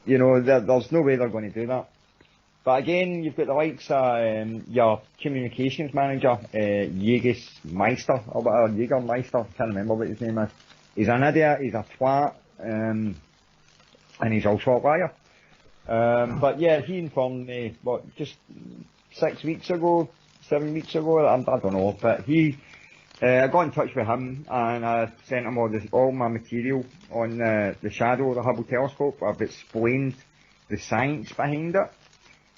S5: You know, there's no way they're going to do that. But again, you've got the likes of your communications manager, Jägermeister, or whatever, Jägermeister, can't remember what his name is. He's an idiot, he's a twat, and he's also a liar. But yeah, he informed me, just 7 weeks ago, I don't know, but I got in touch with him, and I sent him all my material on the shadow of the Hubble telescope. I've explained the science behind it,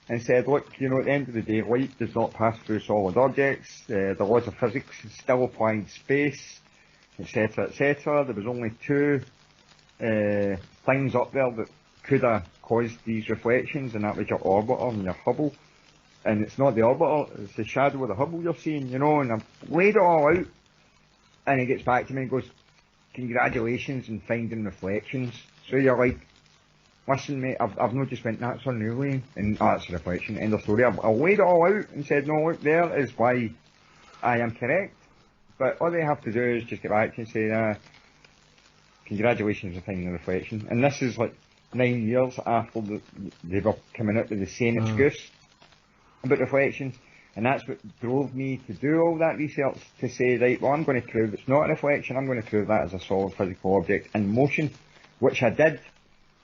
S5: and said, look, you know, at the end of the day, light does not pass through solid objects, the laws of physics still apply in space, etc., etc. There was only two things up there that could have caused these reflections, and that was your orbiter and your Hubble. And it's not the orbiter, it's the shadow of the Hubble you're seeing, you know, and I've laid it all out. And he gets back to me and goes, congratulations on finding reflections. So you're like, listen mate, I've not just went, that's unruly, and that's a reflection, end of story. I've laid it all out and said, no, look, there is why I am correct. But all they have to do is just get back to you and say, congratulations on finding the reflection. And this is like 9 years after they were coming out with the same excuse about reflections. And that's what drove me to do all that research, to say, right, well, I'm going to prove it's not a reflection, I'm going to prove that as a solid physical object in motion, which I did.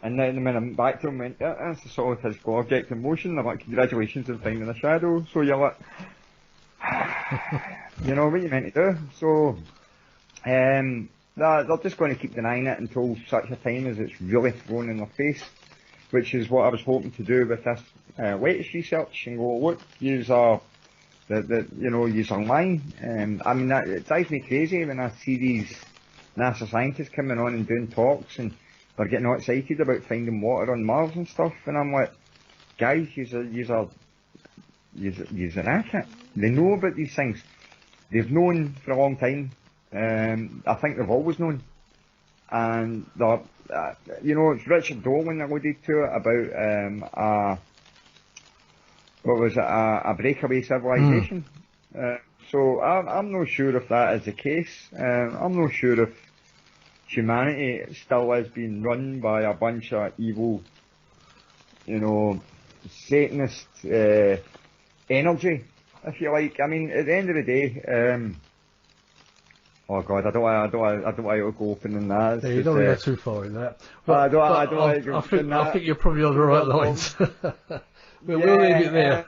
S5: And then when I went back to him, went, yeah, that's a solid physical object in motion. I'm like, congratulations on finding a shadow. So you're like, you know what you meant to do. So, they're just going to keep denying it until such a time as it's really thrown in their face, which is what I was hoping to do with this latest research, and go, look, use our lying. I mean, it drives me crazy when I see these NASA scientists coming on and doing talks, and they're getting all excited about finding water on Mars and stuff, and I'm like, guys, you're at it. They know about these things. They've known for a long time. I think they've always known. And it's Richard Dolan alluded to it about a breakaway civilization. So I'm not sure if that is the case. I'm not sure if humanity still is being run by a bunch of evil, Satanist energy, if you like. I mean, at the end of the day, oh God, I don't want to go open in that.
S1: Yeah, you don't want to go too far in that. But,
S5: I don't want to go open in that.
S1: I think you're probably on the right lines. We'll leave it there.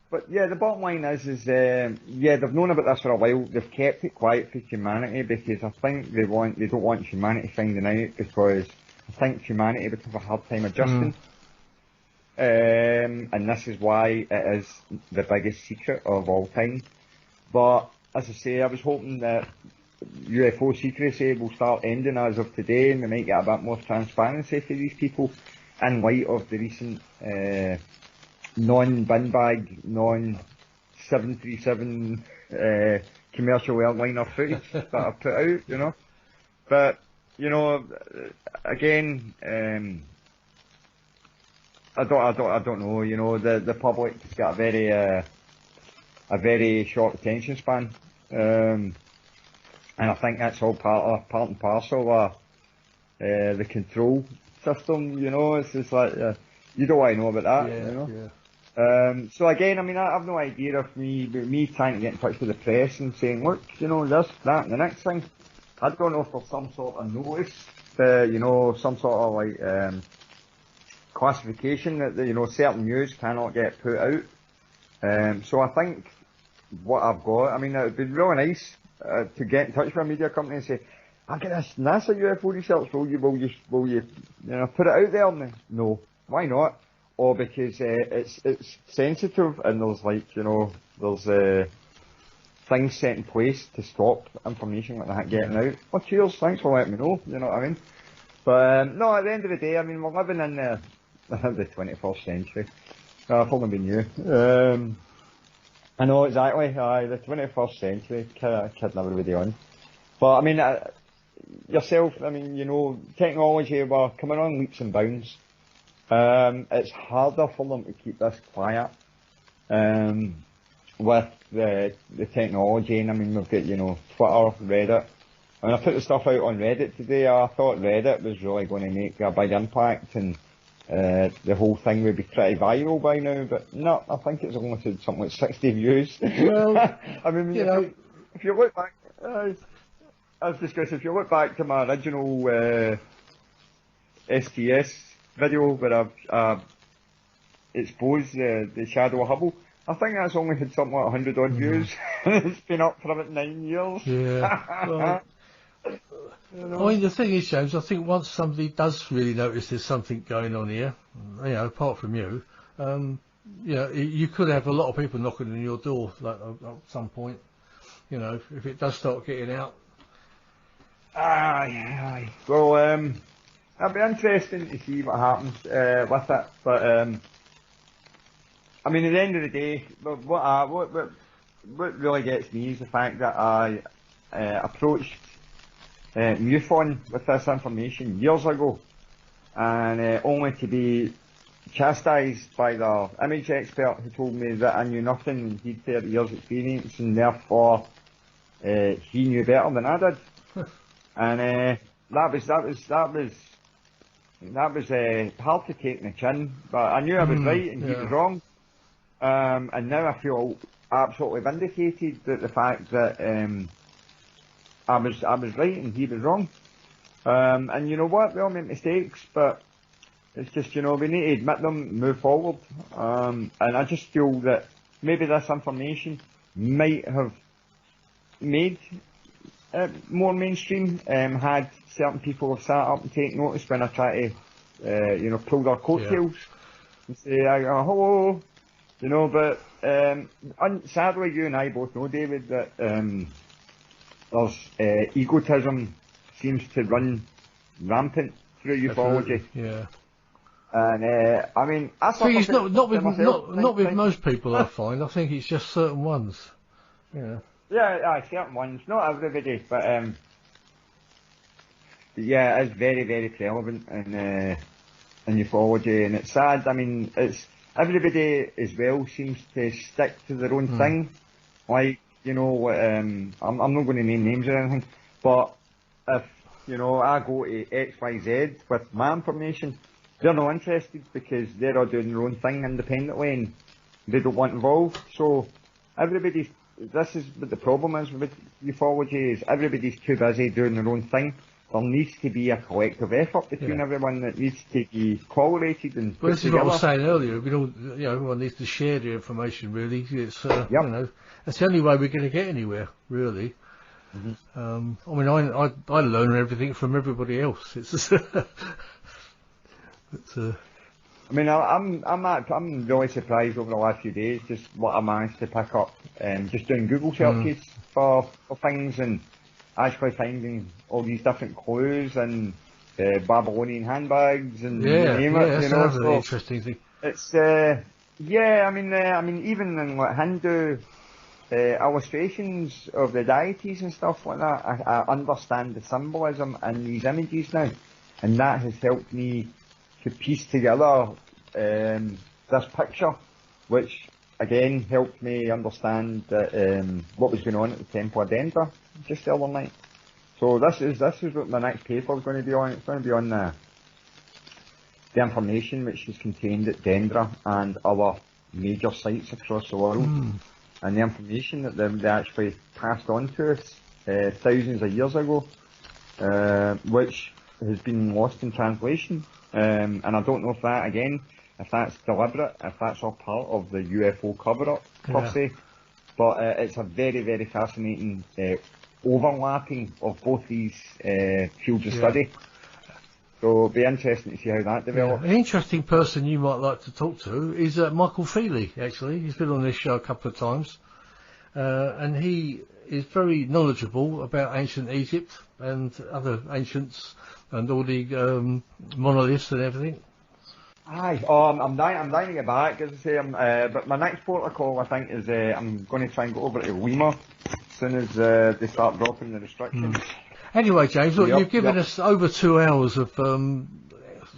S5: But yeah, the bottom line is they've known about this for a while. They've kept it quiet for humanity because I think they don't want humanity finding out, because I think humanity would have a hard time adjusting. And this is why it is the biggest secret of all time. But as I say, I was hoping that UFO secrecy will start ending as of today, and we might get a bit more transparency for these people in light of the recent non-bin bag, non-737 commercial airliner footage that I've put out, But, again, I don't know, the public's got a very short attention span. And I think that's all part and parcel of the control system, It's just like, you don't want to know about that,
S1: Yeah.
S5: So again, I mean, I have no idea if me trying to get in touch with the press and saying, look, this, that, and the next thing. I don't know if there's some sort of notice, some sort of like classification that certain news cannot get put out. So I think what I've got, I mean, it would be really nice to get in touch with a media company and say, I get this NASA UFO research. Will you put it out there? No. Why not? Or because it's sensitive, and there's there's things set in place to stop information like that getting out. Well, cheers, thanks for letting me know, you know what I mean? But no, at the end of the day, I mean, we're living in the 21st century. I've only been new. I know exactly, the 21st century, kidding everybody on. But I mean, yourself, I mean, technology, we're coming on leaps and bounds. It's harder for them to keep this quiet with the technology, and I mean, we've got, Twitter, Reddit. I mean, I put the stuff out on Reddit today. I thought Reddit was really going to make a big impact, and the whole thing would be pretty viral by now, but no, I think it's only had something like 60 views. Well, I mean, if you look back, I was just going to say, if you look back to my original STS video where I've exposed the shadow of Hubble, I think that's only had something like 100 odd views. It's been up for about 9 years.
S1: Yeah. Well, I mean, the thing is, James, I think once somebody does really notice there's something going on here, apart from you, you could have a lot of people knocking on your door at some point, if it does start getting out.
S5: Aye. Well, it'll be interesting to see what happens with it, but I mean, at the end of the day, what really gets me is the fact that I approached MUFON with this information years ago, and only to be chastised by the image expert who told me that I knew nothing and he'd 30 years experience, and therefore he knew better than I did. And that was hard to take in the chin, but I knew I was right and he was wrong. And now I feel absolutely vindicated that the fact that I was right and he was wrong. And you know what? We all make mistakes, but it's just, we need to admit them, move forward. And I just feel that maybe this information might have made it more mainstream, had certain people have sat up and taken notice when I try to, pull their coattails and say, hello, but sadly you and I both know, David, that there's egotism seems to run rampant through ufology.
S1: Yeah.
S5: And I mean, I
S1: it's not with most people. I find. I think it's just certain ones. Yeah.
S5: Yeah, certain ones, not everybody, but yeah, it's very, very prevalent in ufology, and it's sad. I mean, it's everybody as well seems to stick to their own thing. Like, I'm not going to name names or anything, but if I go to XYZ with my information, they're not interested because they're all doing their own thing independently and they don't want involved. So this is what the problem is with ufology, is everybody's too busy doing their own thing. There needs to be a collective effort between everyone that needs to be correlated and
S1: Well, this is what I was saying earlier. Everyone needs to share the information. Really, it's that's the only way we're going to get anywhere. Really. I mean, I learn everything from everybody else. It's
S5: I mean, I'm really surprised over the last few days just what I managed to pick up, just doing Google searches for things and actually finding all these different clues and Babylonian handbags and you name it.
S1: That's another interesting thing.
S5: It's I mean even in like Hindu illustrations of the deities and stuff like that, I understand the symbolism in these images now, and that has helped me to piece together this picture, which again helped me understand that, what was going on at the Temple of Dendra just the other night. So this is what my next paper is going to be on. It's going to be on the information which is contained at Dendra and other major sites across the world, and the information that they actually passed on to us thousands of years ago, which has been lost in translation. And I don't know if that's deliberate, if that's all part of the UFO cover-up, per se. But it's a very, very fascinating overlapping of both these fields of study. So it'll be interesting to see how that develops.
S1: An interesting person you might like to talk to is Michael Feely, actually. He's been on this show a couple of times. And he is very knowledgeable about ancient Egypt and other ancients and all the monoliths and everything.
S5: Aye, I'm dying to get back, as I say. But my next protocol, I think, is I'm going to try and go over to Lima as soon as they start dropping the restrictions.
S1: Anyway, James, look, you've given us over 2 hours of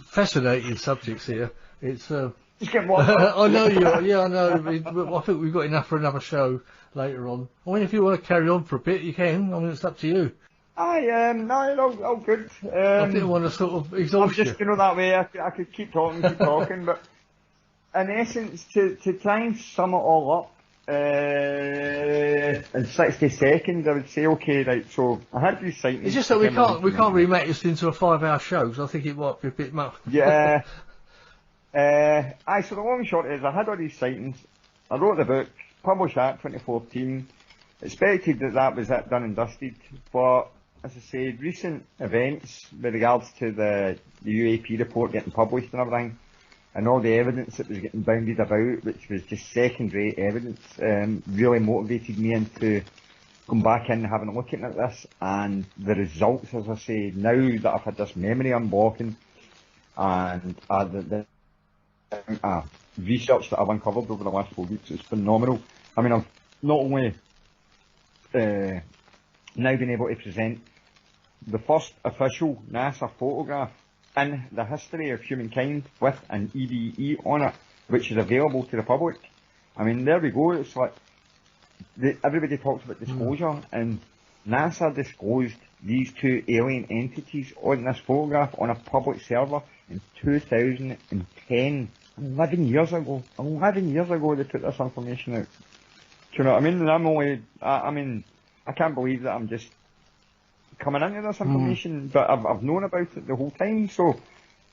S1: fascinating subjects here. It's
S5: just get more.
S1: I know you. Yeah, I know. I think we've got enough for another show later on. I mean, if you want to carry on for a bit, you can. I mean, it's up to you.
S5: No, all good.
S1: I didn't want to sort of exhaust
S5: you. I'm just, that way I could keep talking, but in essence, to try and sum it all up in 60 seconds, I would say, okay, right, so I had these sightings.
S1: It's just that we can't really make this into a 5-hour show, because I think it might be a bit much.
S5: Yeah. So the long and short is, I had all these sightings, I wrote the book, published that in 2014, expected that was it, done and dusted, but as I said, recent events with regards to the UAP report getting published and everything, and all the evidence that was getting bounded about, which was just second-rate evidence, really motivated me into going back in and having a look at this, and the results, as I say, now that I've had this memory unblocking, and the research that I've uncovered over the last 4 weeks is phenomenal. I mean, I've not only now been able to present the first official NASA photograph in the history of humankind with an EVE on it, which is available to the public. I mean, there we go. It's like everybody talks about disclosure, and NASA disclosed these two alien entities on this photograph on a public server in 2010. 11 years ago. 11 years ago they put this information out. Do you know what I mean? And I'm only, I mean, I can't believe that I'm just coming into this information, but I've known about it the whole time, so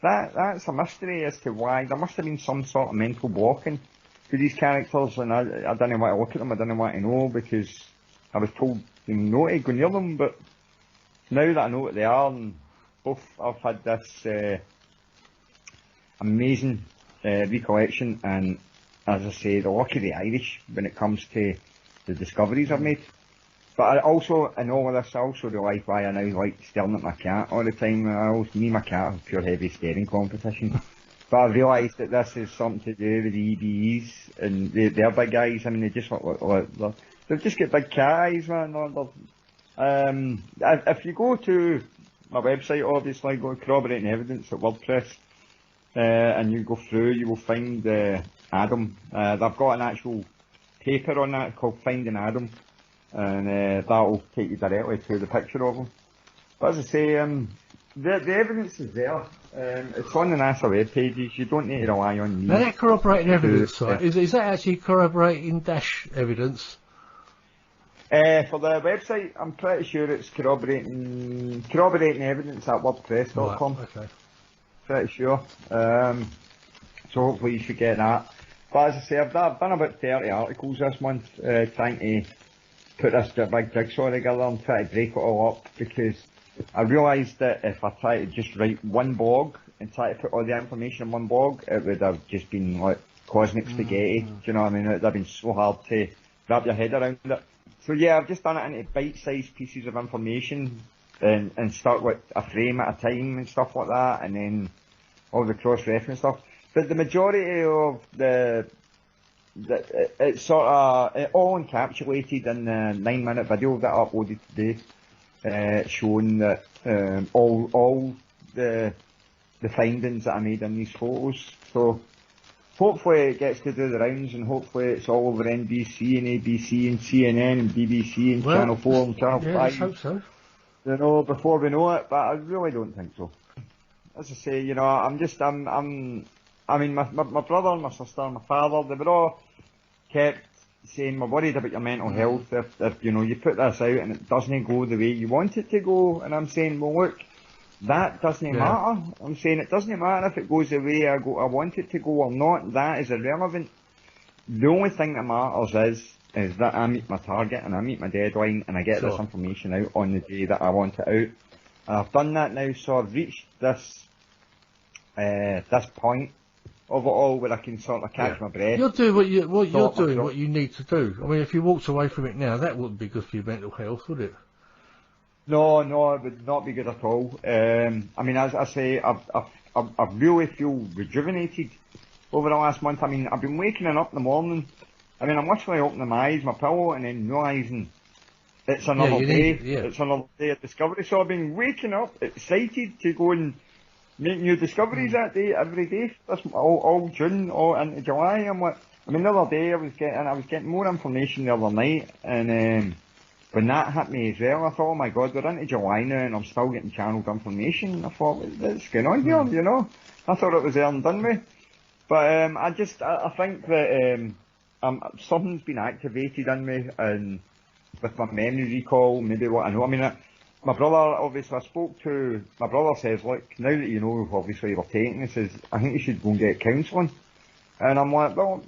S5: that's a mystery as to why. There must have been some sort of mental blocking to these characters, and I didn't want to look at them, I didn't want to know, because I was told not to go near them, but now that I know what they are, and both I've had this amazing recollection, and as I say, the luck of the Irish when it comes to the discoveries I've made. But I also, in all of this, I also realise why I now like staring at my cat all the time. Me and my cat have pure heavy staring competition. But I've realised that this is something to do with the EBEs and they're big eyes. I mean, they just look like they've just got big cat eyes, man. If you go to my website, obviously, go to Corroborating Evidence at WordPress, and you go through, you will find Adam. They've got an actual paper on that called Finding Adam. And that will take you directly to the picture of them. But as I say, the evidence is there. It's on the NASA web pages. You don't need to rely on me.
S1: Now that corroborating evidence site, is that actually corroborating dash evidence?
S5: For the website, I'm pretty sure it's corroborating evidence at wordpress.com.
S1: Right, okay.
S5: Pretty sure. So hopefully you should get that. But as I say, I've done about 30 articles this month, trying to put this big jigsaw together and try to break it all up, because I realised that if I try to just write one blog and try to put all the information in one blog, it would have just been like cosmic spaghetti. Do you know what I mean? It would have been so hard to wrap your head around it. So yeah, I've just done it into bite-sized pieces of information and start with a frame at a time and stuff like that, and then all the cross-reference stuff. But the majority of it's sort of all encapsulated in the 9-minute video that I uploaded today, showing that all the findings that I made in these photos. So hopefully it gets to do the rounds, and hopefully it's all over NBC and ABC and CNN and BBC and Channel 4 and Channel 5.
S1: Let's hope so.
S5: You know, before we know it, but I really don't think so. As I say, you know, I mean, my brother, my sister, my father, they were all kept saying, we're worried about your mental health if you know, you put this out and it doesn't go the way you want it to go. And I'm saying, well look, that doesn't matter. I'm saying it doesn't matter if it goes the way I want it to go or not. That is irrelevant. The only thing that matters is that I meet my target and I meet my deadline and I get this information out on the day that I want it out. And I've done that now, so I've reached this point of it all where I can sort of catch my breath.
S1: You're doing what you need to do. I mean, if you walked away from it now, that wouldn't be good for your mental health, would it?
S5: No, it would not be good at all. I mean, as I say, I really feel rejuvenated over the last month. I mean, I've been waking up in the morning. I mean, I'm literally opening my eyes, my pillow, and then realising it's another day. It's another day of discovery. So I've been waking up excited to go and make new discoveries that day, every day. That's all June, all into July. I'm like, I mean, the other day I was getting more information the other night, and when that hit me as well, I thought, oh my God, we're into July now, and I'm still getting channelled information. I thought, what's going on here? You know, I thought it was there and done with. But I think that something's been activated in me, and with my memory recall, maybe what I know. I mean, my brother, obviously, my brother says, look, now that you know, obviously, you're taking this, I think you should go and get counselling. And I'm like, well,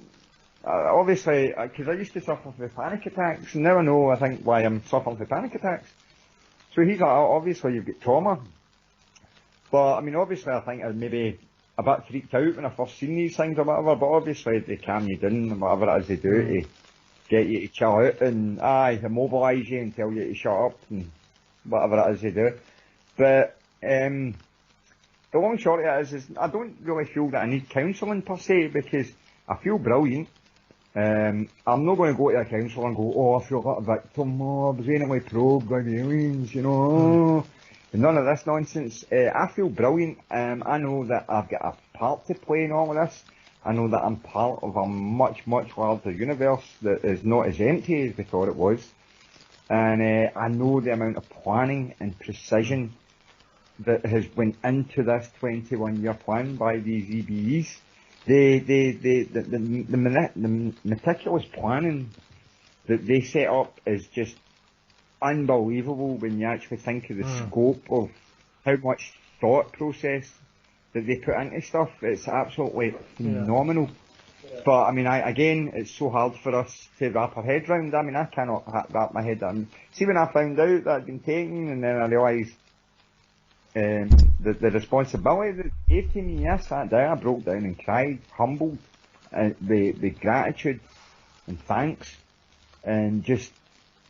S5: obviously, because I used to suffer with panic attacks, and now I know, I think, why I'm suffering with panic attacks. So he's like, obviously, you've got trauma. But, I mean, obviously, I think I was maybe a bit freaked out when I first seen these things or whatever, but obviously, they calm you down and whatever it is they do to get you to chill out and, immobilise you and tell you to shut up and whatever it is they do. But the long short of it is I don't really feel that I need counselling per se, because I feel brilliant. I'm not going to go to a counsellor and go, oh, I feel like a victim, oh, I was anyway probed by the aliens, you know, and none of this nonsense. I feel brilliant. I know that I've got a part to play in all of this. I know that I'm part of a much, much larger universe that is not as empty as we thought it was. And I know the amount of planning and precision that has went into this 21-year plan by these EBEs. the meticulous planning that they set up is just unbelievable when you actually think of the scope of how much thought process that they put into stuff. It's absolutely phenomenal. But I mean, again, it's so hard for us to wrap our head around. I mean, I cannot wrap my head around. See, when I found out that I'd been taken, and then I realised the responsibility that it gave to me, I sat down, I broke down and cried, humbled, the gratitude and thanks, and just,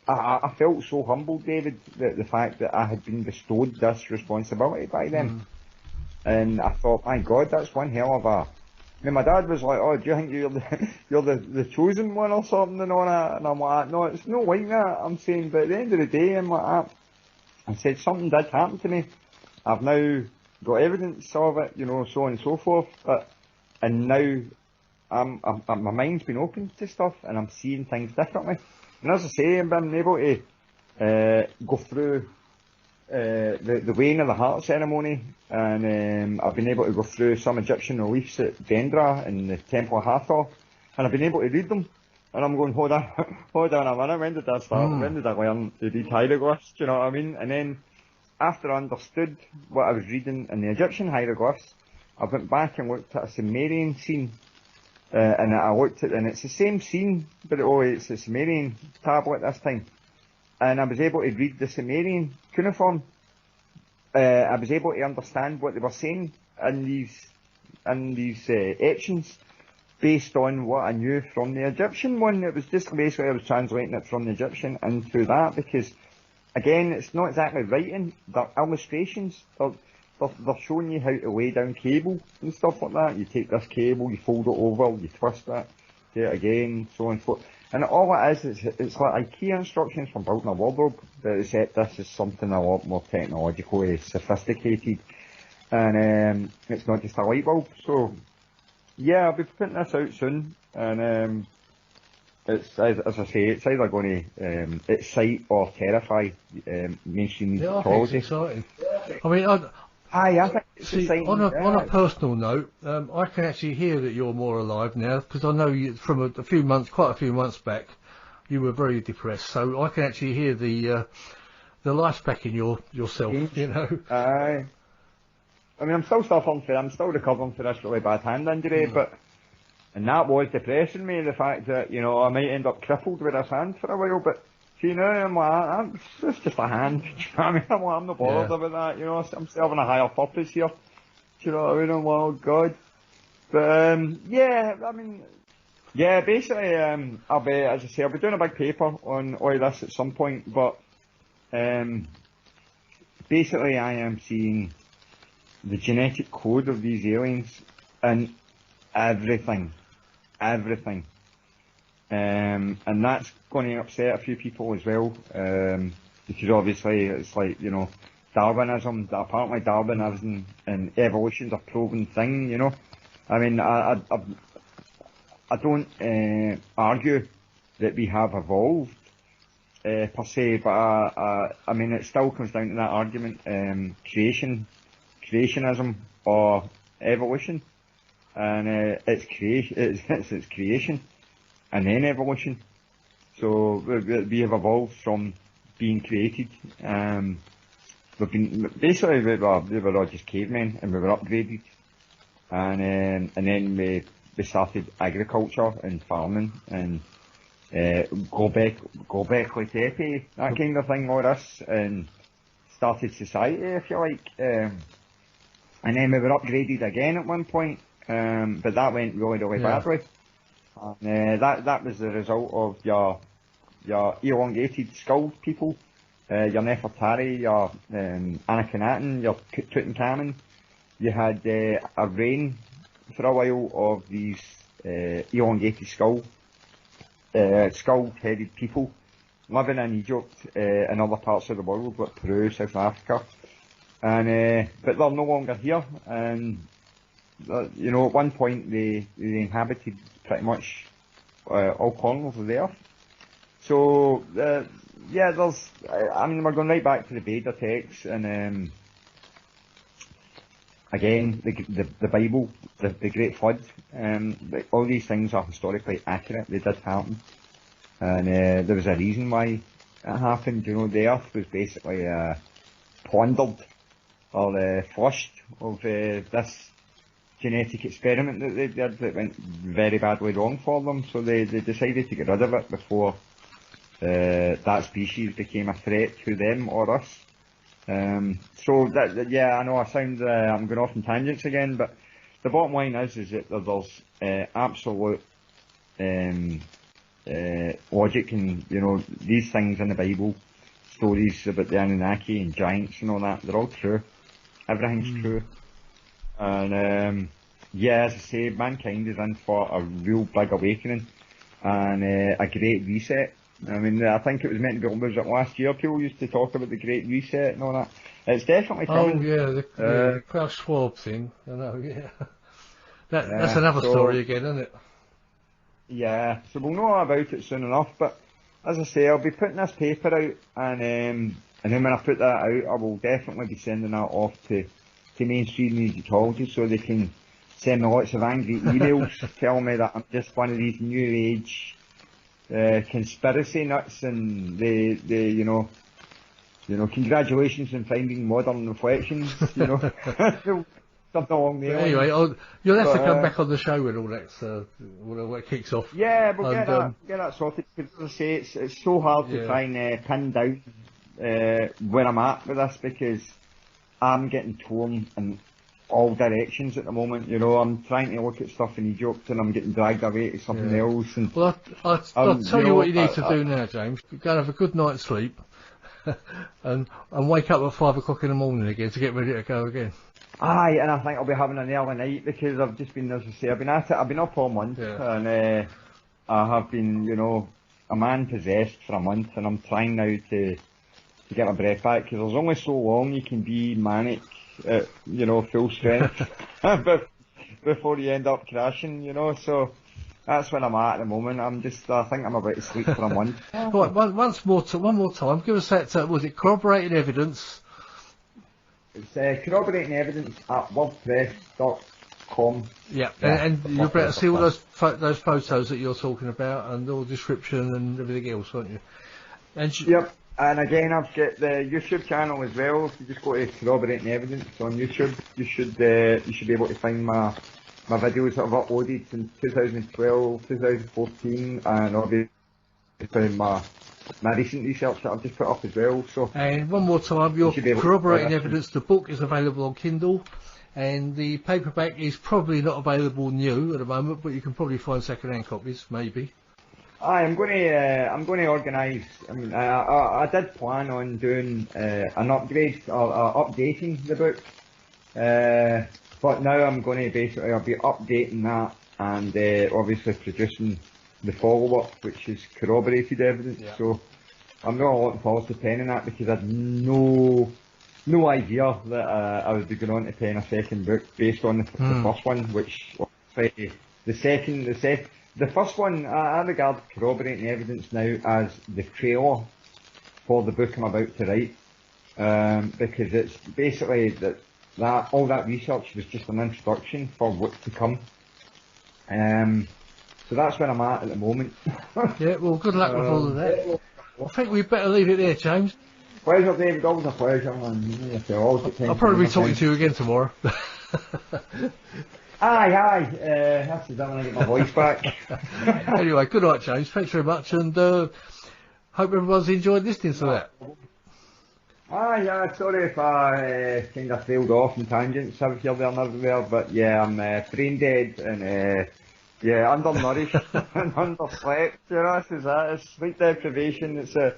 S5: I felt so humbled, David, the fact that I had been bestowed this responsibility by them. And I thought, my God, that's one hell of a... I mean, my dad was like, oh, do you think you're the chosen one or something and all that? And I'm like, no, it's not like that. I'm saying, but at the end of the day, I'm like, I said, something did happen to me. I've now got evidence of it, you know, so on and so forth. And now my mind's been open to stuff and I'm seeing things differently. And as I say, I've been able to go through the weighing of the heart ceremony, and I've been able to go through some Egyptian reliefs at Dendra in the Temple of Hathor, and I've been able to read them. And I'm going, hold on a minute, when did that start? When did I learn to read hieroglyphs? Do you know what I mean? And then, after I understood what I was reading in the Egyptian hieroglyphs, I went back and looked at a Sumerian scene, and I looked at, and it's the same scene, but it's a Sumerian tablet this time. And I was able to read the Sumerian cuneiform. I was able to understand what they were saying in these etchings, based on what I knew from the Egyptian one. It was just basically I was translating it from the Egyptian into that, because again, it's not exactly writing, they're illustrations. They're showing you how to lay down cable and stuff like that. You take this cable, you fold it over, you twist it, do it again, so on and so forth. And all it is, it's like IKEA instructions for building a wardrobe, but except this is something a lot more technologically sophisticated. And it's not just a light bulb. So, yeah, I'll be putting this out soon. And it's, as I say, it's either going to excite or terrify mainstream mythology.
S1: It's exciting. I mean,
S5: I think it's
S1: see,
S5: exciting.
S1: on a personal note, I can actually hear that you're more alive now, because I know you from quite a few months back, you were very depressed. So I can actually hear the life back in yourself. You know.
S5: I mean, I'm still suffering for. I'm still recovering for this really bad hand injury, and that was depressing me. The fact that, you know, I might end up crippled with this hand for a while, but. See, now I'm like, it's just a hand. Do you know what I mean? I'm not bothered about that, you know. I'm serving a higher purpose here. Do you know what I mean? I'm like, oh God. But, basically, I'll be, as I say, I'll be doing a big paper on all this at some point, but, basically I am seeing the genetic code of these aliens in everything. Everything. And that's going to upset a few people as well, because obviously it's like, you know, Darwinism, apparently Darwinism and evolution's a proven thing, you know. I mean, I don't argue that we have evolved per se, but I mean, it still comes down to that argument, creationism or evolution, and it's creation and then evolution. So we have evolved from being created. We've been basically we were all just cavemen, and we were upgraded, and then we started agriculture and farming and Gobekli Tepe, that kind of thing, all this, and started society, if you like. And then we were upgraded again at one point, but that went really badly. And that was the result of your elongated skulled people, your Nefertari, your Akhenaten, your Tutankhamun. You had a reign for a while of these elongated skull-headed people living in Egypt and other parts of the world, like Peru, South Africa, and but they're no longer here. And you know, at one point they inhabited pretty much all corners of the earth. So yeah, I mean, we're going right back to the Veda texts, and again, the Bible, the Great Flood, all these things are historically accurate. They did happen, and there was a reason why it happened. You know, the Earth was basically plundered or flushed of this genetic experiment that they did that went very badly wrong for them. So they decided to get rid of it before that species became a threat to them or us. So yeah, I know I'm going off on tangents again, but the bottom line is that there's absolute logic in, you know, these things in the Bible, stories about the Anunnaki and giants and all that. They're all true. Everything's true. And yeah, as I say, mankind is in for a real big awakening and a great reset. I mean, I think it was meant to be, was it last year people used to talk about the Great Reset and all that. It's definitely coming.
S1: Oh yeah, the Klaus Schwab thing. I know, yeah. That's another story again, isn't it?
S5: Yeah, so we'll know about it soon enough, but as I say, I'll be putting this paper out, and then when I put that out, I will definitely be sending that off to mainstream Egyptology so they can send me lots of angry emails telling me that I'm just one of these new age conspiracy nuts, and they you know, congratulations on finding modern reflections, you know. Something along the lines.
S1: Anyway, you'll have to come back on the show when all that kicks off.
S5: Yeah, we'll get that sorted, because as I say, it's so hard to try and pin down where I'm at with this, because I'm getting torn in all directions at the moment. You know, I'm trying to look at stuff in Egypt and I'm getting dragged away to something else. And
S1: well, I'll tell you what you need to do now, James. Go and have a good night's sleep, and wake up at 5 o'clock in the morning again to get ready to go again.
S5: Aye, and I think I'll be having an early night, because I've just been, as I say, I've been at it. I've been up all month, and I have been, you know, a man possessed for a month, and I'm trying now to get my breath back, because there's only so long you can be manic at, you know, full strength before you end up crashing, you know. So that's where I'm at the moment. I think I'm about to sleep for a month.
S1: Right, one more time. Give us that. Was it corroborated evidence?
S5: It's corroborating evidence at wordpress.com.
S1: Yeah, and you'll be able to see all those photos that you're talking about, and all the description and everything else, aren't you? And
S5: yep. And again, I've got the YouTube channel as well. If you just go to corroborating evidence on YouTube, you should be able to find my videos that I've uploaded since 2012, 2014, and obviously my recent research that I've just put up as well. So,
S1: and one more time, your corroborating evidence, the book is available on Kindle, and the paperback is probably not available new at the moment, but you can probably find second-hand copies, maybe.
S5: I'm going to organise. I mean, I did plan on doing an upgrade or updating the book, but now I'm going to I'll be updating that, and obviously producing the follow-up, which is corroborated evidence. Yeah. So I'm not looking forward to penning that, because I had no idea that I would be going on to pen a second book based on the first one, which the first one, I regard corroborating evidence now as the trailer for the book I'm about to write, because it's basically that all that research was just an introduction for what's to come. So that's where I'm at the moment.
S1: Yeah, well, good luck with all of that. I think we'd better leave it there, James.
S5: Pleasure, David. Always a pleasure, man.
S1: I'll probably be talking to you again tomorrow.
S5: Aye. That's the time when I get my voice back.
S1: Anyway, good night, James. Thanks very much, and hope everyone's enjoyed listening to that.
S5: Yeah, sorry if I kind of failed off in tangents over here, there and everywhere, but yeah, I'm brain dead and undernourished and underslept. You know, this is that. It's sleep deprivation. It's the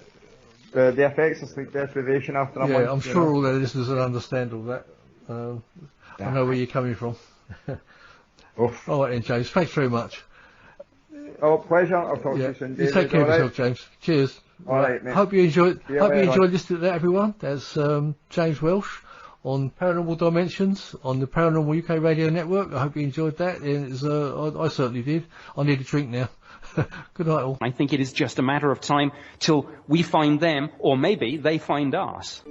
S5: effects of sleep deprivation after a month.
S1: Yeah, I'm sure all the listeners will understand all that. I know where you're coming from. All right then, James. Thanks very much.
S5: Oh, pleasure. I'll talk to you soon, David.
S1: You take care of yourself, James. Cheers.
S5: All right, mate.
S1: Hope you enjoyed listening to that, everyone. That's James Welsh on Paranormal Dimensions on the Paranormal UK Radio Network. I hope you enjoyed that. I certainly did. I need a drink now. Good night, all.
S6: I think it is just a matter of time till we find them, or maybe they find us.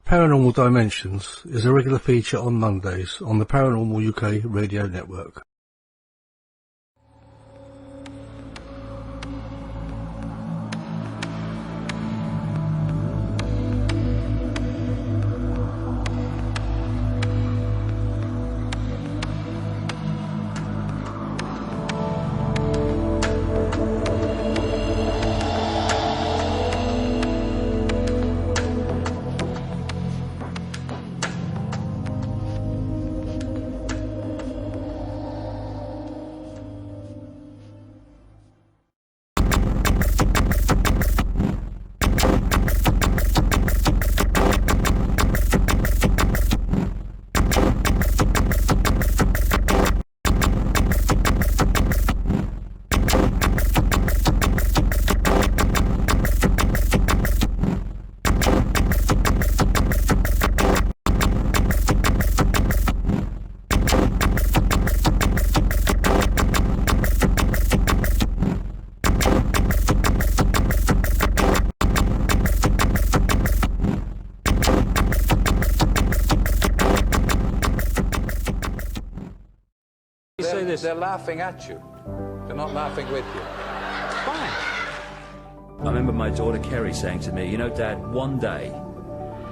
S1: Paranormal Dimensions is a regular feature on Mondays on the Paranormal UK radio network.
S7: They're laughing at you. They're not laughing with you. Fine.
S8: I remember my daughter Kerry saying to me, you know, Dad, one day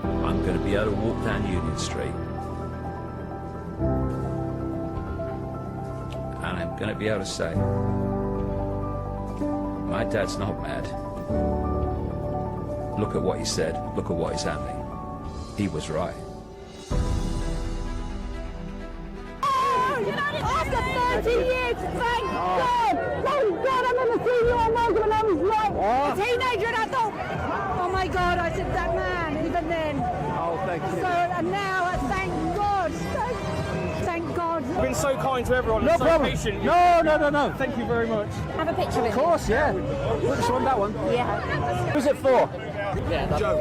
S8: I'm going to be able to walk down Union Street and I'm going to be able to say, my dad's not mad. Look at what he said. Look at what is happening. He was right.
S9: After 30 years, thank God! Thank God I've never seen you on Malcolm when I was like a teenager and I thought, oh my God, I said that man, even then.
S10: Oh, thank you.
S9: So, and now, thank God. Thank God.
S10: You've been so kind to everyone.
S9: No
S10: and
S9: problem.
S10: So patient.
S9: No.
S10: Thank you very much.
S9: Have a picture of it.
S10: Of course, yeah. Which one, that one?
S9: Yeah.
S10: Who's it for?
S9: Yeah, that's
S10: Joe.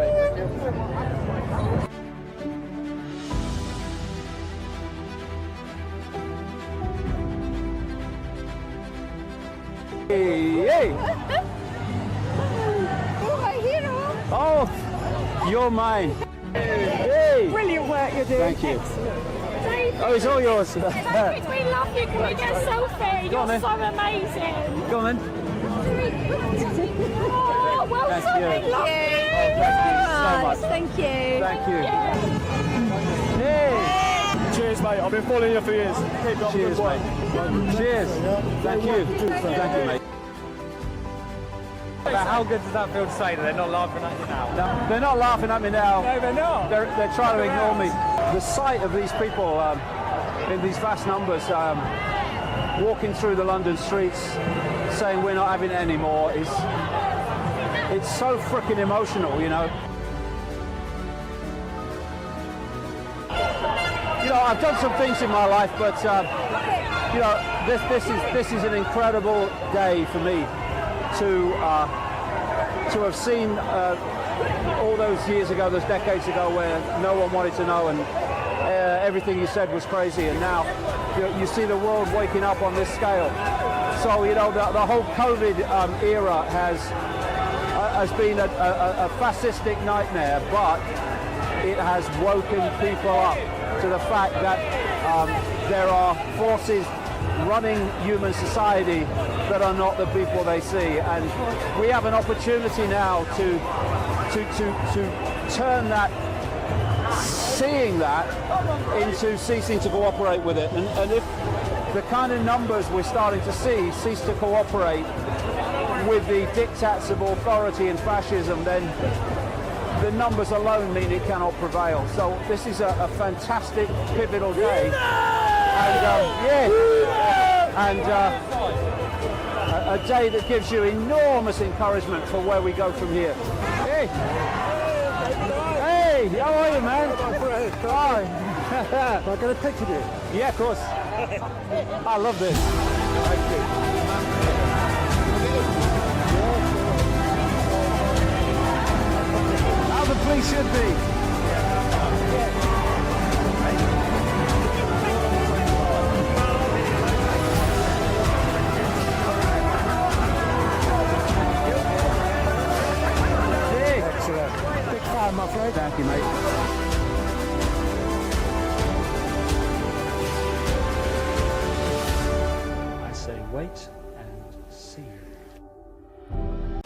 S10: Hey!
S9: Oh, my hero.
S10: Oh, you're mine. Hey!
S9: Brilliant work you're doing.
S10: Thank you.
S9: Excellent.
S10: Oh, it's all yours.
S9: Thank you. We love you. Can we get a selfie?
S10: Go on,
S9: You're
S10: then.
S9: so amazing.
S10: Go on then.
S9: Oh, well
S10: Thank
S9: done.
S10: you.
S9: We love you.
S10: Oh, thank you so much.
S9: Thank you.
S10: Thank you. Hey! Cheers, mate. I've been following you for years. Keep up
S8: Cheers,
S10: the good work. Cheers. Thank you. Thank you, mate. But how good does that feel to say that they're not laughing at you now? No, they're not laughing at me now. No, they're not. They're trying to ignore me. The sight of these people in these vast numbers walking through the London streets saying we're not having it anymore is it's so freaking emotional, you know. You know, I've done some things in my life, but you know, this is an incredible day for me to have seen all those years ago, those decades ago, where no one wanted to know and everything you said was crazy, and now you see the world waking up on this scale. So you know, the whole COVID era has been a fascistic nightmare, but it has woken people up to the fact that there are forces running human society that are not the people they see, and we have an opportunity now to turn that, seeing that, into ceasing to cooperate with it. And if the kind of numbers we're starting to see cease to cooperate with the diktats of authority and fascism, then the numbers alone mean it cannot prevail. So this is a fantastic, pivotal day. And a day that gives you enormous encouragement for where we go from here. Hey! Hey! How are you, man? Hi! Am I going to picture you? Yeah, of course. I love this. Thank you. How the police should be.
S11: say wait and see.
S12: The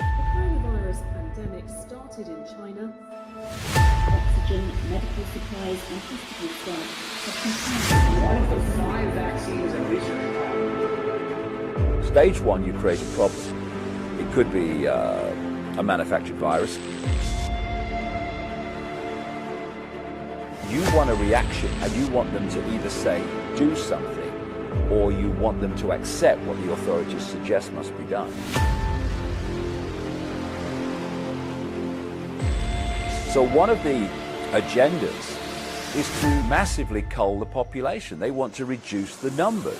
S12: coronavirus pandemic started in China. Oxygen, medical supplies and hospital staff have continued.
S13: One of the 5 vaccines and research.
S8: Stage 1, you create a problem. It could be a manufactured virus. You want a reaction, and you want them to either say, do something, or you want them to accept what the authorities suggest must be done. So one of the agendas is to massively cull the population. They want to reduce the numbers.